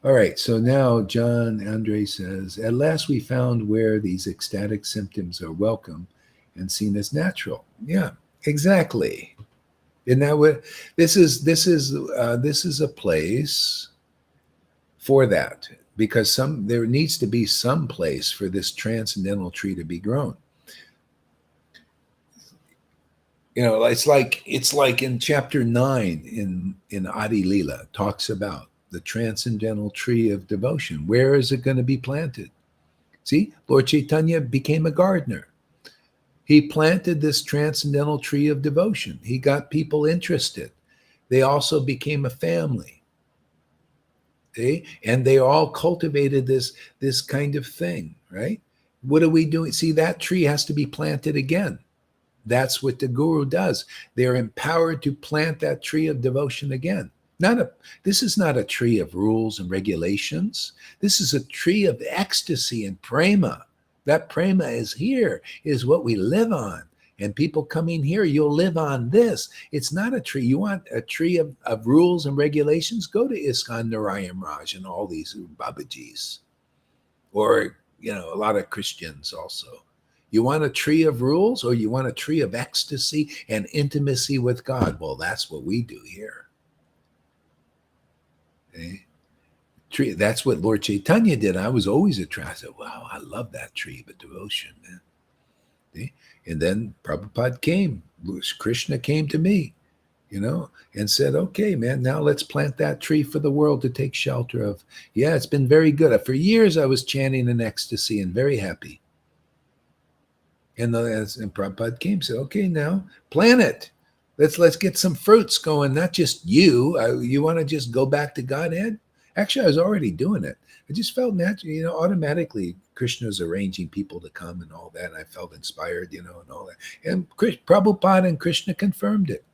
All right. So now John Andre says, at last we found where these ecstatic symptoms are welcome and seen as natural. Yeah, exactly. Isn't that what this is? This is a place for that, because there needs to be some place for this transcendental tree to be grown. It's like in chapter 9 in Adi Lila talks about the transcendental tree of devotion. Where is it going to be planted? See, Lord Caitanya became a gardener. He planted this transcendental tree of devotion. He got people interested. They also became a family. Okay? And they all cultivated this kind of thing, right? What are we doing? See, that tree has to be planted again. That's what the guru does. They're empowered to plant that tree of devotion again. This is not a tree of rules and regulations. This is a tree of ecstasy and prema. That prema is what we live on. And people coming here, you'll live on this. It's not a tree. You want a tree of rules and regulations? Go to ISKCON, Narayan Raj, and all these Babajis. Or, a lot of Christians also. You want a tree of rules, or you want a tree of ecstasy and intimacy with God? Well, that's what we do here. Okay? That's what Lord Caitanya did. I was always attracted. Wow, I love that tree of devotion, man. Okay? And then Prabhupada came. Krishna came to me, and said, okay, man, now let's plant that tree for the world to take shelter of. Yeah, it's been very good. For years, I was chanting in ecstasy and very happy. And Prabhupada came and said, okay, now plant it. Let's get some fruits going, not just you. You want to just go back to Godhead? Actually, I was already doing it. I just felt naturally, automatically Krishna's arranging people to come and all that. And I felt inspired, and all that. And Prabhupada and Krishna confirmed it.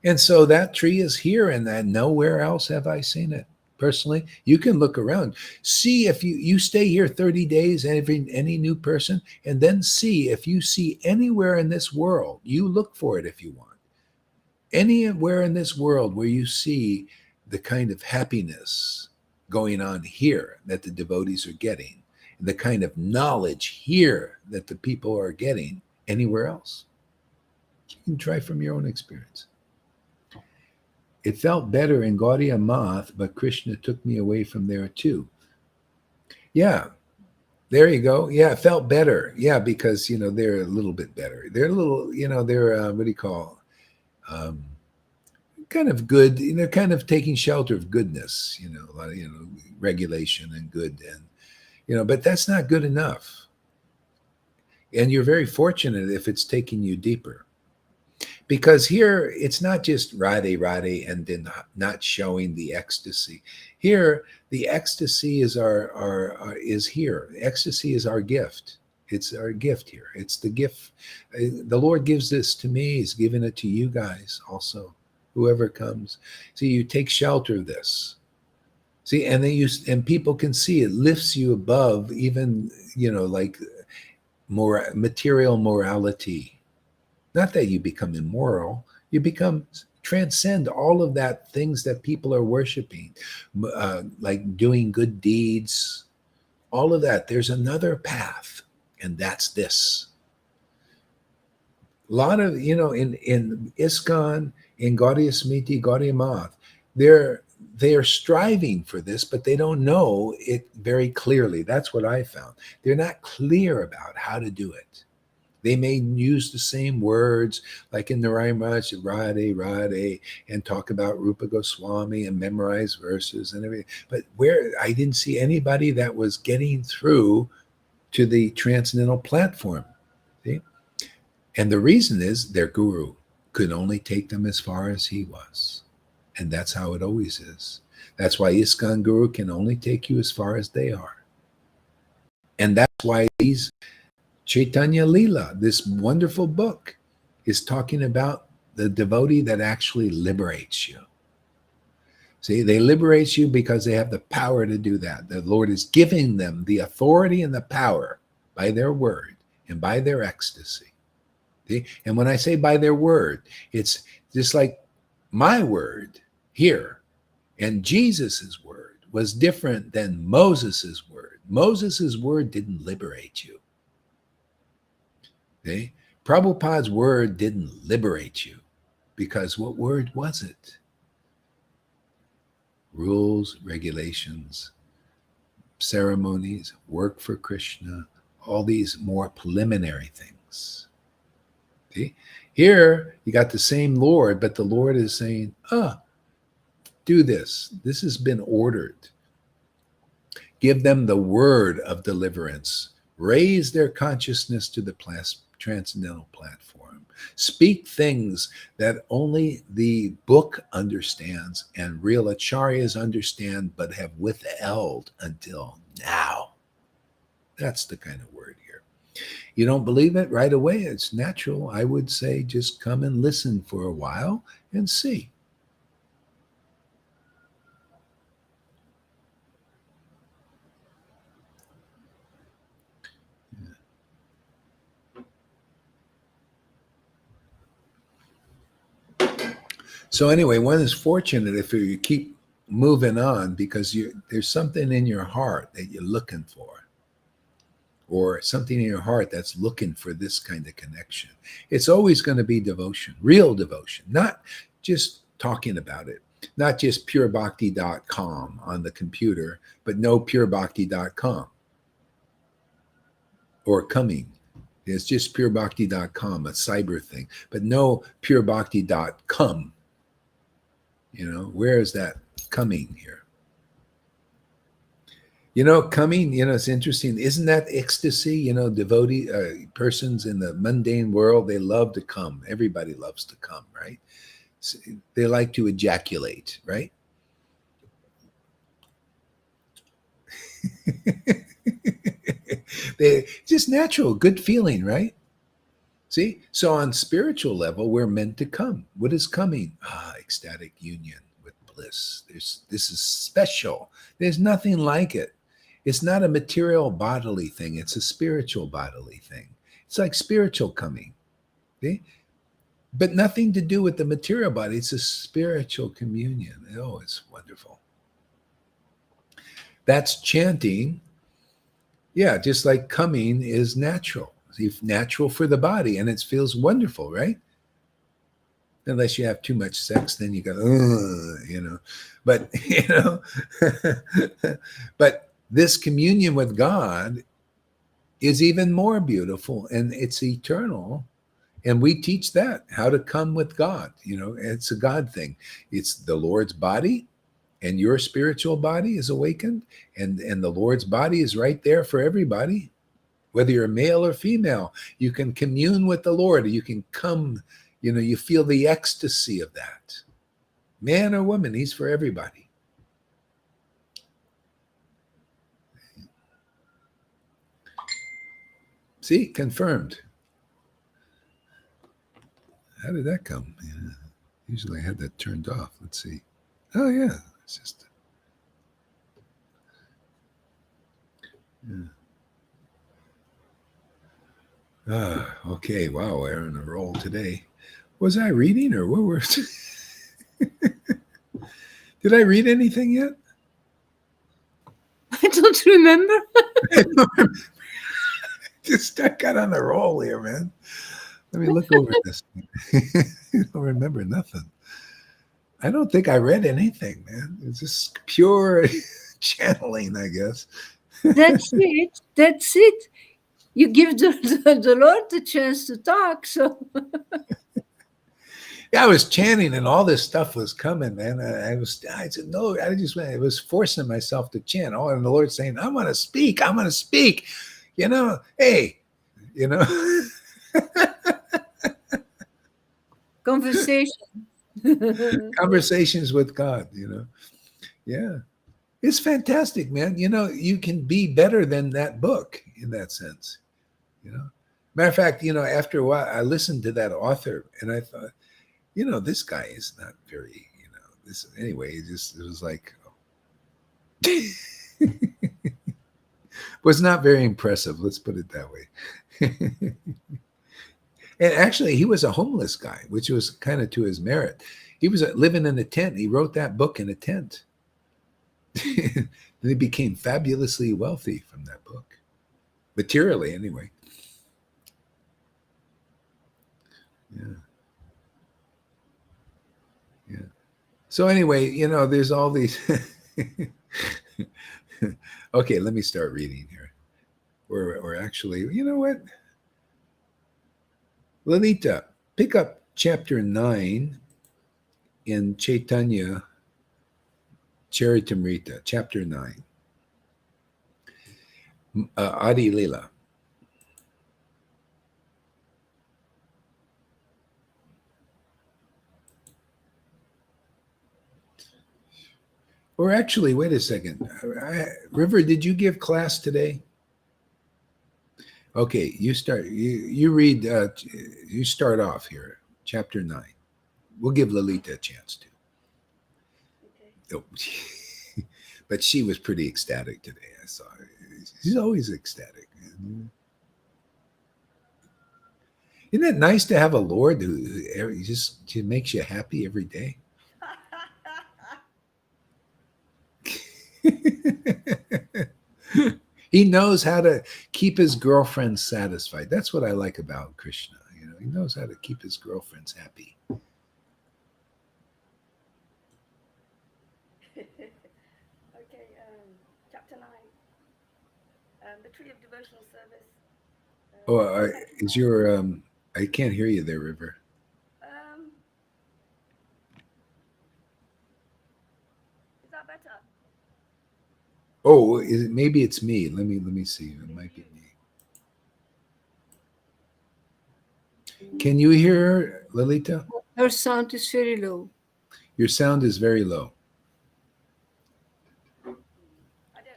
And so that tree is here, and nowhere else have I seen it. Personally, you can look around, see if you stay here 30 days, any new person, and then see if you see anywhere in this world. You look for it if you want. Anywhere in this world where you see the kind of happiness going on here that the devotees are getting, the kind of knowledge here that the people are getting anywhere else. You can try from your own experience. It felt better in Gaudiya Math, but Krishna took me away from there too. Yeah, there you go. Yeah, it felt better. Yeah, because, they're a little bit better. They're a little, they're, what do you call, kind of good, kind of taking shelter of goodness, a lot of, regulation and good. And, but that's not good enough. And you're very fortunate if it's taking you deeper. Because here it's not just Radhe Radhe and then not showing the ecstasy. Here the ecstasy is our is here. Ecstasy is our gift. It's our gift here. It's the gift. The Lord gives this to me. He's given it to you guys also. Whoever comes, see, you take shelter of this. See, and then and people can see it lifts you above even, like more material morality. Not that you become immoral, you become transcend all of that things that people are worshiping, like doing good deeds, all of that. There's another path, and that's this. A lot of, in ISKCON, in Gaudiya Smriti, Gaudiya Math, they're striving for this, but they don't know it very clearly. That's what I found. They're not clear about how to do it. They may use the same words, like in Narayan Raj, Radhe, Radhe, and talk about Rupa Goswami and memorize verses and everything. But where I didn't see anybody that was getting through to the Transcendental platform. See? And the reason is their guru could only take them as far as he was. And that's how it always is. That's why ISKCON Guru can only take you as far as they are. And that's why these Caitanya Leela, this wonderful book, is talking about the devotee that actually liberates you. See, they liberate you because they have the power to do that. The Lord is giving them the authority and the power by their word and by their ecstasy. See? And when I say by their word, it's just like my word here and Jesus's word was different than Moses's word. Moses's word didn't liberate you. Okay? Prabhupada's word didn't liberate you because what word was it? Rules, regulations, ceremonies, work for Krishna, all these more preliminary things. See? Here, you got the same Lord, but the Lord is saying, do this. This has been ordered. Give them the word of deliverance. Raise their consciousness to the Transcendental platform. Speak things that only the book understands and real acharyas understand, but have withheld until now. That's the kind of word here. You don't believe it right away? It's natural. I would say just come and listen for a while and see. So anyway, one is fortunate if you keep moving on because there's something in your heart that you're looking for, or something in your heart that's looking for this kind of connection. It's always going to be devotion, real devotion, not just talking about it, not just purebhakti.com on the computer, but no purebhakti.com or coming. It's just purebhakti.com, a cyber thing, but no purebhakti.com. Where is that coming here? Coming, it's interesting. Isn't that ecstasy? Devotee persons in the mundane world, they love to come. Everybody loves to come, right? They like to ejaculate, right? They just natural, good feeling, right? See, so on spiritual level, we're meant to come. What is coming? Ecstatic union with bliss. This is special. There's nothing like it. It's not a material bodily thing. It's a spiritual bodily thing. It's like spiritual coming. See? But nothing to do with the material body. It's a spiritual communion. Oh, it's wonderful. That's chanting. Yeah, just like coming is natural. It's natural for the body, and it feels wonderful, right? Unless you have too much sex, then you go, But but this communion with God is even more beautiful, and it's eternal. And we teach that, how to come with God. It's a God thing. It's the Lord's body, and your spiritual body is awakened, and the Lord's body is right there for everybody. Whether you're male or female, you can commune with the Lord. You can come You feel the ecstasy of that. Man or woman, he's for everybody. See, confirmed. How did that come? Yeah. Usually I had that turned off. Let's see. Oh, yeah. It's just. Yeah. Okay. Wow. We're on a roll today. Was I reading or what were. Did I read anything yet? I don't remember. Just I got on a roll here, man. Let me look over this. I don't remember nothing. I don't think I read anything, man. It's just pure channeling, I guess. That's it. That's it. You give the Lord the chance to talk. So Yeah, I was chanting and all this stuff was coming, man. I said, no, I was forcing myself to chant. Oh, and the Lord's saying, I'm going to speak. I'm going to speak. Hey, conversation. conversations with God, Yeah. It's fantastic, man. You can be better than that book in that sense. Matter of fact, after a while, I listened to that author and I thought, this guy is not very, this anyway. It was like, was not very impressive. Let's put it that way. And actually, he was a homeless guy, which was kind of to his merit. He was living in a tent. He wrote that book in a tent. And he became fabulously wealthy from that book, materially, anyway. Yeah. Yeah. So anyway, there's all these. Okay, let me start reading here. Or actually, you know what? Lalita, pick up chapter 9 in Chaitanya Charitamrita, chapter 9. Adi Lila. Or actually, wait a second. River, did you give class today? Okay, you start. You read. You start off here, chapter 9. We'll give Lalita a chance to. Okay. Oh, but she was pretty ecstatic today. I saw her. She's always ecstatic. Isn't it nice to have a Lord who just makes you happy every day? He knows how to keep his girlfriends satisfied. That's what I like about Krishna. He knows how to keep his girlfriends happy. Okay, chapter 9. The tree of devotional service. Is your I can't hear you there, River. Is that better? Oh, maybe it's me. Let me see. It might be me. Can you hear Lalita? Her sound is very low. Your sound is very low. I don't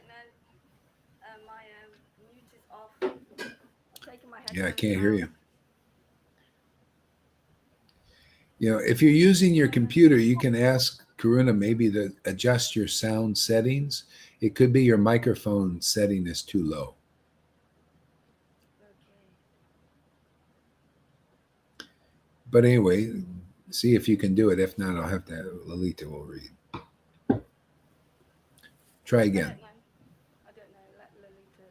know. My mute is off. I've taken my headphones Yeah, I can't hear out. you. If you're using your computer, you can ask Karuna maybe to adjust your sound settings. It could be your microphone setting is too low. Okay. But anyway, see if you can do it. If not, I'll have to. Lalita will read. Try again. I don't know. Let Lalita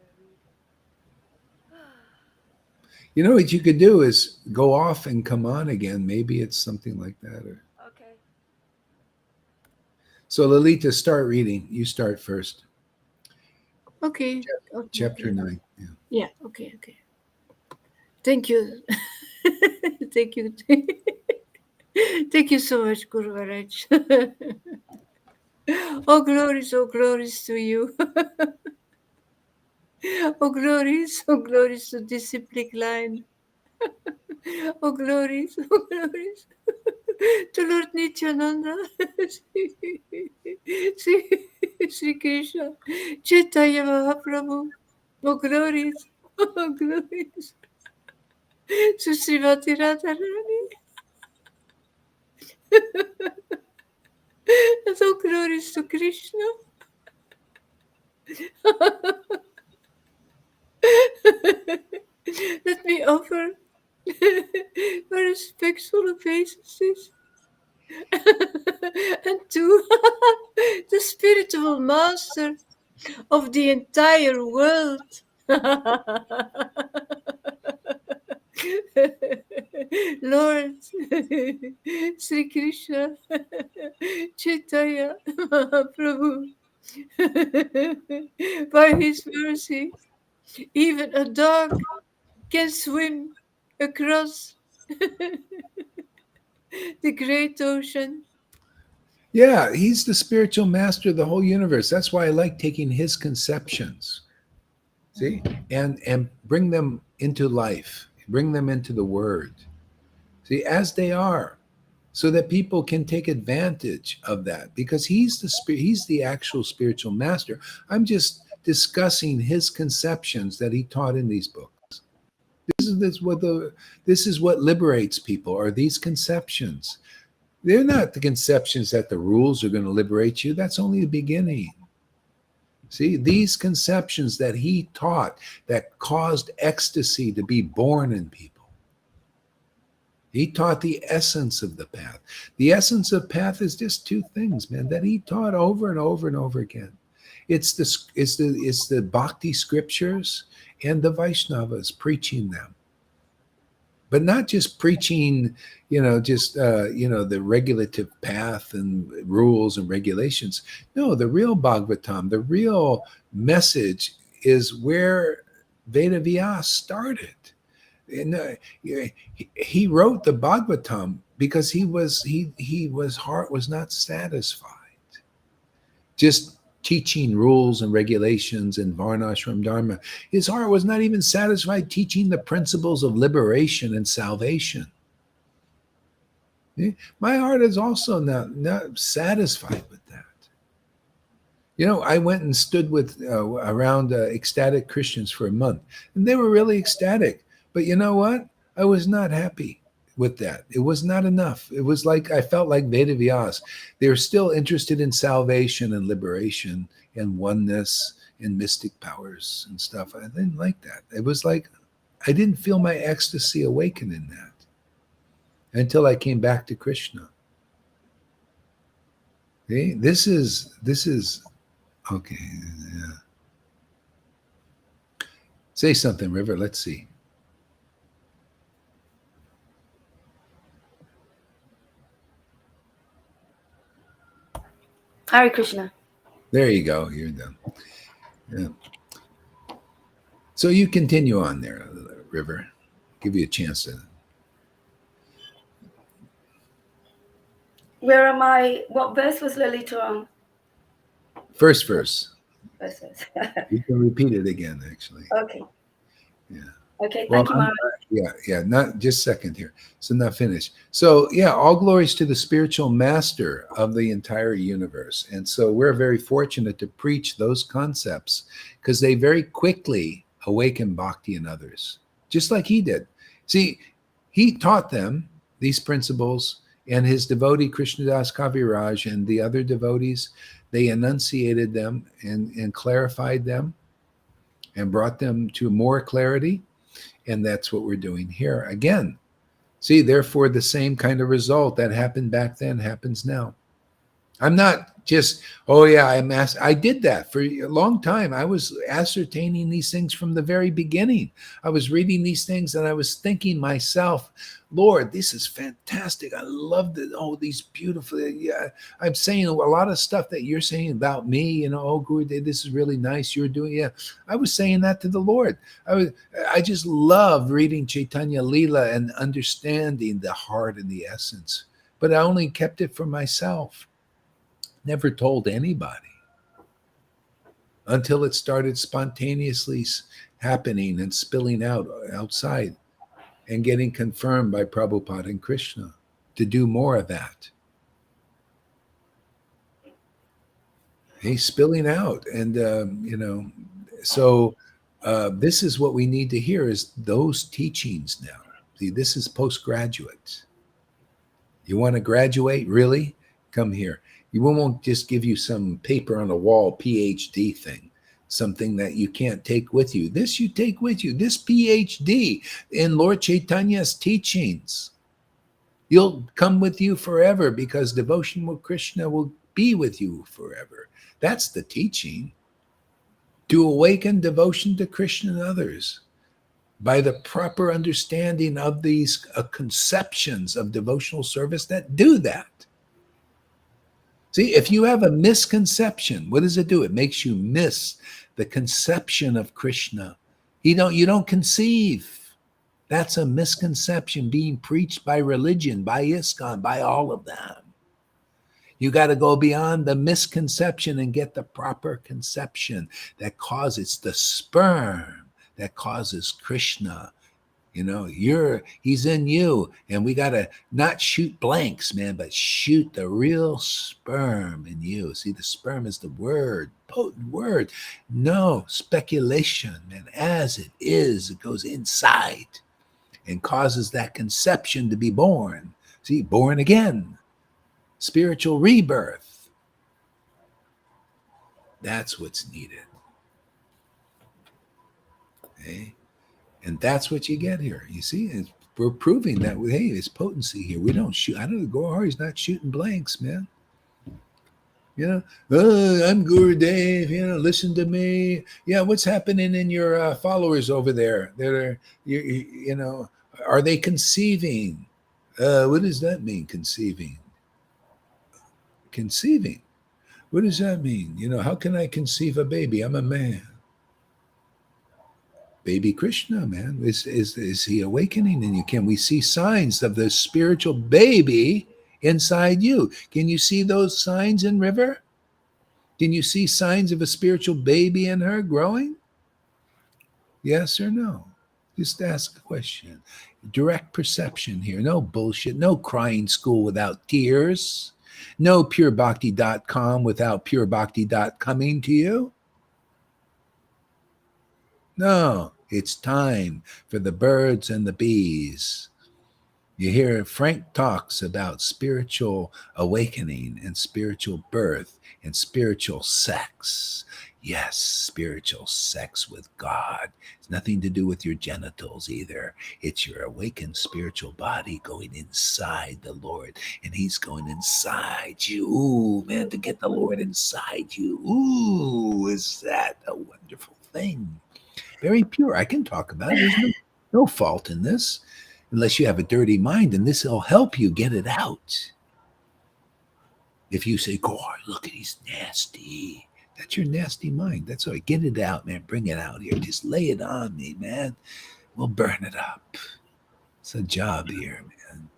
read. What you could do is go off and come on again. Maybe it's something like that. Okay. So Lalita, start reading. You start first. Okay. Chapter 9. Yeah. Yeah. Okay. Thank you. Thank you. Thank you so much, Guru Maharaj. Oh, glories to you. Oh, glories to disciplic line. Oh glories, oh glories to Lord Nityananda, Sri Krishna, Chaitanya Mahaprabhu. Oh glories, oh glories to Srimati Radharani. And oh glories to Krishna. Let me offer my respectful obeisances and to the spiritual master of the entire world. Lord Sri Krishna Chaitanya Mahaprabhu, by his mercy, even a dog can swim across the great ocean. Yeah, he's the spiritual master of the whole universe. That's why I like taking his conceptions, see, and bring them into life, bring them into the word, see, as they are, so that people can take advantage of that, because he's the he's the actual spiritual master. I'm just discussing his conceptions that he taught in these books. This is what liberates people, are these conceptions. They're not the conceptions that the rules are going to liberate you. That's only the beginning. See, these conceptions that he taught that caused ecstasy to be born in people. He taught the essence of the path. The essence of path is just two things, man, that he taught over and over and over again. It's the bhakti scriptures and the Vaishnavas preaching them. But not just preaching, the regulative path and rules and regulations. No, the real Bhagavatam, the real message is where Veda Vyas started. And he wrote the Bhagavatam because his heart was not satisfied just teaching rules and regulations and varnashram dharma. His heart was not even satisfied teaching the principles of liberation and salvation. My heart is also not satisfied with that. I went and stood with around ecstatic Christians for a month, and they were really ecstatic. But you know what? I was not happy with that. It was not enough. It was like I felt like Veda Vyas. They were still interested in salvation and liberation and oneness and mystic powers and stuff. I didn't like that. It was like I didn't feel my ecstasy awaken in that until I came back to Krishna. Okay? This is okay. Yeah. Say something, River. Let's see. Hare Krishna. There you go. You're done. Yeah. So you continue on there, River. Give you a chance to. Where am I? What verse was Lolita on? First verse. First verse. You can repeat it again, actually. Okay. Yeah. Okay, Well, thank you, Mara. yeah. Not just a second here. So not finished. So yeah, all glories to the spiritual master of the entire universe. And so we're very fortunate to preach those concepts because they very quickly awaken bhakti in others, just like he did. See, he taught them these principles, and his devotee Krishnadas Kaviraj and the other devotees, they enunciated them and clarified them and brought them to more clarity. And that's what we're doing here again. See, therefore, the same kind of result that happened back then happens now. I'm not just, I did that for a long time. I was ascertaining these things from the very beginning. I was reading these things and I was thinking myself, Lord, this is fantastic. I love these beautiful, yeah. I'm saying a lot of stuff that you're saying about me, oh, Guru, this is really nice. You're doing, yeah. I was saying that to the Lord. I just love reading Caitanya Leela and understanding the heart and the essence, but I only kept it for myself. Never told anybody until it started spontaneously happening and spilling out outside. and getting confirmed by Prabhupada and Krishna to do more of that. He's spilling out. And, so this is what we need to hear is those teachings now. See, this is postgraduate. You want to graduate? Really? Come here. We won't just give you some paper on a wall PhD thing, something that you can't take with you. This you take with you. This PhD in Lord Chaitanya's teachings. You'll come with you forever because devotion with Krishna will be with you forever. That's the teaching. To awaken devotion to Krishna and others by the proper understanding of these conceptions of devotional service that do that. See, if you have a misconception, what does it do? It makes you miss the conception of Krishna. You don't conceive. That's a misconception being preached by religion, by ISKCON, by all of them. You got to go beyond the misconception and get the proper conception that causes the sperm that causes Krishna. He's in you, and we got to not shoot blanks, man, but shoot the real sperm in you. See, the sperm is the word, potent word. No speculation, man. As it is, it goes inside and causes that conception to be born. See, born again, spiritual rebirth. That's what's needed. Okay? And that's what you get here. You see, we're proving that, hey, there's potency here. We don't shoot. I don't know, Gohari's not shooting blanks, man. I'm Gurudev, listen to me. Yeah, what's happening in your followers over there? Are they conceiving? What does that mean, conceiving? Conceiving. What does that mean? How can I conceive a baby? I'm a man. Baby Krishna, man, is he awakening in you? Can we see signs of the spiritual baby inside you? Can you see those signs in River? Can you see signs of a spiritual baby in her growing? Yes or no? Just ask a question. Direct perception here. No bullshit. No crying school without tears. No purebhakti.com without purebhakti.coming to you. No, it's time for the birds and the bees. You hear Frank talks about spiritual awakening and spiritual birth and spiritual sex. Yes, spiritual sex with God. It's nothing to do with your genitals either. It's your awakened spiritual body going inside the Lord, and he's going inside you. Ooh, man, to get the Lord inside you. Ooh, is that a wonderful thing? Very pure. I can talk about it. There's no fault in this, unless you have a dirty mind, and this will help you get it out. If you say, God, look at he's nasty. That's your nasty mind. That's all right. Get it out, man. Bring it out here. Just lay it on me, man. We'll burn it up. It's a job here, man.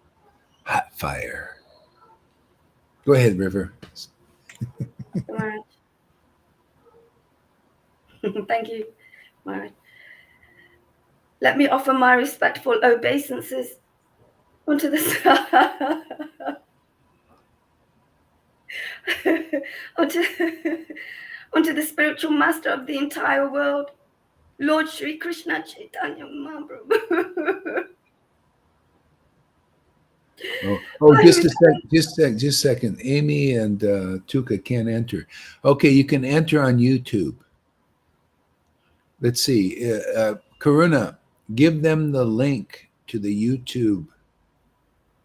Hot fire. Go ahead, River. Right. Thank you, Maharaj. Let me offer my respectful obeisances unto the unto the spiritual master of the entire world, Lord Sri Krishna Chaitanya Mahaprabhu. Just a second. Amy and Tuka can't enter. Okay, you can enter on YouTube. Let's see. Karuna, give them the link to the YouTube.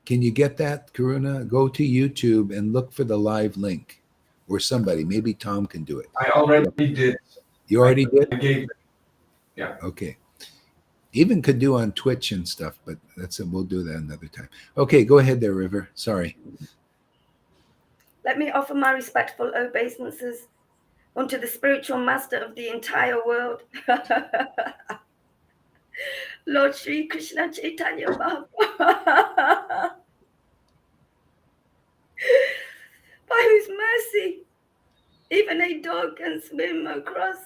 Can you get that, Karuna? Go to YouTube and look for the live link, or somebody. Maybe Tom can do it. I already did. You already did? I gave it. Yeah. Okay. Even could do on Twitch and stuff, but that's it. We'll do that another time. Okay, go ahead there, River. Sorry. Let me offer my respectful obeisances unto the spiritual master of the entire world, Lord Sri Krishna Chaitanya Bhagavata, by whose mercy even a dog can swim across.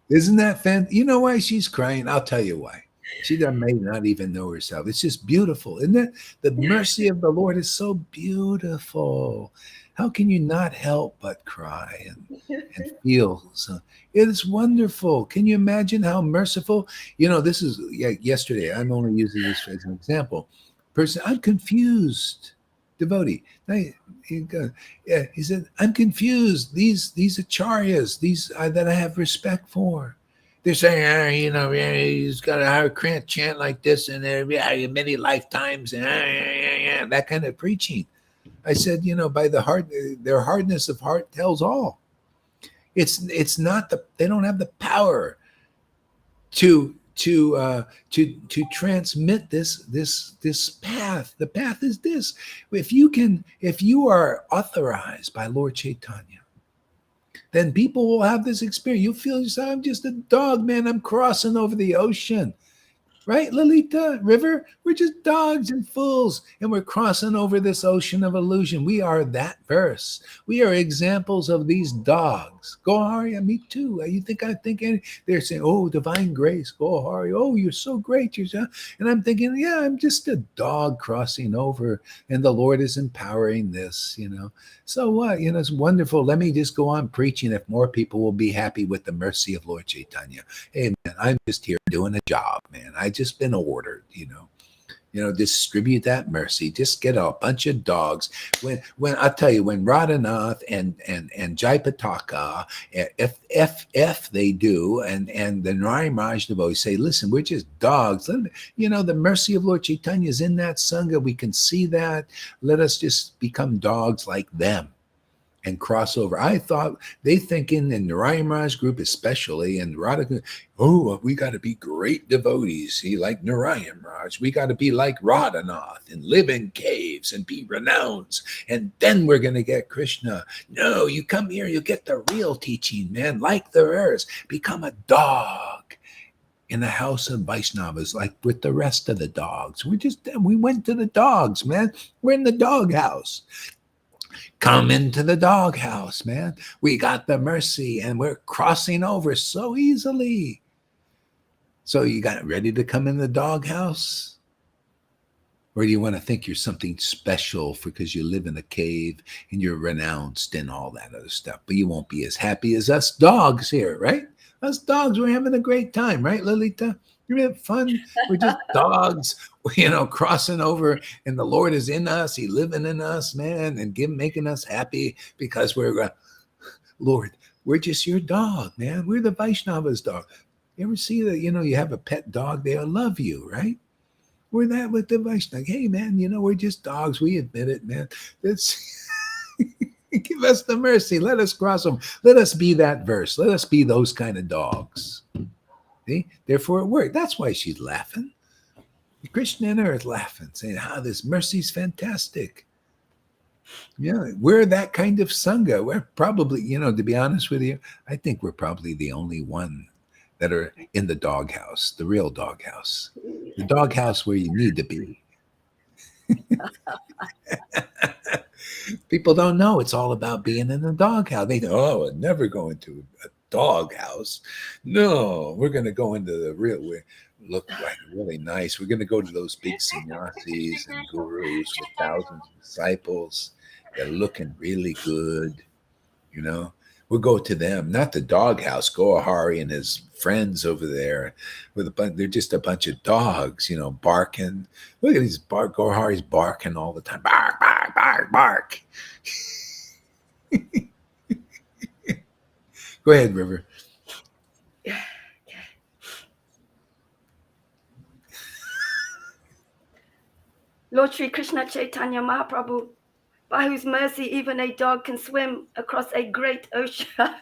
Isn't that fan? You know why she's crying? I'll tell you why. She may not even know herself. It's just beautiful, isn't it? The mercy of the Lord is so beautiful. How can you not help but cry and feel? So it is wonderful. Can you imagine how merciful? This is yesterday. I'm only using this as an example. Person, I'm confused. Devotee. He said, I'm confused. These acharyas, these that I have respect for. They're saying, he's got a chant like this, and many lifetimes, and that kind of preaching. I said, by their hardness of heart tells all. It's not they don't have the power to transmit this path. The path is this. If you are authorized by Lord Chaitanya, then people will have this experience. You'll feel yourself, I'm just a dog, man. I'm crossing over the ocean. Right, Lalita, River? We're just dogs and fools, and we're crossing over this ocean of illusion. We are that verse. We are examples of these dogs. Gohari, me too. You think I think they're saying, oh, divine grace, Gohari. Oh, you're so great. And I'm thinking, yeah, I'm just a dog crossing over, and the Lord is empowering this, So what? It's wonderful. Let me just go on preaching if more people will be happy with the mercy of Lord Chaitanya. Hey, man, I'm just here doing a job, man. I just been ordered, distribute that mercy. Just get a bunch of dogs. When I tell you, when Radhanath and Jaipataka, if they do, and the Narayan Raj devotees say, listen, we're just dogs. The mercy of Lord Chaitanya is in that Sangha. We can see that. Let us just become dogs like them and cross over. I thought they think in the Narayan Raj group especially, and Radha, we got to be great devotees. See, like Narayan Raj, we got to be like Radhanath and live in caves and be renowned, and then we're going to get Krishna. No, you come here, you get the real teaching, man. Like the rest, become a dog in the house of Vaishnavas, like with the rest of the dogs. We went to the dogs, man. We're in the dog house. Come into the doghouse, man. We got the mercy and we're crossing over so easily. So you got ready to come in the doghouse? Or do you want to think you're something special because you live in a cave and you're renounced and all that other stuff? But you won't be as happy as us dogs here, right? Us dogs, we're having a great time, right, Lalita? You're having fun. We're just dogs, crossing over, and the Lord is in us. He's living in us, man, and making us happy because we're, Lord, we're just your dog, man. We're the Vaishnava's dog. You ever see that, you have a pet dog, they'll love you, right? We're that with the Vaishnava. Hey, man, we're just dogs. We admit it, man. Give us the mercy. Let us cross them. Let us be that verse. Let us be those kind of dogs. See? Therefore it worked. That's why she's laughing. Krishna and her is laughing, saying, this mercy's fantastic. Yeah, we're that kind of Sangha. We're probably, to be honest with you, I think we're probably the only one that are in the doghouse, the real doghouse. The doghouse where you need to be. People don't know it's all about being in the doghouse. They know, I'd never go into a doghouse. No, we're going to go into the real, look like really nice. We're going to go to those big sannyasis and gurus with thousands of disciples. They're looking really good, We'll go to them, not the doghouse. Gohari and his friends over there with they're just a bunch of dogs, barking. Look at these Gohari's barking all the time. Bark, bark, bark, bark. Go ahead, River. Lord Sri Krishna Chaitanya Mahaprabhu, by whose mercy even a dog can swim across a great ocean. A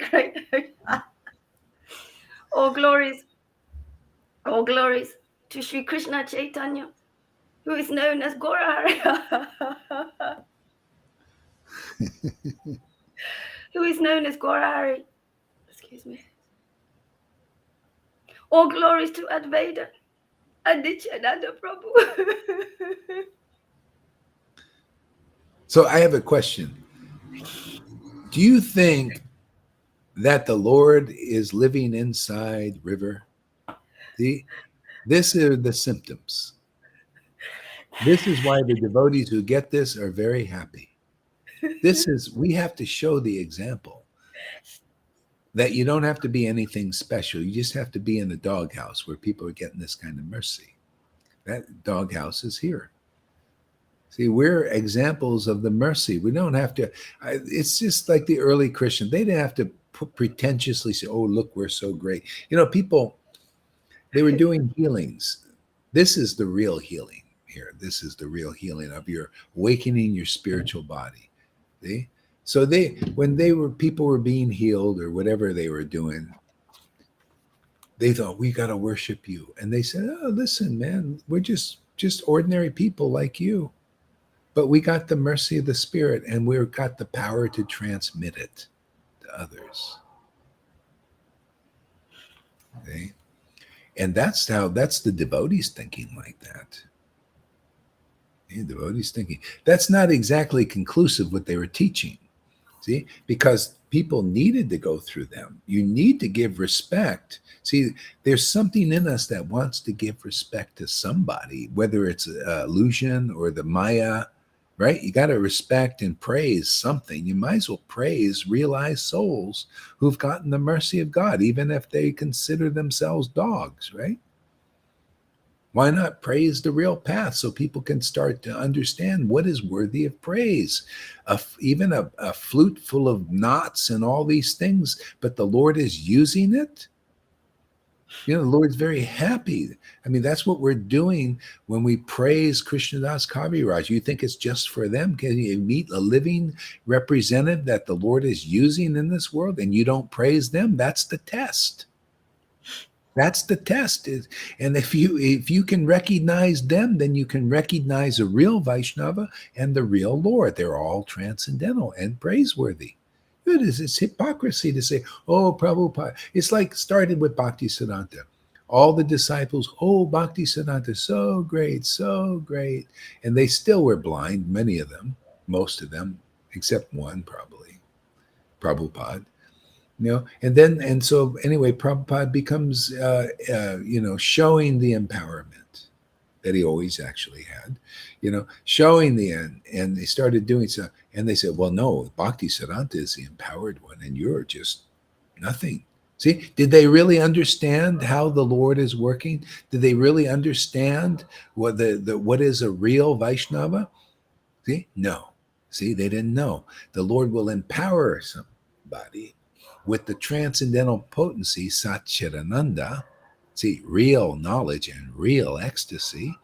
great ocean. All glories to Sri Krishna Chaitanya, who is known as Gaurahari. Who is known as Gaurahari. Excuse me. All glories to Advaita and Nityananda Prabhu. So I have a question. Do you think that the Lord is living inside River? See, this are the symptoms. This is why the devotees who get this are very happy. We have to show the example that you don't have to be anything special. You just have to be in the doghouse where people are getting this kind of mercy. That doghouse is here. See, we're examples of the mercy. We don't have to, it's just like the early Christians. They didn't have to pretentiously say, oh, look, we're so great. People, they were doing healings. This is the real healing here. This is the real healing of your awakening your spiritual body. See? So people were being healed or whatever they were doing, they thought, we got to worship you. And they said, oh, listen, man, we're just ordinary people like you. But we got the mercy of the Spirit, and we've got the power to transmit it to others. Okay? And that's the devotees thinking like that. The devotees thinking. That's not exactly conclusive what they were teaching. See? Because people needed to go through them. You need to give respect. See, there's something in us that wants to give respect to somebody, whether it's an illusion or the Maya, right? You got to respect and praise something. You might as well praise realized souls who've gotten the mercy of God, even if they consider themselves dogs, right? Why not praise the real path so people can start to understand what is worthy of praise? Even a flute full of knots and all these things, but the Lord is using it. The Lord's very happy. I mean, that's what we're doing when we praise Krishnadas Kaviraj. You think it's just for them? Can you meet a living representative that the Lord is using in this world and you don't praise them? That's the test. That's the test. And if you can recognize them, then you can recognize a real Vaishnava and the real Lord. They're all transcendental and praiseworthy. It's hypocrisy to say, oh, Prabhupada. It's like started with Bhakti Siddhanta. All the disciples, oh, Bhakti Siddhanta, so great, so great. And they still were blind, many of them, most of them, except one probably, Prabhupada. And so anyway, Prabhupada becomes, showing the empowerment that he always actually had, showing the end. And they started doing so. And they said, well, no, Bhakti Siddhanta is the empowered one, and you're just nothing. See, did they really understand how the Lord is working? Did they really understand what what is a real Vaishnava? See, no. See, they didn't know. The Lord will empower somebody with the transcendental potency, Satchidananda, see, real knowledge and real ecstasy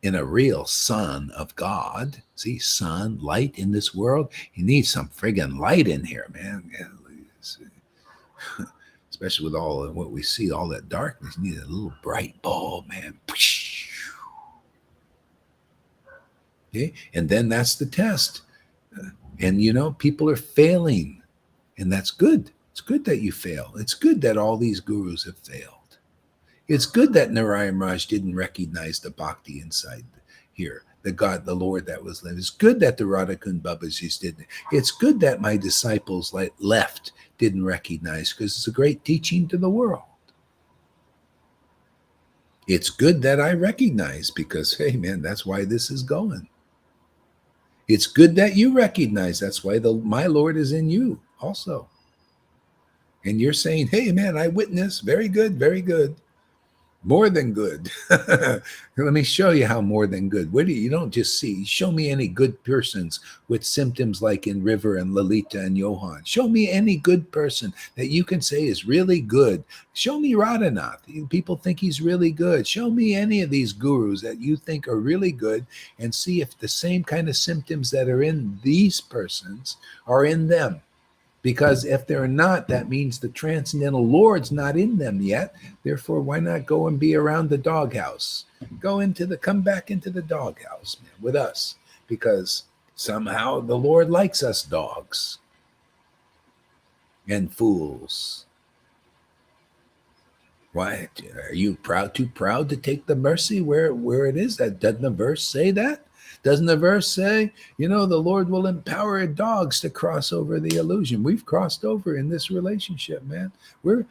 in a real son of God. See, sun, light in this world. You need some friggin' light in here, man. Especially with all of what we see, all that darkness. You need a little bright bulb, man. Okay? And then that's the test. And people are failing. And that's good. It's good that you fail. It's good that all these gurus have failed. It's good that Narayan Raj didn't recognize the bhakti inside here, the God, the Lord that was living. It's good that the Radhakund Babajis didn't. It's good that my disciples left didn't recognize, because it's a great teaching to the world. It's good that I recognize, because, hey, man, that's why this is going. It's good that you recognize. That's why my Lord is in you also. And you're saying, hey, man, I witness. Very good, very good. More than good. Let me show you how more than good. You don't just see. Show me any good persons with symptoms like in River and Lalita and Johan. Show me any good person that you can say is really good. Show me Radhanath. People think he's really good. Show me any of these gurus that you think are really good, and see if the same kind of symptoms that are in these persons are in them. Because if they're not, that means the transcendental Lord's not in them yet. Therefore, why not go and be around the doghouse? Come back into the doghouse, man, with us. Because somehow the Lord likes us dogs and fools. Why are you too proud to take the mercy where it is? Doesn't the verse say that? Doesn't the verse say, the Lord will empower dogs to cross over the illusion? We've crossed over in this relationship, man. We're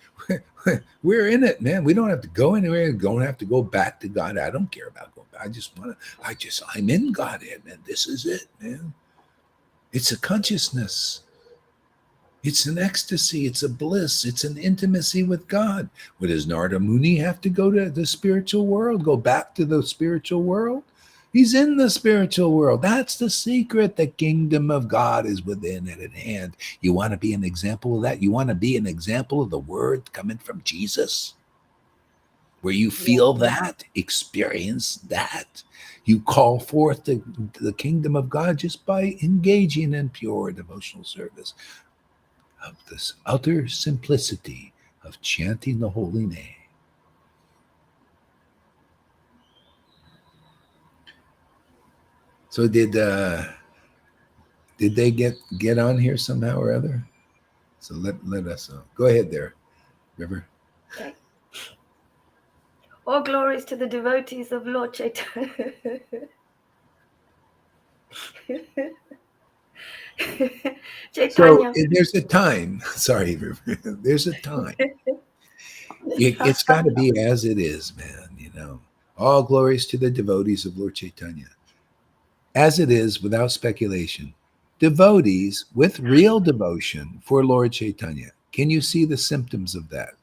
we're in it, man. We don't have to go anywhere. We don't have to go back to God. I don't care about going back. I'm in Godhead, man. This is it, man. It's a consciousness. It's an ecstasy. It's a bliss. It's an intimacy with God. What does Narada Muni have to go to the spiritual world? Go back to the spiritual world? He's in the spiritual world. That's the secret. The kingdom of God is within and at hand. You want to be an example of that? You want to be an example of the word coming from Jesus? Where you feel that, experience that. You call forth the kingdom of God just by engaging in pure devotional service of this utter simplicity of chanting the holy name. So did they get on here somehow or other? So let us know. Go ahead there, River. Okay. All glories to the devotees of Lord Chaitanya. So there's a time. Sorry, River. There's a time. It's got to be as it is, man. All glories to the devotees of Lord Chaitanya. As it is, without speculation. Devotees with real devotion for Lord Chaitanya. Can you see the symptoms of that?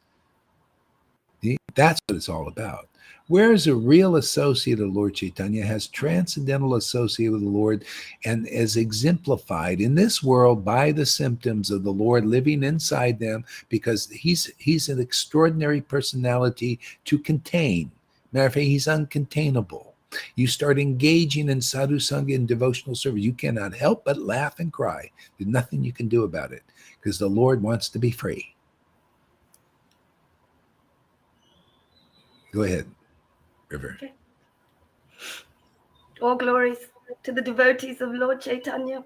See? That's what it's all about. Whereas a real associate of Lord Chaitanya has transcendental associate with the Lord and is exemplified in this world by the symptoms of the Lord living inside them, because he's an extraordinary personality to contain. Matter of fact, he's uncontainable. You start engaging in sadhu sangha and devotional service, you cannot help but laugh and cry. There's nothing you can do about it, because the Lord wants to be free. Go ahead, River. Okay. All glories to the devotees of Lord Chaitanya,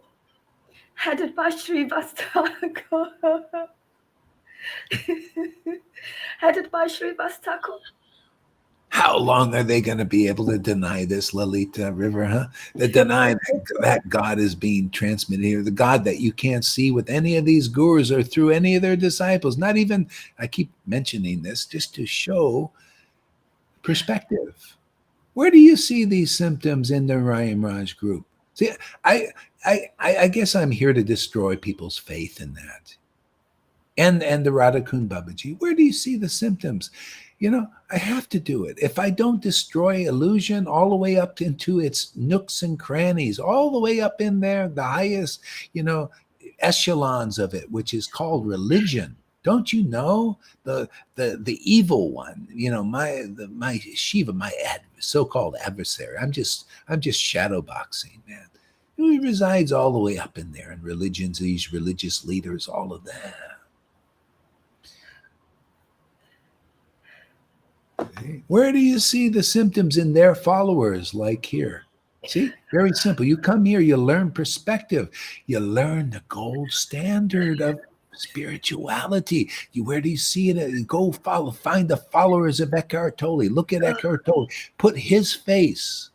headed by Sri Vastakur. Headed by Sri Vastakur. How long are they going to be able to deny this, Lalita, River, huh? They deny that God is being transmitted here, the God that you can't see with any of these gurus or through any of their disciples. Not even, I keep mentioning this just to show perspective. Where do you see these symptoms in the Ryan Raj group? See, I guess I'm here to destroy people's faith in that. And the Radhakund Babaji, where do you see the symptoms? I have to do it. If I don't destroy illusion all the way up into its nooks and crannies, all the way up in there, the highest, echelons of it, which is called religion. Don't you know the evil one? My Shiva, my so-called adversary. I'm just shadow boxing, man. He resides all the way up in there in religions, these religious leaders, all of that. Where do you see the symptoms in their followers, like here? See, very simple. You come here, you learn perspective. You learn the gold standard of spirituality. Where do you see it? Go find the followers of Eckhart Tolle. Look at Eckhart Tolle. Put his face,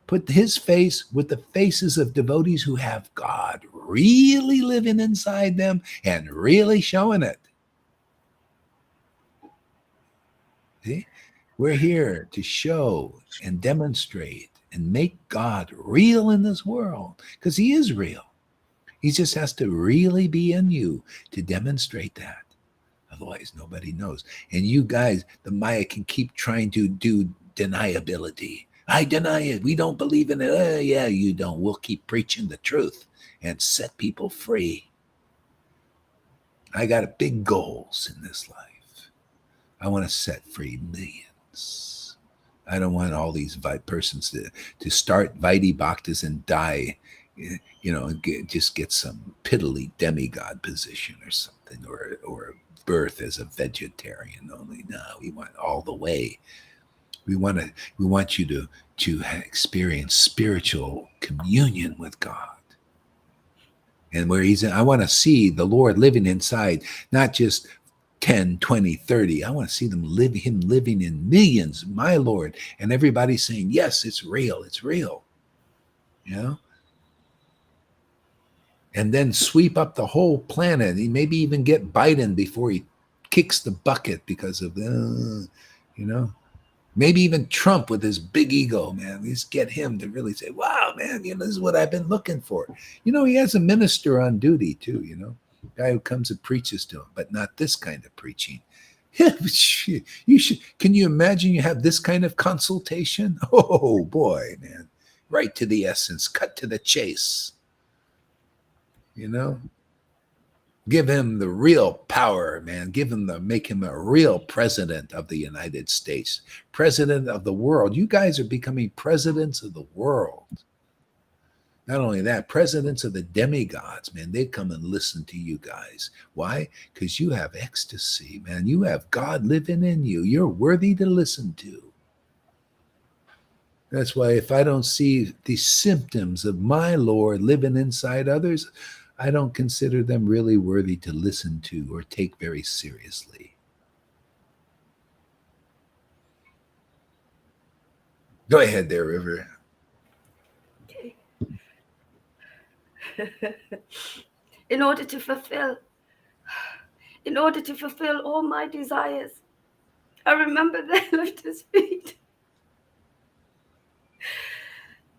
put his face with the faces of devotees who have God really living inside them and really showing it. See? We're here to show and demonstrate and make God real in this world, because he is real. He just has to really be in you to demonstrate that. Otherwise, nobody knows. And you guys, the Maya, can keep trying to do deniability. I deny it. We don't believe in it. Yeah, you don't. We'll keep preaching the truth and set people free. I got big goals in this life. I want to set free millions. I don't want all these persons to start Vaidhi Bhaktas and die, just get some piddly demigod position or something, or birth as a vegetarian only. No, we want all the way. We want you to experience spiritual communion with God. And where I want to see the Lord living inside, not just 10, 20, 30. I want to see him living in millions, my Lord. And everybody saying, yes, it's real. It's real. you know, and then sweep up the whole planet. He maybe even get Biden before he kicks the bucket because of, you know, maybe even Trump with his big ego, man. Just get him to really say, wow, man, you know, this is what I've been looking for. You know, he has a minister on duty too, you know, guy who comes and preaches to him, but not this kind of preaching. You should, can you imagine you have this kind of consultation? Oh boy, man, right to the essence, cut to the chase. You know, give him the real power, man. Make him a real president of the United States, president of the world. You guys are becoming presidents of the world. Not only that, presidents of the demigods, man. They come and listen to you guys. Why? Because you have ecstasy, man. You have God living in you. You're worthy to listen to. That's why if I don't see the symptoms of my Lord living inside others, I don't consider them really worthy to listen to or take very seriously. Go ahead there, River. Okay. In order to fulfill all my desires, I remember their lotus feet.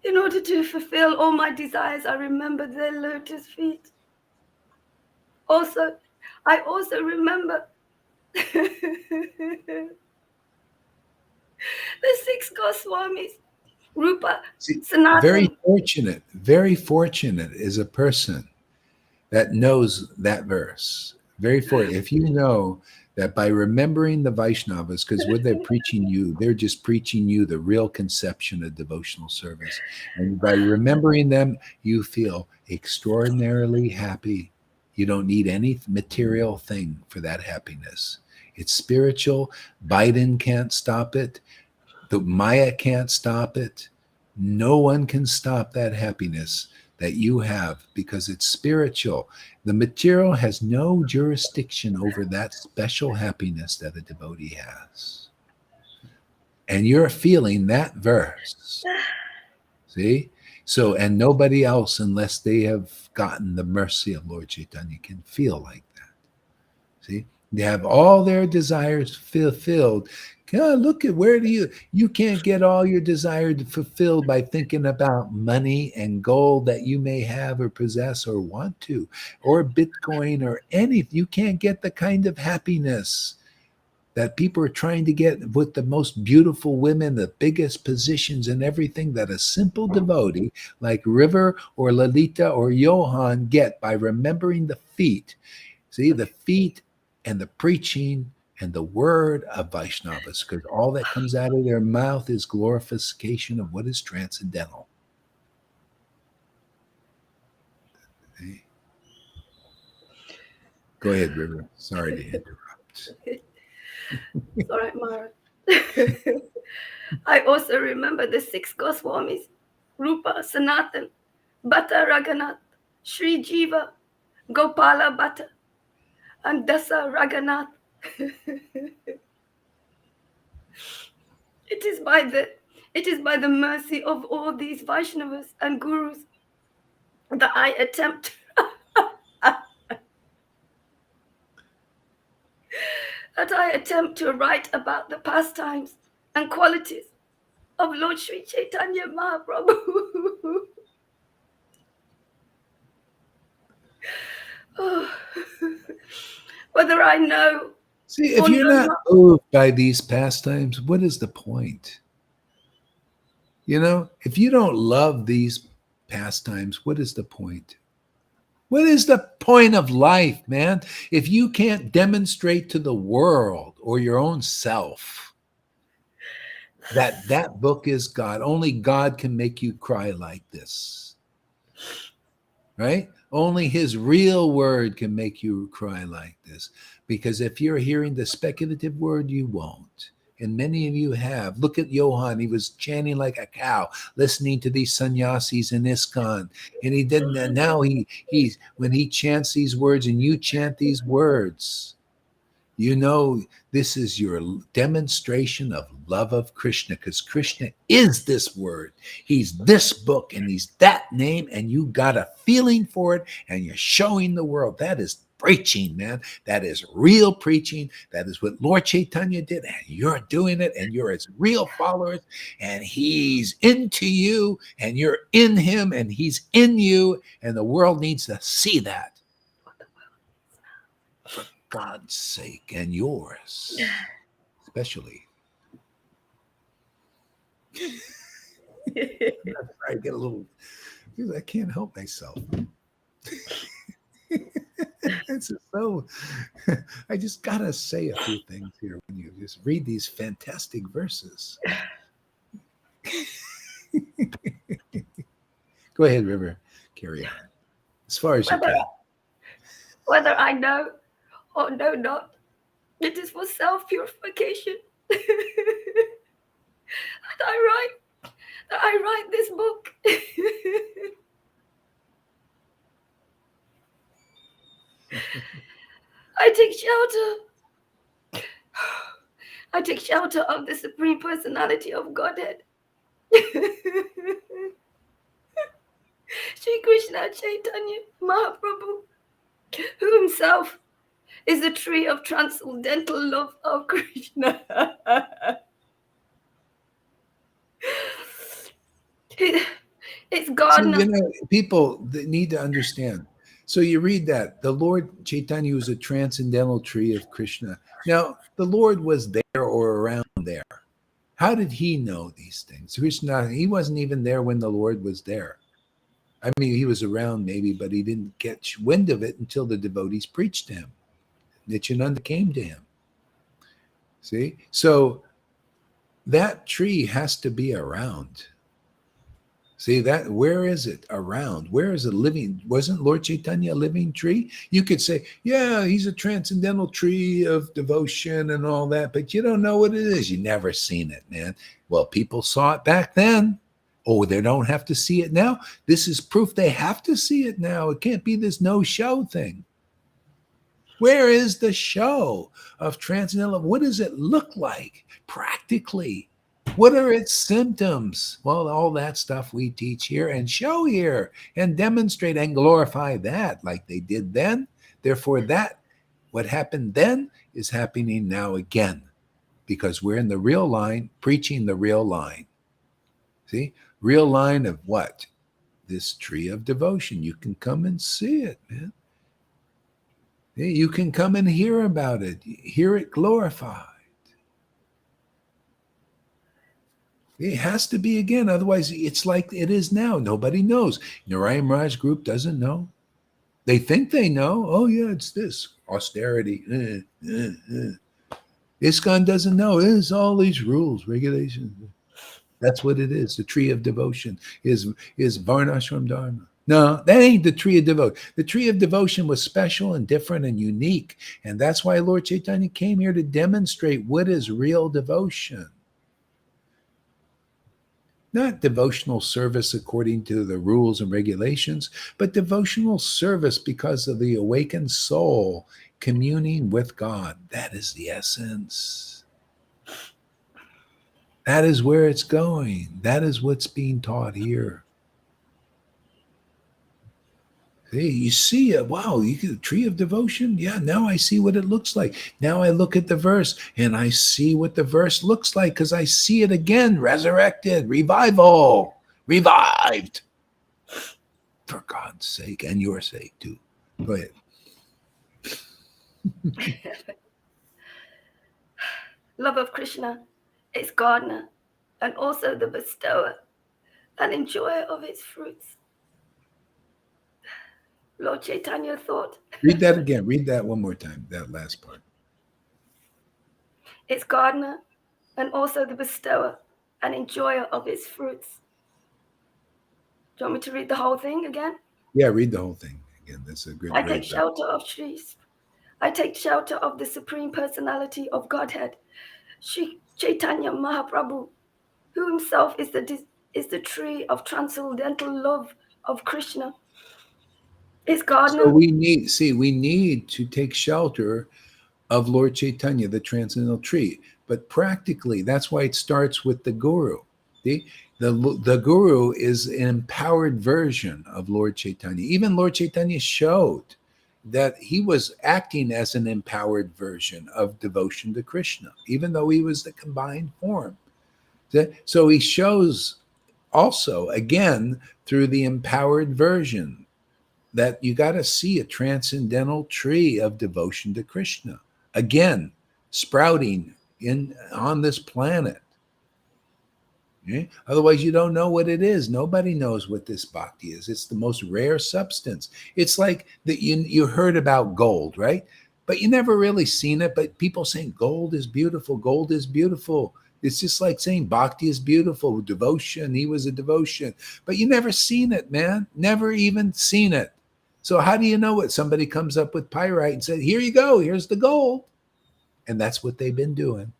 In order to fulfill all my desires, I remember their lotus feet. I also remember the 6 Goswamis, Rupa, See, Sanatan. very fortunate is a person that knows that verse. Very fortunate. If you know that by remembering the Vaishnavas, because what they're preaching you, they're just preaching you the real conception of devotional service. And by remembering them, you feel extraordinarily happy. You don't need any material thing for that happiness. It's spiritual. Biden can't stop it. The Maya can't stop it. No one can stop that happiness that you have because it's spiritual. The material has no jurisdiction over that special happiness that a devotee has. And you're feeling that verse. See? So, and nobody else, unless they have gotten the mercy of Lord Chaitanya, can feel like that. See? They have all their desires fulfilled. God, look at you can't get all your desires fulfilled by thinking about money and gold that you may have or possess or want to, or Bitcoin or anything. You can't get the kind of happiness that people are trying to get with the most beautiful women, the biggest positions and everything that a simple devotee like River or Lalita or Johan get by remembering the feet. See, the feet and the preaching and the word of Vaishnavas, because all that comes out of their mouth is glorification of what is transcendental. Okay. Go ahead, River. Sorry to interrupt. It's all right, Mara. I also remember the 6 Goswamis, Rupa, Sanatan, Bhatta Raghunath, Sri Jiva, Gopala Bhatta, and Dasa Raghunath. It is by the mercy of all these Vaishnavas and Gurus that I attempt to write about the pastimes and qualities of Lord Sri Chaitanya Mahaprabhu. Oh, whether I know. See, if you're not moved by these pastimes, what is the point? You know, if you don't love these pastimes, what is the point? What is the point of life, man? If you can't demonstrate to the world or your own self that that book is God, only God can make you cry like this, right? Only his real word can make you cry like this. Because if you're hearing the speculative word, you won't. And many of you have. Look at Johan. He was chanting like a cow, listening to these sannyasis in ISKCON. And he didn't. And now he's when he chants these words and you chant these words, You know, this is your demonstration of love of Krishna, because Krishna is this word. He's this book and he's that name, and you got a feeling for it and you're showing the world. That is preaching, man. That is real preaching. That is what Lord Chaitanya did, and you're doing it, and you're his real followers, and he's into you, and you're in him, and he's in you, and the world needs to see that. For God's sake, and yours, especially. I get a little, I can't help myself. It's so, I just gotta say a few things here when you just read these fantastic verses. Go ahead, River. Carry on. As far as you can. Whether I know or know not, it is for self-purification that I write this book. I take shelter of the Supreme Personality of Godhead. Sri Krishna Chaitanya Mahaprabhu, who himself is the tree of transcendental love of Krishna. It's God. So, people that need to understand. So you read that the Lord Chaitanya was a transcendental tree of Krishna. Now, the Lord was there or around there. How did he know these things? Krishna, he wasn't even there when the Lord was there. I mean, he was around maybe, but he didn't catch wind of it until the devotees preached to him. Nityananda came to him. See? So that tree has to be around. See that? Where is it around? Where is it living? Wasn't Lord Chaitanya a living tree? You could say, yeah, he's a transcendental tree of devotion and all that, but you don't know what it is. You never seen it, man. Well, people saw it back then. Oh, they don't have to see it now. This is proof they have to see it now. It can't be this no-show thing. Where is the show of transcendental? What does it look like practically? What are its symptoms? Well, all that stuff we teach here and show here and demonstrate and glorify that like they did then. Therefore, that what happened then is happening now again because we're in the real line, preaching the real line. See? Real line of what? This tree of devotion. You can come and see it, man. You can come and hear about it, hear it glorified. It has to be again. Otherwise, it's like it is now. Nobody knows. Narayan Raj group doesn't know. They think they know. Oh, yeah, it's this. Austerity. ISKCON doesn't know. It's all these rules, regulations. That's what it is. The tree of devotion is Varnashram Dharma. No, that ain't the tree of devotion. The tree of devotion was special and different and unique. And that's why Lord Chaitanya came here to demonstrate what is real devotion. Not devotional service according to the rules and regulations, but devotional service because of the awakened soul communing with God. That is the essence. That is where it's going. That is what's being taught here. Hey, you see, wow, you get a tree of devotion? Yeah, now I see what it looks like. Now I look at the verse and I see what the verse looks like because I see it again, resurrected, revival, revived. For God's sake and your sake too. Go ahead. Love of Krishna is gardener and also the bestower and enjoyer of its fruits. Lord Chaitanya thought. Read that again. Read that one more time, that last part. Its gardener and also the bestower and enjoyer of its fruits. Do you want me to read the whole thing again? Yeah, read the whole thing again. That's a good. I take shelter of trees. I take shelter of the Supreme Personality of Godhead, Sri Caitanya Mahaprabhu, who himself is the tree of transcendental love of Krishna. His gardener. So we need to take shelter of Lord Chaitanya, the Transcendental tree. But practically, that's why it starts with the Guru. See? The Guru is an empowered version of Lord Chaitanya. Even Lord Chaitanya showed that he was acting as an empowered version of devotion to Krishna, even though he was the combined form. So he shows also, again, through the empowered version, that you got to see a transcendental tree of devotion to Krishna, again, sprouting on this planet. Okay? Otherwise, you don't know what it is. Nobody knows what this bhakti is. It's the most rare substance. It's like that you heard about gold, right? But you never really seen it. But people saying gold is beautiful. Gold is beautiful. It's just like saying bhakti is beautiful. Devotion. He was a devotion. But you never seen it, man. Never even seen it. So how do you know it? Somebody comes up with pyrite and said, here you go. Here's the gold. And that's what they've been doing.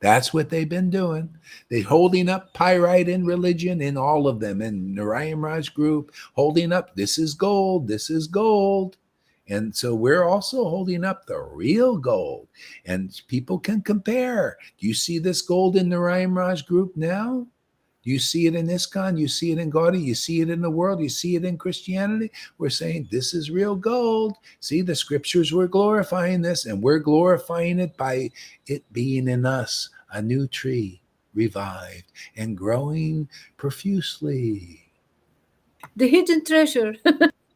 That's what they've been doing. They're holding up pyrite in religion, in all of them, in Narayan Raj group, holding up, this is gold, this is gold. And so we're also holding up the real gold. And people can compare. Do you see this gold in Narayan Raj group now? Do you see it in ISKCON? You see it in Gaudiya? You see it in the world? You see it in Christianity? We're saying this is real gold. See, the scriptures were glorifying this, and we're glorifying it by it being in us, a new tree, revived and growing profusely. The hidden treasure.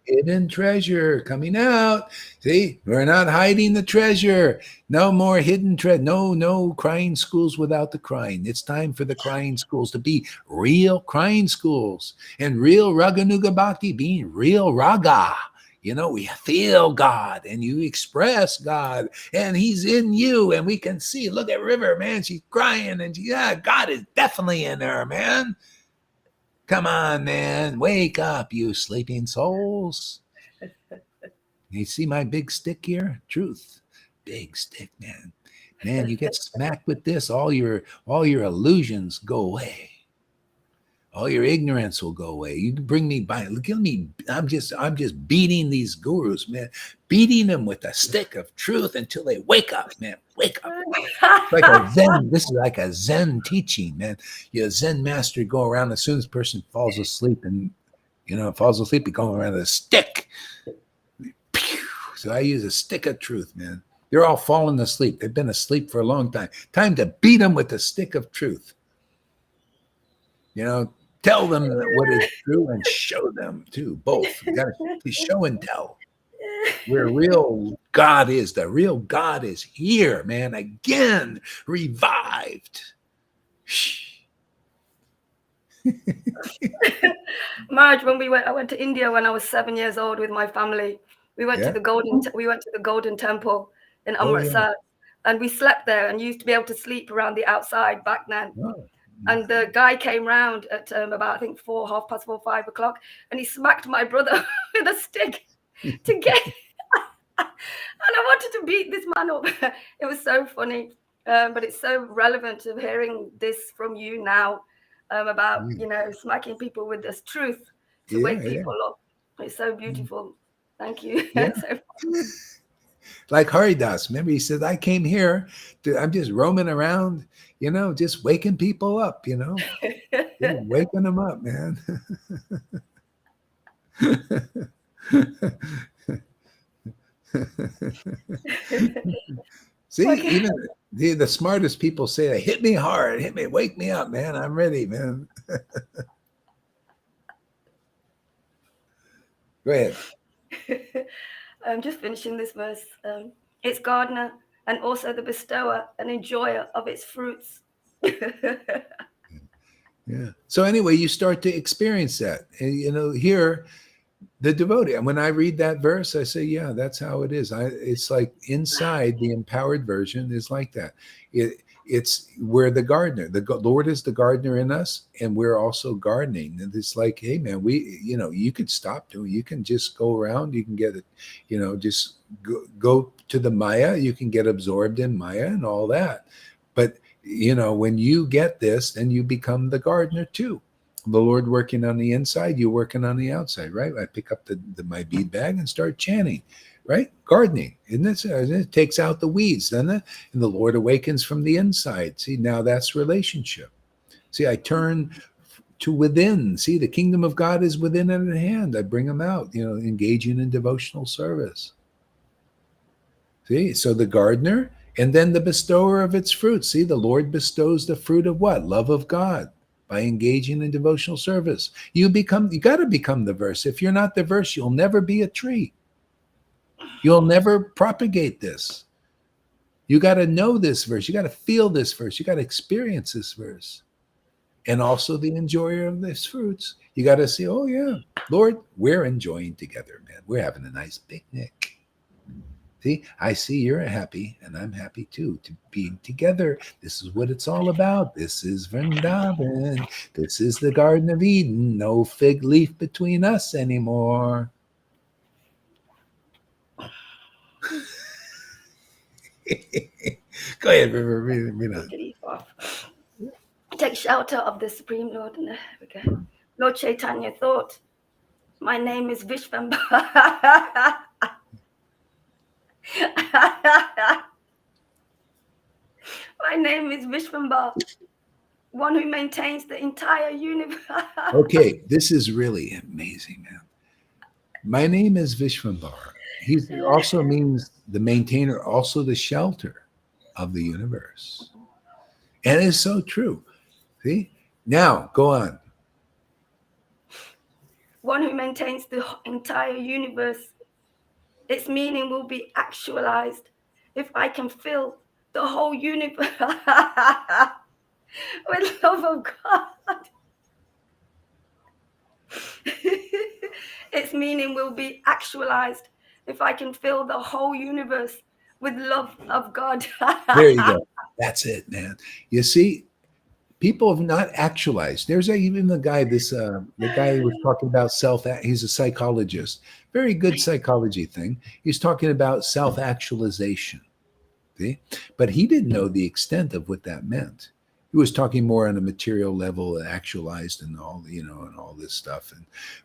Hidden treasure coming out. See, we're not hiding the treasure. No more hidden treasure. No crying schools without the crying. It's time for the crying schools to be real crying schools, and real Raganuga Bhakti being real Raga. You know, we feel God and you express God and he's in you, and we can see, look at River, man. She's crying and God is definitely in her, man. Come on, man. Wake up, you sleeping souls. You see my big stick here? Truth. Big stick, man. Man, you get smacked with this, all your illusions go away. All your ignorance will go away. You can bring me by. Look at me. I'm just beating these gurus, man. Beating them with a stick of truth until they wake up, man. Wake up. It's like a Zen. This is like a Zen teaching, man. You Zen master go around as soon as a person falls asleep, and you go around with a stick. So I use a stick of truth, man. They're all falling asleep. They've been asleep for a long time. Time to beat them with the stick of truth. You know, tell them what is true and show them too. Both. You got to show and tell. Where real God is. The real God is here, man. Again, revived. Marge, I went to India when I was 7 years old with my family. We went to the Golden Temple in Amritsar, and we slept there. And you used to be able to sleep around the outside back then. Oh. And the guy came round at about, I think, 4:30, 5 o'clock, and he smacked my brother with a stick to get. And I wanted to beat this man up. It was so funny, but it's so relevant to hearing this from you now about smacking people with this truth to wake people up. It's so beautiful. Thank you. Yeah. Like Haridas, remember he said, I came here I'm just roaming around, just waking people up, waking them up, man. See, even the smartest people say, hit me hard, wake me up, man. I'm ready, man. Go ahead. I'm just finishing this verse. It's gardener and also the bestower and enjoyer of its fruits. Yeah. So anyway, you start to experience that. And, here, the devotee, when I read that verse, I say, yeah, that's how it is. It's like inside the empowered version is like that. We're the gardener. The Lord is the gardener in us, and we're also gardening. And it's like, hey, man, you could stop doing. You can just go around. You can get it. Just go to the Maya. You can get absorbed in Maya and all that. But when you get this, then you become the gardener too. The Lord working on the inside, you working on the outside, right? I pick up my bead bag and start chanting. right? Gardening, isn't it? It takes out the weeds, doesn't it? And the Lord awakens from the inside. See, now that's relationship. See, I turn to within. See, the kingdom of God is within and at hand. I bring them out, engaging in devotional service. See, so the gardener and then the bestower of its fruit. See, the Lord bestows the fruit of what? Love of God by engaging in devotional service. You got to become the verse. If you're not the verse, you'll never be a tree. You'll never propagate this. You got to know this verse. You got to feel this verse. You got to experience this verse. And also the enjoyer of these fruits. You got to see, oh, yeah, Lord, we're enjoying together, man. We're having a nice picnic. See, I see you're happy, and I'm happy too, to being together. This is what it's all about. This is Vrindavan. This is the Garden of Eden. No fig leaf between us anymore. Go ahead, read on. Leave off. Take shelter of the Supreme Lord. There we go. Lord Chaitanya thought, my name is Vishvambhara. My name is Vishvambhara, one who maintains the entire universe. Okay, this is really amazing, man. My name is Vishvambhara. He also means the maintainer, also the shelter of the universe. And it's so true. See? Now, go on. One who maintains the entire universe. Its meaning will be actualized if I can fill the whole universe with love of God. Its meaning will be actualized if I can fill the whole universe with love of God. There you go. That's it, man. You see, people have not actualized. There's even the guy, the guy who was talking about he's a psychologist. Very good psychology thing. He's talking about self-actualization. See? But he didn't know the extent of what that meant. He was talking more on a material level, actualized and all, and all this stuff.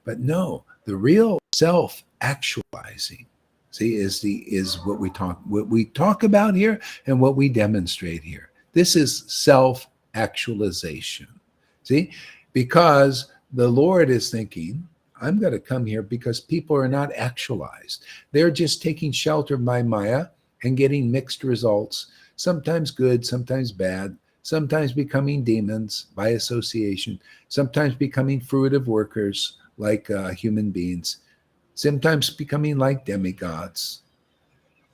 But no, the real self-actualizing, see, is what we talk about here and what we demonstrate here. This is self-actualization. See, because the Lord is thinking, I'm going to come here because people are not actualized. They're just taking shelter by Maya and getting mixed results, sometimes good, sometimes bad, sometimes becoming demons by association, sometimes becoming fruitive workers like human beings, sometimes becoming like demigods.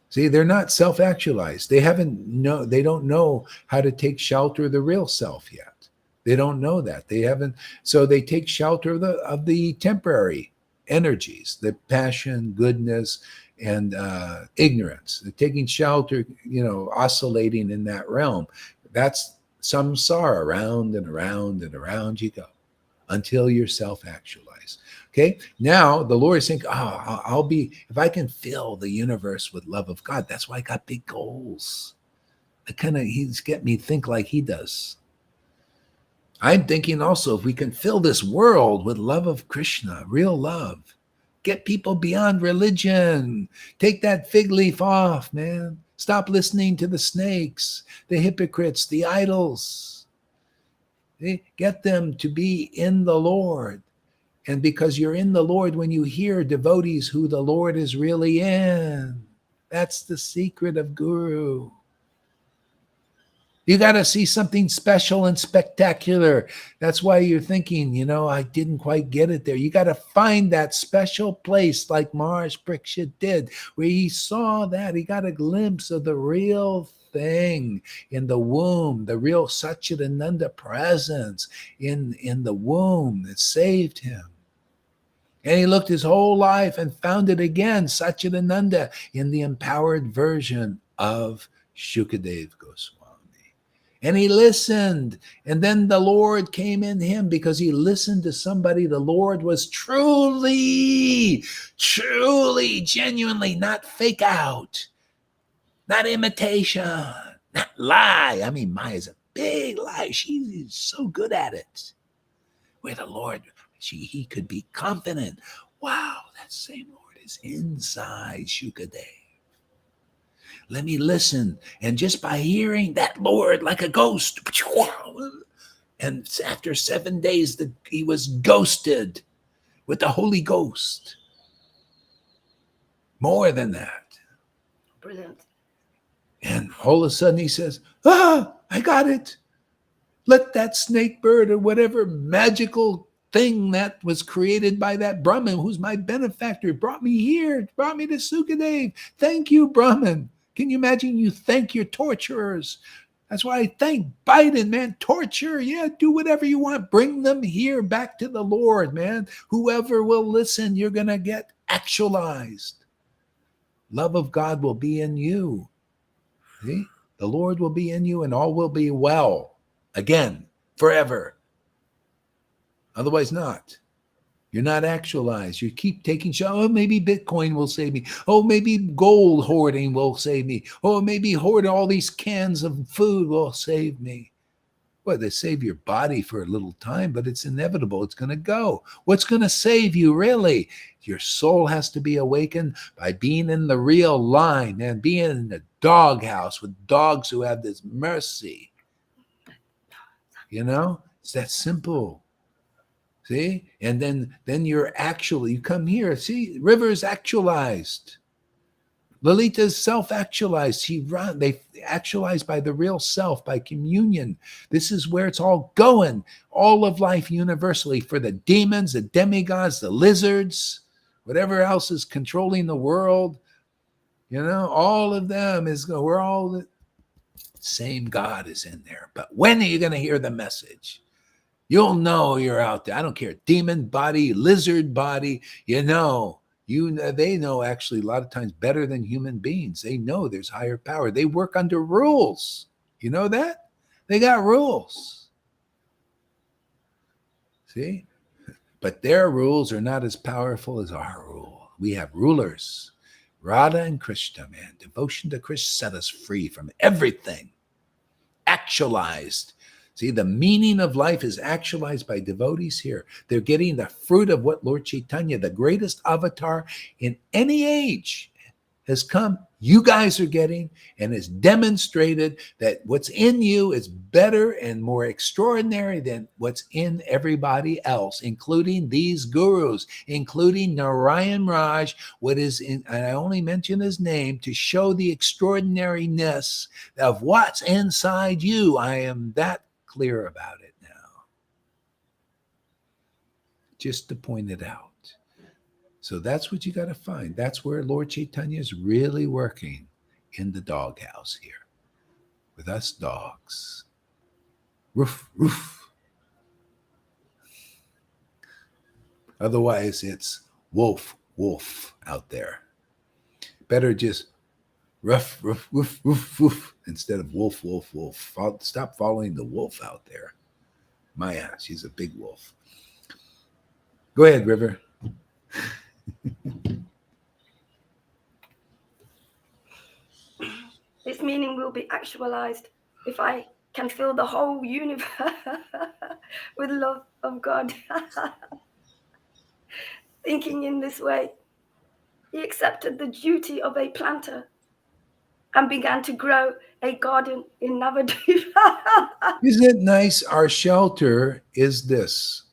See, they're not self-actualized. They don't know how to take shelter of the real self yet. They don't know that. They haven't. So they take shelter of the temporary energies, the passion, goodness, and ignorance. They're taking shelter, oscillating in that realm. That's samsara, around and around and around you go until you're self-actualized. Okay, now the Lord is saying, I'll be, if I can fill the universe with love of God, that's why I got big goals. He's getting me think like he does. I'm thinking also, if we can fill this world with love of Krishna, real love, get people beyond religion, take that fig leaf off, man. Stop listening to the snakes, the hypocrites, the idols. Get them to be in the Lord. And because you're in the Lord, when you hear devotees who the Lord is really in, that's the secret of Guru. You got to see something special and spectacular. That's why you're thinking, I didn't quite get it there. You got to find that special place like Maharaj Parikshit did, where he saw that. He got a glimpse of the real thing in the womb, the real Satchidananda presence in the womb that saved him. And he looked his whole life and found it again, Satchidananda, in the empowered version of Shukadev Goswami. And he listened. And then the Lord came in him because he listened to somebody. The Lord was truly, genuinely, not fake out, not imitation, not lie. I mean, Maya's a big lie. She's so good at it. Where the Lord, he could be confident. Wow, that same Lord is inside Shukadev. Let me listen. And just by hearing that Lord like a ghost, and after 7 days, he was ghosted with the Holy Ghost. More than that. Brilliant. And all of a sudden he says, I got it. Let that snake bird or whatever magical thing that was created by that Brahmin, who's my benefactor, brought me here, brought me to Sukadev. Thank you, Brahmin. Can you imagine you thank your torturers? That's why I thank Biden, man. Torture, yeah, do whatever you want. Bring them here back to the Lord, man. Whoever will listen, you're going to get actualized. Love of God will be in you. See? The Lord will be in you and all will be well. Again, forever. Otherwise not. You're not actualized. You keep taking shots. Oh, maybe Bitcoin will save me. Oh, maybe gold hoarding will save me. Oh, maybe hoarding all these cans of food will save me. Well, they save your body for a little time, but it's inevitable. It's going to go. What's going to save you, really? Your soul has to be awakened by being in the real line and being in the doghouse with dogs who have this mercy. You know, it's that simple. See? And then you're actually, you come here. See, River's actualized. Lalita's self-actualized. They actualize by the real self, by communion. This is where it's all going. All of life universally for the demons, the demigods, the lizards, whatever else is controlling the world. You know, all of them we're all the same God is in there. But when are you going to hear the message? You'll know you're out there. I don't care. Demon body, lizard body, they know actually a lot of times better than human beings. They know there's higher power. They work under rules. You know that? They got rules. See? But their rules are not as powerful as our rule. We have rulers. Radha and Krishna, man. Devotion to Krishna set us free from everything. Actualized. See, the meaning of life is actualized by devotees here. They're getting the fruit of what Lord Chaitanya, the greatest avatar in any age, has come. You guys are getting and has demonstrated that what's in you is better and more extraordinary than what's in everybody else, including these gurus, including Narayan Raj. What is in, and I only mention his name to show the extraordinariness of what's inside you. I am that clear about it now, just to point it out. So that's what you got to find. That's where Lord Chaitanya is really working, in the doghouse here with us dogs. Roof, roof. Otherwise it's wolf, wolf out there. Better just ruff, ruff, woof, woof, woof, instead of wolf, wolf, wolf. Stop following the wolf out there. Maya, she's a big wolf. Go ahead, River. This meaning will be actualized if I can fill the whole universe with love of God. Thinking in this way, he accepted the duty of a planter and began to grow a garden in Navadvip. Isn't it nice? Our shelter is this.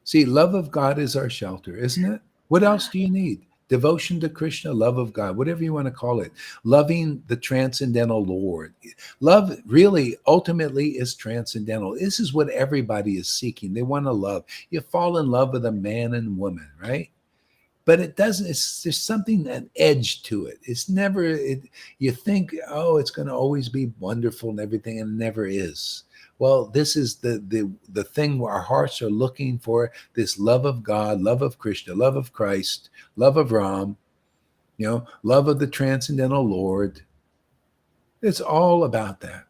See, love of God is our shelter, isn't it? What else do you need? Devotion to Krishna, love of God, whatever you want to call it. Loving the transcendental Lord. Love really ultimately is transcendental. This is what everybody is seeking. They want to love. You fall in love with a man and woman, right? But it doesn't, there's something, an edge to it. It's never, you think, oh, it's going to always be wonderful and everything, and it never is. Well, this is the thing where our hearts are looking for, this love of God, love of Krishna, love of Christ, love of Ram, love of the transcendental Lord. It's all about that.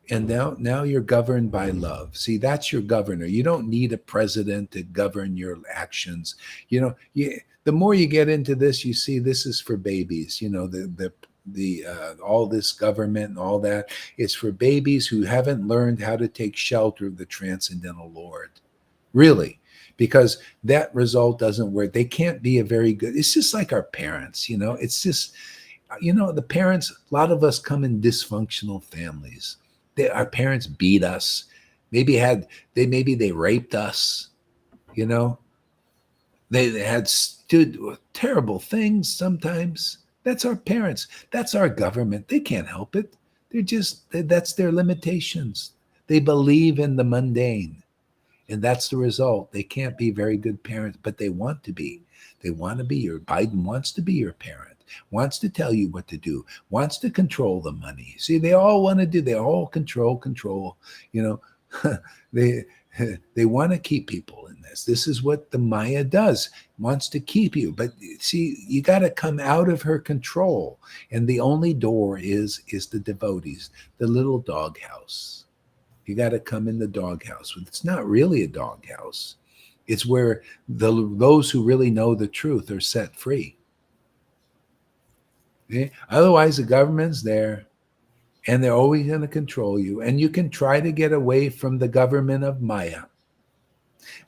And now you're governed by love. See, that's your governor. You don't need a president to govern your actions. The more you get into this, you see this is for babies. All this government and all that is for babies who haven't learned how to take shelter of the transcendental Lord. Really, because that result doesn't work. They can't be a very good. It's just like our parents, It's just, the parents. A lot of us come in dysfunctional families. Our parents beat us. Maybe they raped us. They had stood terrible things sometimes. That's our parents. That's our government. They can't help it. That's their limitations. They believe in the mundane. And that's the result. They can't be very good parents, but they want to be. They want to be Biden wants to be your parent, wants to tell you what to do, wants to control the money. See, they all want to do, they all control. they they want to keep people in this. This is what the Maya does, wants to keep you. But see, you got to come out of her control. And the only door is the devotees, the little doghouse. You got to come in the doghouse. It's not really a doghouse. It's where those who really know the truth are set free. Okay? Otherwise, the government's there, and they're always going to control you. And you can try to get away from the government of Maya.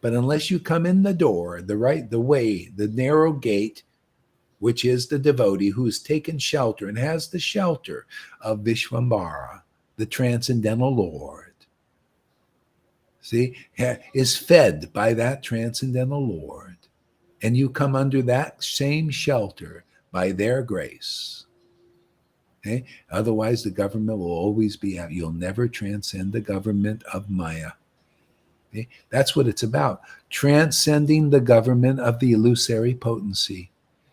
But unless you come in the door, the way, the narrow gate, which is the devotee who's taken shelter and has the shelter of Vishvambara, the Transcendental Lord, see, is fed by that Transcendental Lord. And you come under that same shelter by their grace. Okay? Otherwise, the government will always be out. You'll never transcend the government of Maya. Okay? That's what it's about. Transcending the government of the illusory potency.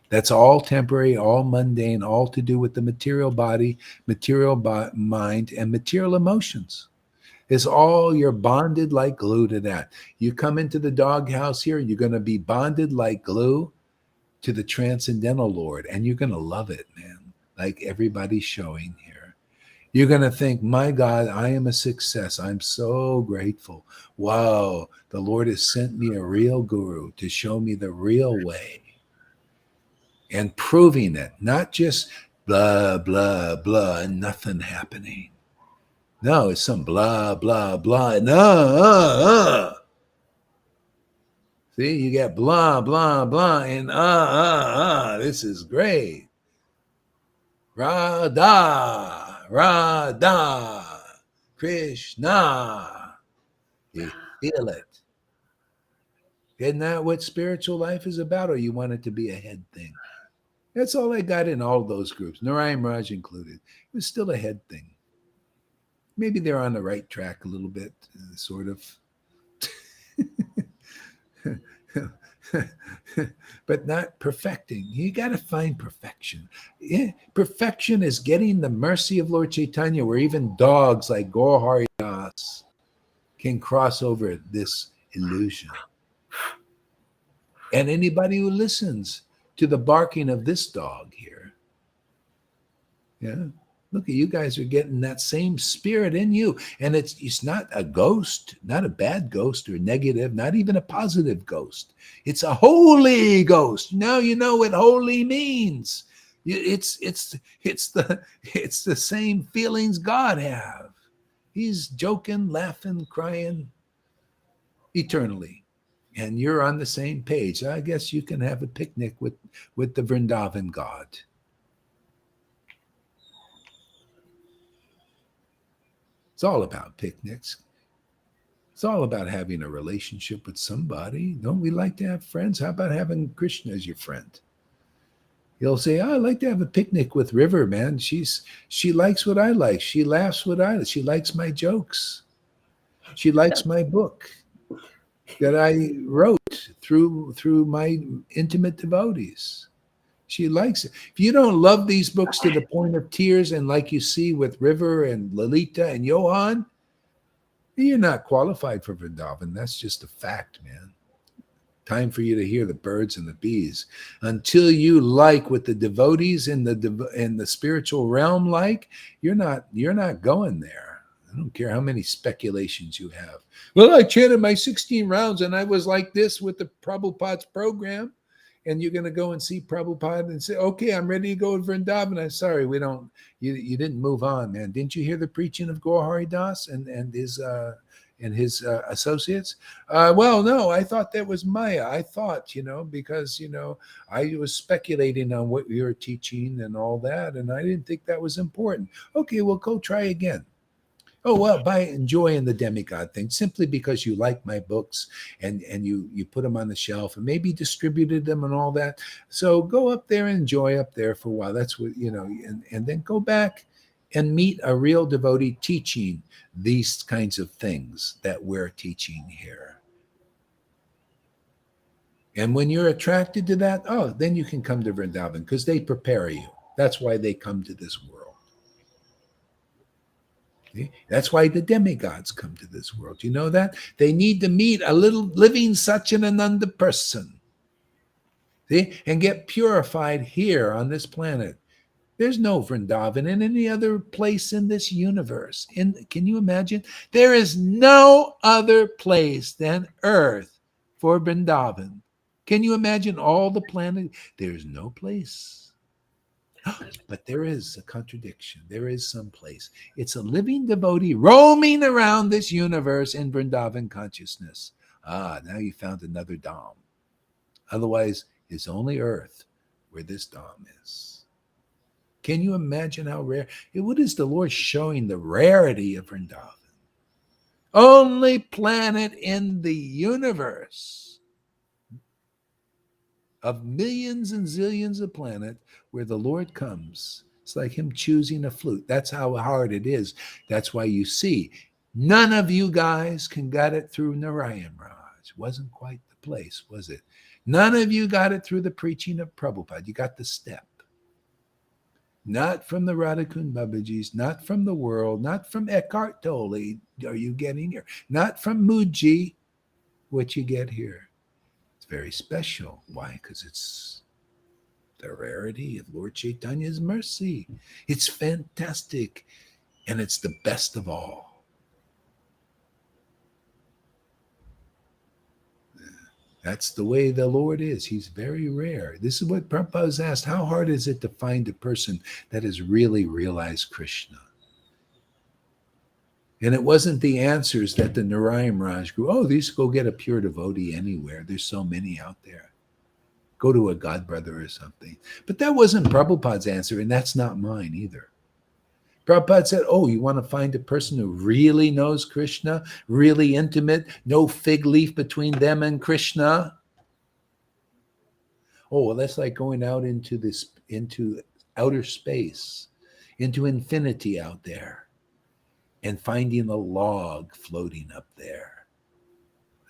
That's all temporary, all mundane, all to do with the material body, material mind, and material emotions. It's all, you're bonded like glue to that. You come into the doghouse here, you're going to be bonded like glue to the Transcendental Lord, and you're going to love it, man, like everybody's showing here. You're going to think, my God, I am a success. I'm so grateful. Wow, the Lord has sent me a real guru to show me the real way. And proving it, not just blah, blah, blah, and nothing happening. No, it's some blah, blah, blah. No, See, you get blah, blah, blah, and this is great. Radha, Radha, Krishna. You feel it. Isn't that what spiritual life is about, or you want it to be a head thing? That's all I got in all those groups, Narayan Raj included. It was still a head thing. Maybe they're on the right track a little bit, sort of. But not perfecting. You got to find perfection. Yeah, perfection is getting the mercy of Lord Chaitanya, where even dogs like Gaur Hari Das can cross over this illusion. And anybody who listens to the barking of this dog here, yeah, look at you guys are getting that same spirit in you. And it's not a ghost, not a bad ghost or negative, not even a positive ghost. It's a holy ghost. Now you know what holy means. It's the same feelings God have. He's joking, laughing, crying eternally. And you're on the same page. I guess you can have a picnic with the Vrindavan God. It's all about picnics. It's all about having a relationship with somebody. Don't we like to have friends? How about having Krishna as your friend? You'll say, I'd like to have a picnic with River, man. She likes what I like. She laughs what I like. She likes my jokes. She likes my book that I wrote through my intimate devotees. She likes it. If you don't love these books to the point of tears, and like you see with River and Lalita and Johan, you're not qualified for Vrindavan. That's just a fact, man. Time for you to hear the birds and the bees. Until you like what the devotees in the spiritual realm like, you're not going there. I don't care how many speculations you have. Well, I chanted my 16 rounds and I was like this with the Prabhupada's program. And you're going to go and see Prabhupada and say, okay, I'm ready to go to Vrindavan. I'm sorry, you didn't move on, man. Didn't you hear the preaching of Gaur Hari Das and and his associates? Well, no, I thought that was Maya. I thought, because, I was speculating on what you're teaching and all that, and I didn't think that was important. Okay, well, go try again. Oh, well, by enjoying the demigod thing, simply because you like my books and you put them on the shelf and maybe distributed them and all that. So go up there and enjoy up there for a while. That's what, and then go back and meet a real devotee teaching these kinds of things that we're teaching here. And when you're attracted to that, then you can come to Vrindavan because they prepare you. That's why they come to this world. See? That's why the demigods come to this world. You know that? They need to meet a little living Satchidananda person. See? And get purified here on this planet. There's no Vrindavan in any other place in this universe. Can you imagine? There is no other place than Earth for Vrindavan. Can you imagine all the planet? There's no place. But there is a contradiction. There is some place. It's a living devotee roaming around this universe in Vrindavan consciousness. Now you found another Dham. Otherwise, it's only Earth where this Dham is. Can you imagine how rare? What is the Lord showing the rarity of Vrindavan? Only planet in the universe of millions and zillions of planets where the Lord comes. It's like him choosing a flute. That's how hard it is. That's why you see none of you guys can get it through Narayan Raj. Wasn't quite the place, was it? None of you got it through the preaching of Prabhupada. You got the step. Not from the Radhakund Babajis, not from the world, not from Eckhart Tolle are you getting here. Not from Muji, what you get here. Very special. Why? Because it's the rarity of Lord Chaitanya's mercy. It's fantastic, and it's the best of all. That's the way the Lord is. He's very rare. This is what Prabhupada was asked. How hard is it to find a person that has really realized Krishna? And it wasn't the answers that the Narayan Raj grew. These go get a pure devotee anywhere. There's so many out there. Go to a God brother or something. But that wasn't Prabhupada's answer, and that's not mine either. Prabhupada said, you want to find a person who really knows Krishna, really intimate, no fig leaf between them and Krishna? Well, that's like going out into outer space, into infinity out there, and finding a log floating up there.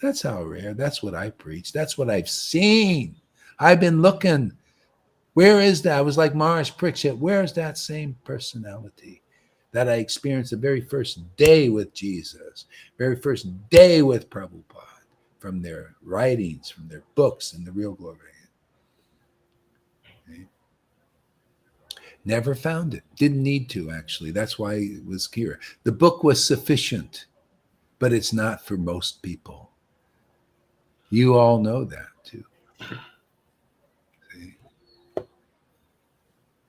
That's how rare. That's what I preach. That's what I've seen. I've been looking. Where is that? I was like Maharaj Parikshit. Where is that same personality that I experienced the very first day with Jesus, very first day with Prabhupada, from their writings, from their books, and the real glory? Okay. Never found it. Didn't need to, actually. That's why it was here. The book was sufficient, but it's not for most people. You all know that, too. See?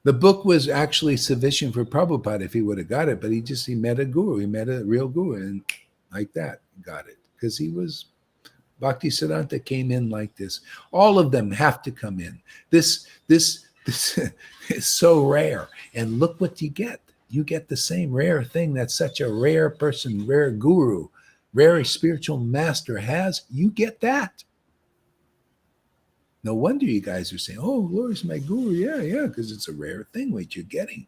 The book was actually sufficient for Prabhupada if he would have got it, but he met a guru. He met a real guru, and like that, got it. Because he was, Bhaktisiddhanta came in like this. All of them have to come in. This is so rare. And look what you get. You get the same rare thing that such a rare person, rare guru, rare spiritual master has. You get that. No wonder you guys are saying, Lord's my guru. Yeah, because it's a rare thing what you're getting.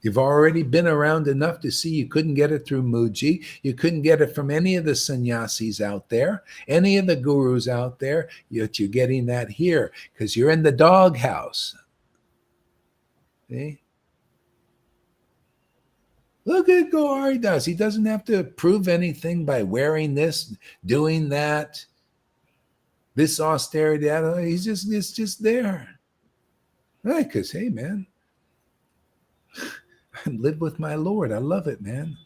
You've already been around enough to see you couldn't get it through Muji. You couldn't get it from any of the sannyasis out there, any of the gurus out there, yet you're getting that here because you're in the doghouse. See? Look at Gauridas. He doesn't have to prove anything by wearing this, doing that, this austerity, that. It's just there. Right? Because, hey, man, I live with my Lord. I love it, man.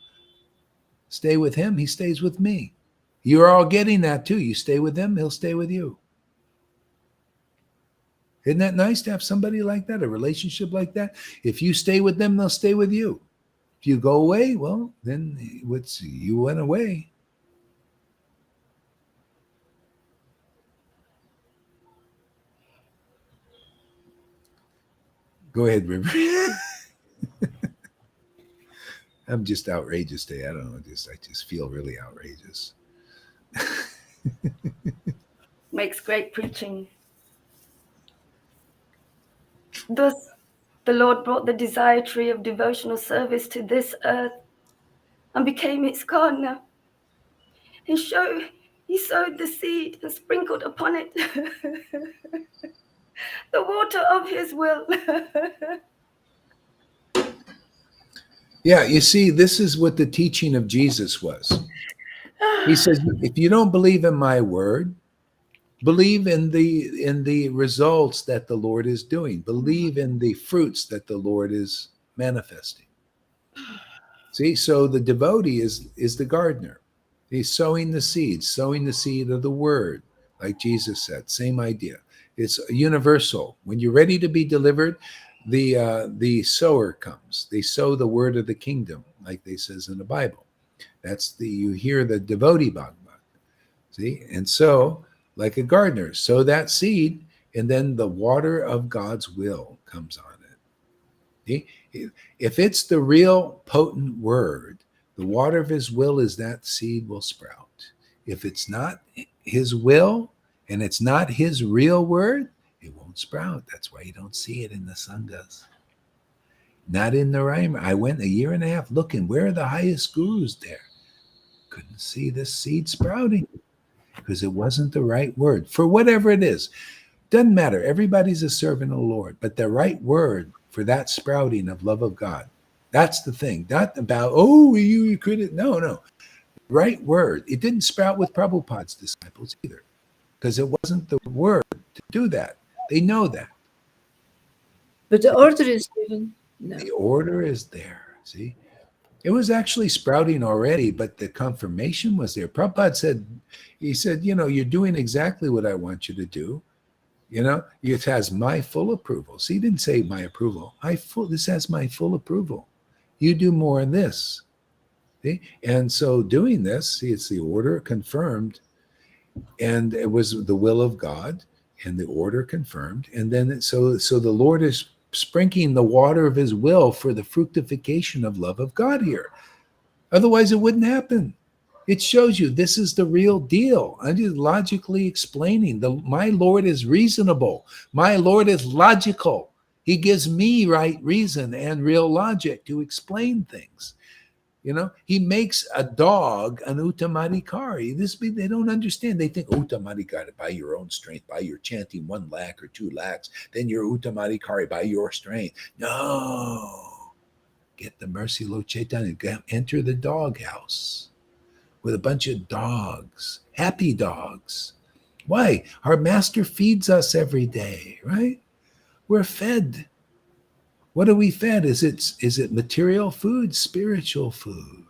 Stay with him, he stays with me. You're all getting that too. You stay with him, he'll stay with you. Isn't that nice to have somebody like that, a relationship like that? If you stay with them, they'll stay with you. If you go away, well, then you went away. Go ahead, River. I'm just outrageous today. I don't know. I just feel really outrageous. Makes great preaching. Thus, the Lord brought the desire tree of devotional service to this earth and became its gardener. He sowed the seed and sprinkled upon it the water of his will. Yeah, you see, this is what the teaching of Jesus was. He says, if you don't believe in my word, believe in the results that the Lord is doing. Believe in the fruits that the Lord is manifesting. See, so the devotee is the gardener. He's sowing the seed of the word, like Jesus said. Same idea. It's universal. When you're ready to be delivered, the sower comes. They sow the word of the kingdom, like they says in the Bible. You hear the devotee Bhagavata. See, and so like a gardener, sow that seed, and then the water of God's will comes on it. See? If it's the real potent word, the water of his will is that seed will sprout. If it's not his will and it's not his real word, it won't sprout. That's why you don't see it in the sanghas. Not in the Rhymer. I went a year and a half looking, where are the highest gurus there? Couldn't see this seed sprouting because it wasn't the right word. For whatever it is, doesn't matter. Everybody's a servant of the Lord, but the right word for that sprouting of love of God, that's the thing. Not about, you couldn't. No. Right word. It didn't sprout with Prabhupada's disciples either because it wasn't the word to do that. They know that. But the order is given. No. The order is there. See? It was actually sprouting already, but the confirmation was there. Prabhupada said, you're doing exactly what I want you to do. It has my full approval. See, he didn't say my approval. This has my full approval. You do more in this. See? And so doing this, it's the order confirmed, and it was the will of God, and the order confirmed. And then so the Lord is sprinkling the water of his will for the fructification of love of God here. Otherwise, it wouldn't happen. It shows you this is the real deal. I'm just logically explaining. My Lord is reasonable. My Lord is logical. He gives me right reason and real logic to explain things. He makes a dog an uttamadikari. They don't understand. They think uttamadikari by your own strength, by your chanting 1 lakh or 2 lakhs, then you're uttamadikari by your strength. No. Get the mercy, Lord Chaitanya. Enter the doghouse with a bunch of dogs, happy dogs. Why? Our master feeds us every day, right? We're fed. What are we fed? Is it material food, spiritual food?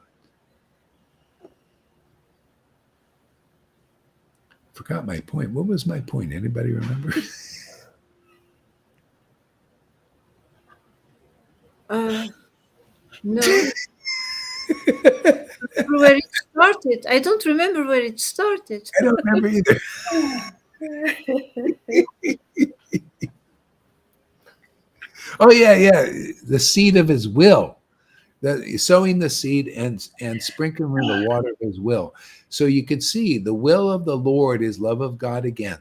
Forgot my point. What was my point? Anybody remember? No. Where it started. I don't remember where it started. I don't remember either. Oh, yeah. The seed of his will. Sowing the seed and sprinkling the water of his will. So you could see the will of the Lord is love of God again.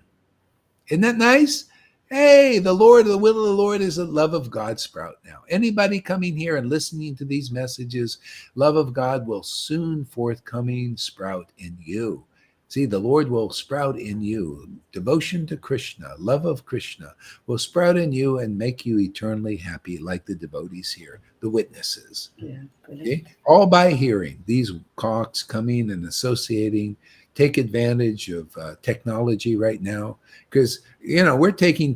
Isn't that nice? Hey, the will of the Lord is the love of God sprout now. Anybody coming here and listening to these messages, love of God will soon forthcoming sprout in you. See, the Lord will sprout in you. Devotion to Krishna, love of Krishna will sprout in you and make you eternally happy like the devotees here, the witnesses. Yeah, Okay? All by hearing these talks coming and associating. Take advantage of technology right now because, we're taking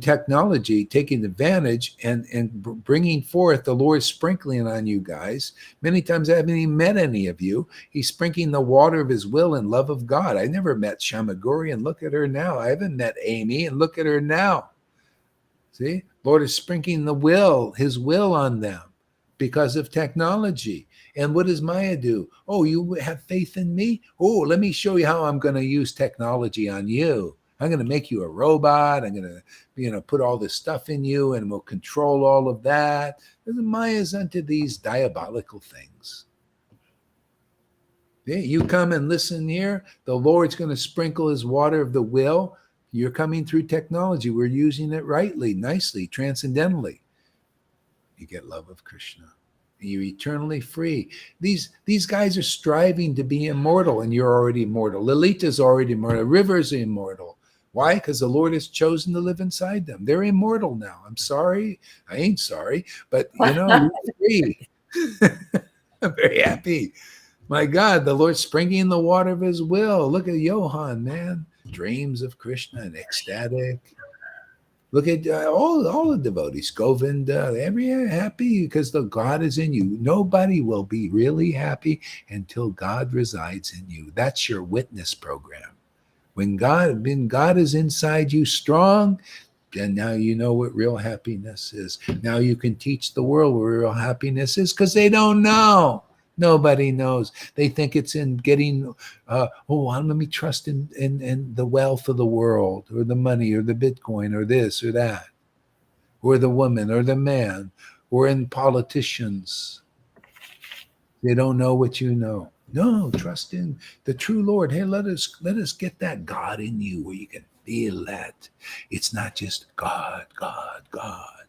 advantage and bringing forth the Lord sprinkling on you guys. Many times I haven't even met any of you. He's sprinkling the water of his will and love of God. I never met Shamaguri, and look at her now. I haven't met Amy, and look at her now. See, Lord is sprinkling his will on them. because of technology. And what does Maya do? Oh, you have faith in me? Oh, let me show you how I'm going to use technology on you. I'm going to make you a robot. I'm going to, put all this stuff in you, and we'll control all of that. And Maya's into these diabolical things. You come and listen here. The Lord's going to sprinkle his water of the will. You're coming through technology. We're using it rightly, nicely, transcendentally. You get love of Krishna. You're eternally free. These guys are striving to be immortal, and you're already immortal. Lalita's already immortal. River's immortal. Why? Because the Lord has chosen to live inside them. They're immortal now. I'm sorry. I ain't sorry. But, you're free. I'm very happy. My God, the Lord sprinking the water of his will. Look at Johann, man. Dreams of Krishna and ecstatic. Look at all the devotees, Govinda, every happy because the God is in you. Nobody will be really happy until God resides in you. That's your witness program. When God is inside you strong, then now you know what real happiness is. Now you can teach the world what real happiness is because they don't know. Nobody knows. They think it's in getting, let me trust in the wealth of the world or the money or the Bitcoin or this or that, or the woman or the man, or in politicians. They don't know what you know. No, trust in the true Lord. Hey, let us get that God in you where you can feel that. It's not just God, God, God.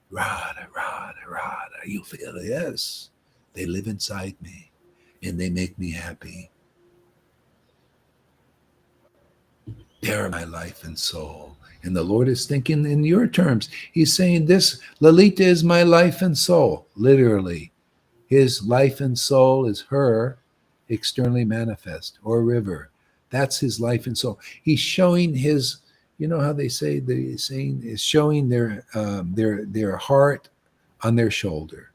Radha, Radha, Radha. You feel it, yes. They live inside me and they make me happy. They're my life and soul. And the Lord is thinking in your terms. He's saying this, Lalita is my life and soul, literally. His life and soul is her externally manifest, or river. That's his life and soul. He's showing his, how they say, the saying is showing their heart on their shoulder.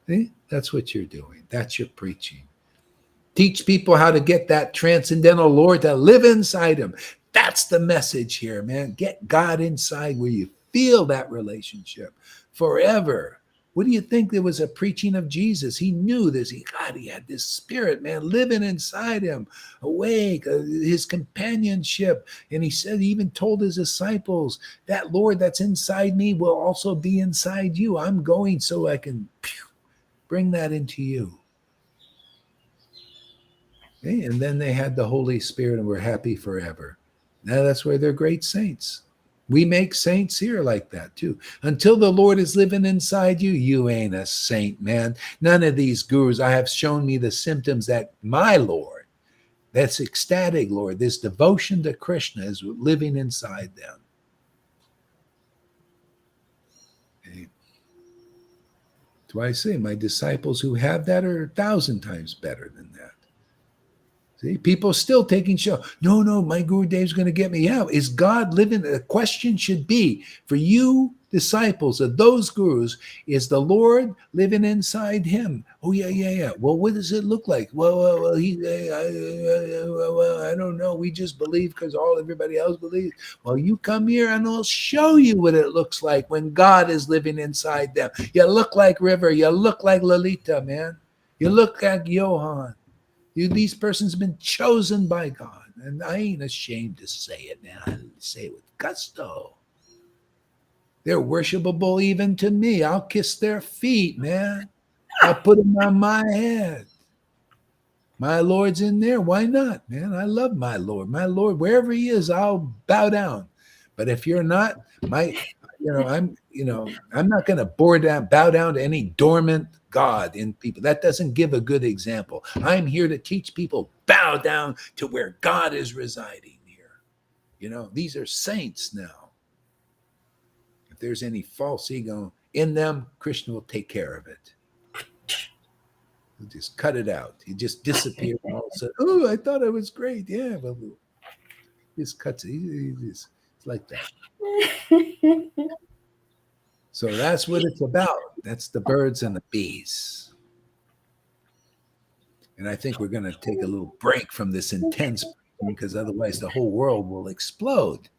See? That's what you're doing. That's your preaching. Teach people how to get that transcendental Lord to live inside them. That's the message here, man. Get God inside where you feel that relationship forever. What do you think? There was a preaching of Jesus. He knew this. He had this spirit, man, living inside him, awake, his companionship. And he said, he even told his disciples, that Lord that's inside me will also be inside you. I'm going so I can bring that into you. Okay? And then they had the Holy Spirit and were happy forever. Now that's why they're great saints. We make saints here like that too. Until the Lord is living inside you, you ain't a saint, man. None of these gurus have shown me the symptoms that my Lord, that's ecstatic Lord, this devotion to Krishna is living inside them. Okay. That's why I say my disciples who have that are 1,000 times better than that. See, people still taking show. No, my Guru Dev's going to get me out. Is God living? The question should be for you, disciples of those gurus, is the Lord living inside him? Oh, yeah. Well, what does it look like? Well, I don't know. We just believe because everybody else believes. Well, you come here and I'll show you what it looks like when God is living inside them. You look like River. You look like Lalita, man. You look like Johann. These persons have been chosen by God. And I ain't ashamed to say it, man. I say it with gusto. They're worshipable even to me. I'll kiss their feet, man. I'll put them on my head. My Lord's in there. Why not, man? I love my Lord. My Lord, wherever he is, I'll bow down. But if you're not, I'm not going to bow down to any dormant God in people. That doesn't give a good example. I'm here to teach people bow down to where God is residing here. These are saints now. If there's any false ego in them, Krishna will take care of it. He'll just cut it out. He just disappeared. And all of a sudden, oh, I thought I was great. Yeah, well, he just cuts it. It's like that. So that's what it's about. That's the birds and the bees. And I think we're going to take a little break from this intense because otherwise the whole world will explode.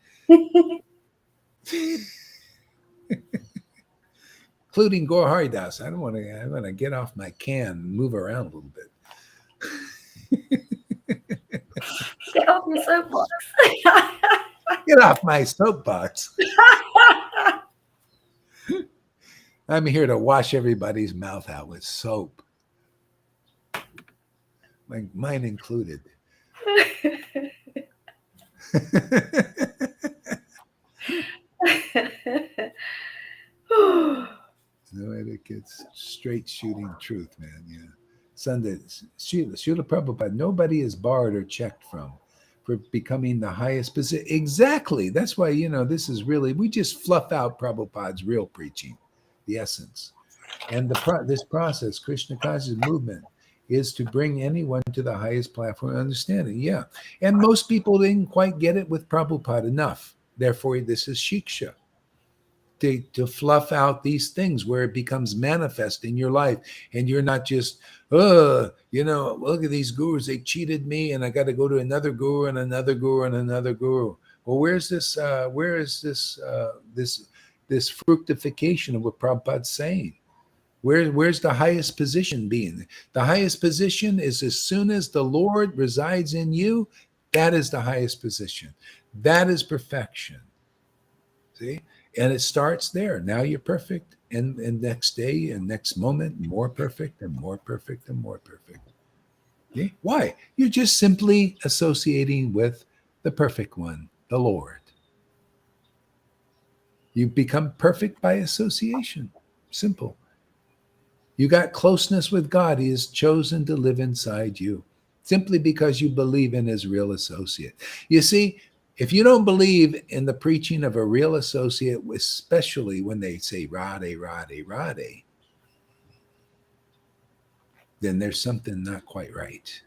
including Gaur Haridas. I want to get off my can and move around a little bit. Get off your soapbox. Get off my soapbox. I'm here to wash everybody's mouth out with soap, mine included. No etiquettes, straight shooting truth, man. Yeah. Sunday, Srila Prabhupada, nobody is barred or checked from for becoming the highest position. Exactly. That's why, this is really, we just fluff out Prabhupada's real preaching, the essence. And this process, Krishna conscious movement, is to bring anyone to the highest platform of understanding. Yeah. And most people didn't quite get it with Prabhupada enough. Therefore, this is Shiksha. To fluff out these things where it becomes manifest in your life, and you're not just, look at these gurus, they cheated me, and I got to go to another guru and another guru and another guru. Well, where is this fructification of what Prabhupada's saying? Where's the highest position being? The highest position is as soon as the Lord resides in you, that is the highest position. That is perfection. See? And it starts there. Now you're perfect. And next day and next moment, more perfect and more perfect and more perfect. Okay? Why? You're just simply associating with the perfect one, the Lord. You become perfect by association. Simple. You got closeness with God. He has chosen to live inside you simply because you believe in his real associate. You see, if you don't believe in the preaching of a real associate, especially when they say Radhe, Radhe, Radhe, then there's something not quite right.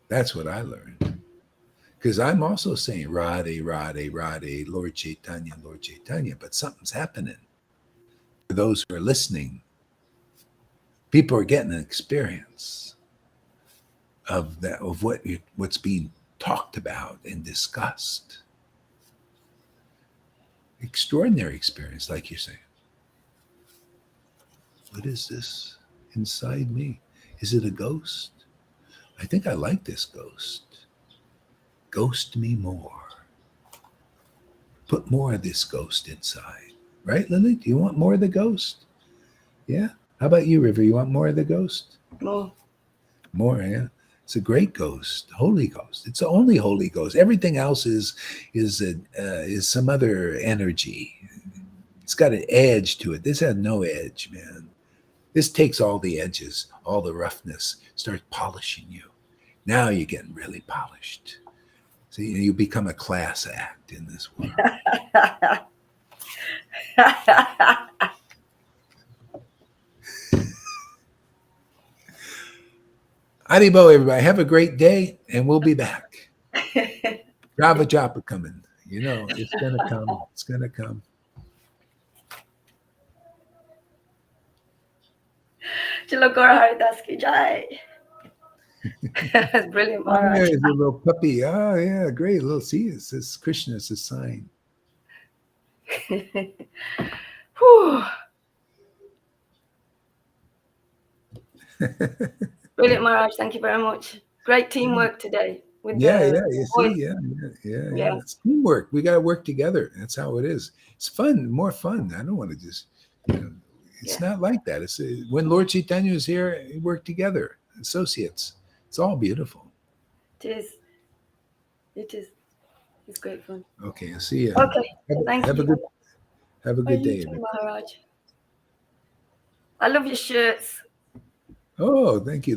That's what I learned. Because I'm also saying Radhe, Radhe, Radhe, Lord Chaitanya, but something's happening. For those who are listening, people are getting an experience of that, of what's being talked about and discussed. Extraordinary experience, like you're saying. What is this inside me? Is it a ghost? I think I like this ghost. Ghost me more. Put more of this ghost inside. Right, Lily? Do you want more of the ghost? Yeah? How about you, River? You want more of the ghost? More. More, yeah. It's a great ghost, Holy Ghost. It's the only Holy Ghost. Everything else is some other energy. It's got an edge to it. This has no edge, man. This takes all the edges, all the roughness, starts polishing you. Now you're getting really polished. So you become a class act in this world. Haribo, everybody. Have a great day, and we'll be back. Java Japa coming. It's going to come. It's going to come. Chalo Gaur Haridas ki jai. That's brilliant, Oh, Maharaj. there's a little puppy. Oh, yeah, great. Little, see, it says Krishna is a sign. Whew. Brilliant, Maharaj. Thank you very much. Great teamwork today. With Yeah, the you voice. see, yeah. It's teamwork. We got to work together. That's how it is. It's fun, more fun. I don't want to just, it's not like that. It's when Lord Chaitanya is here, we work together, associates. It's all beautiful. It is. It is. It's great fun. Okay, I'll see you. Okay, thank you. Have a good day. You too, Maharaj. I love your shirts. Oh, thank you.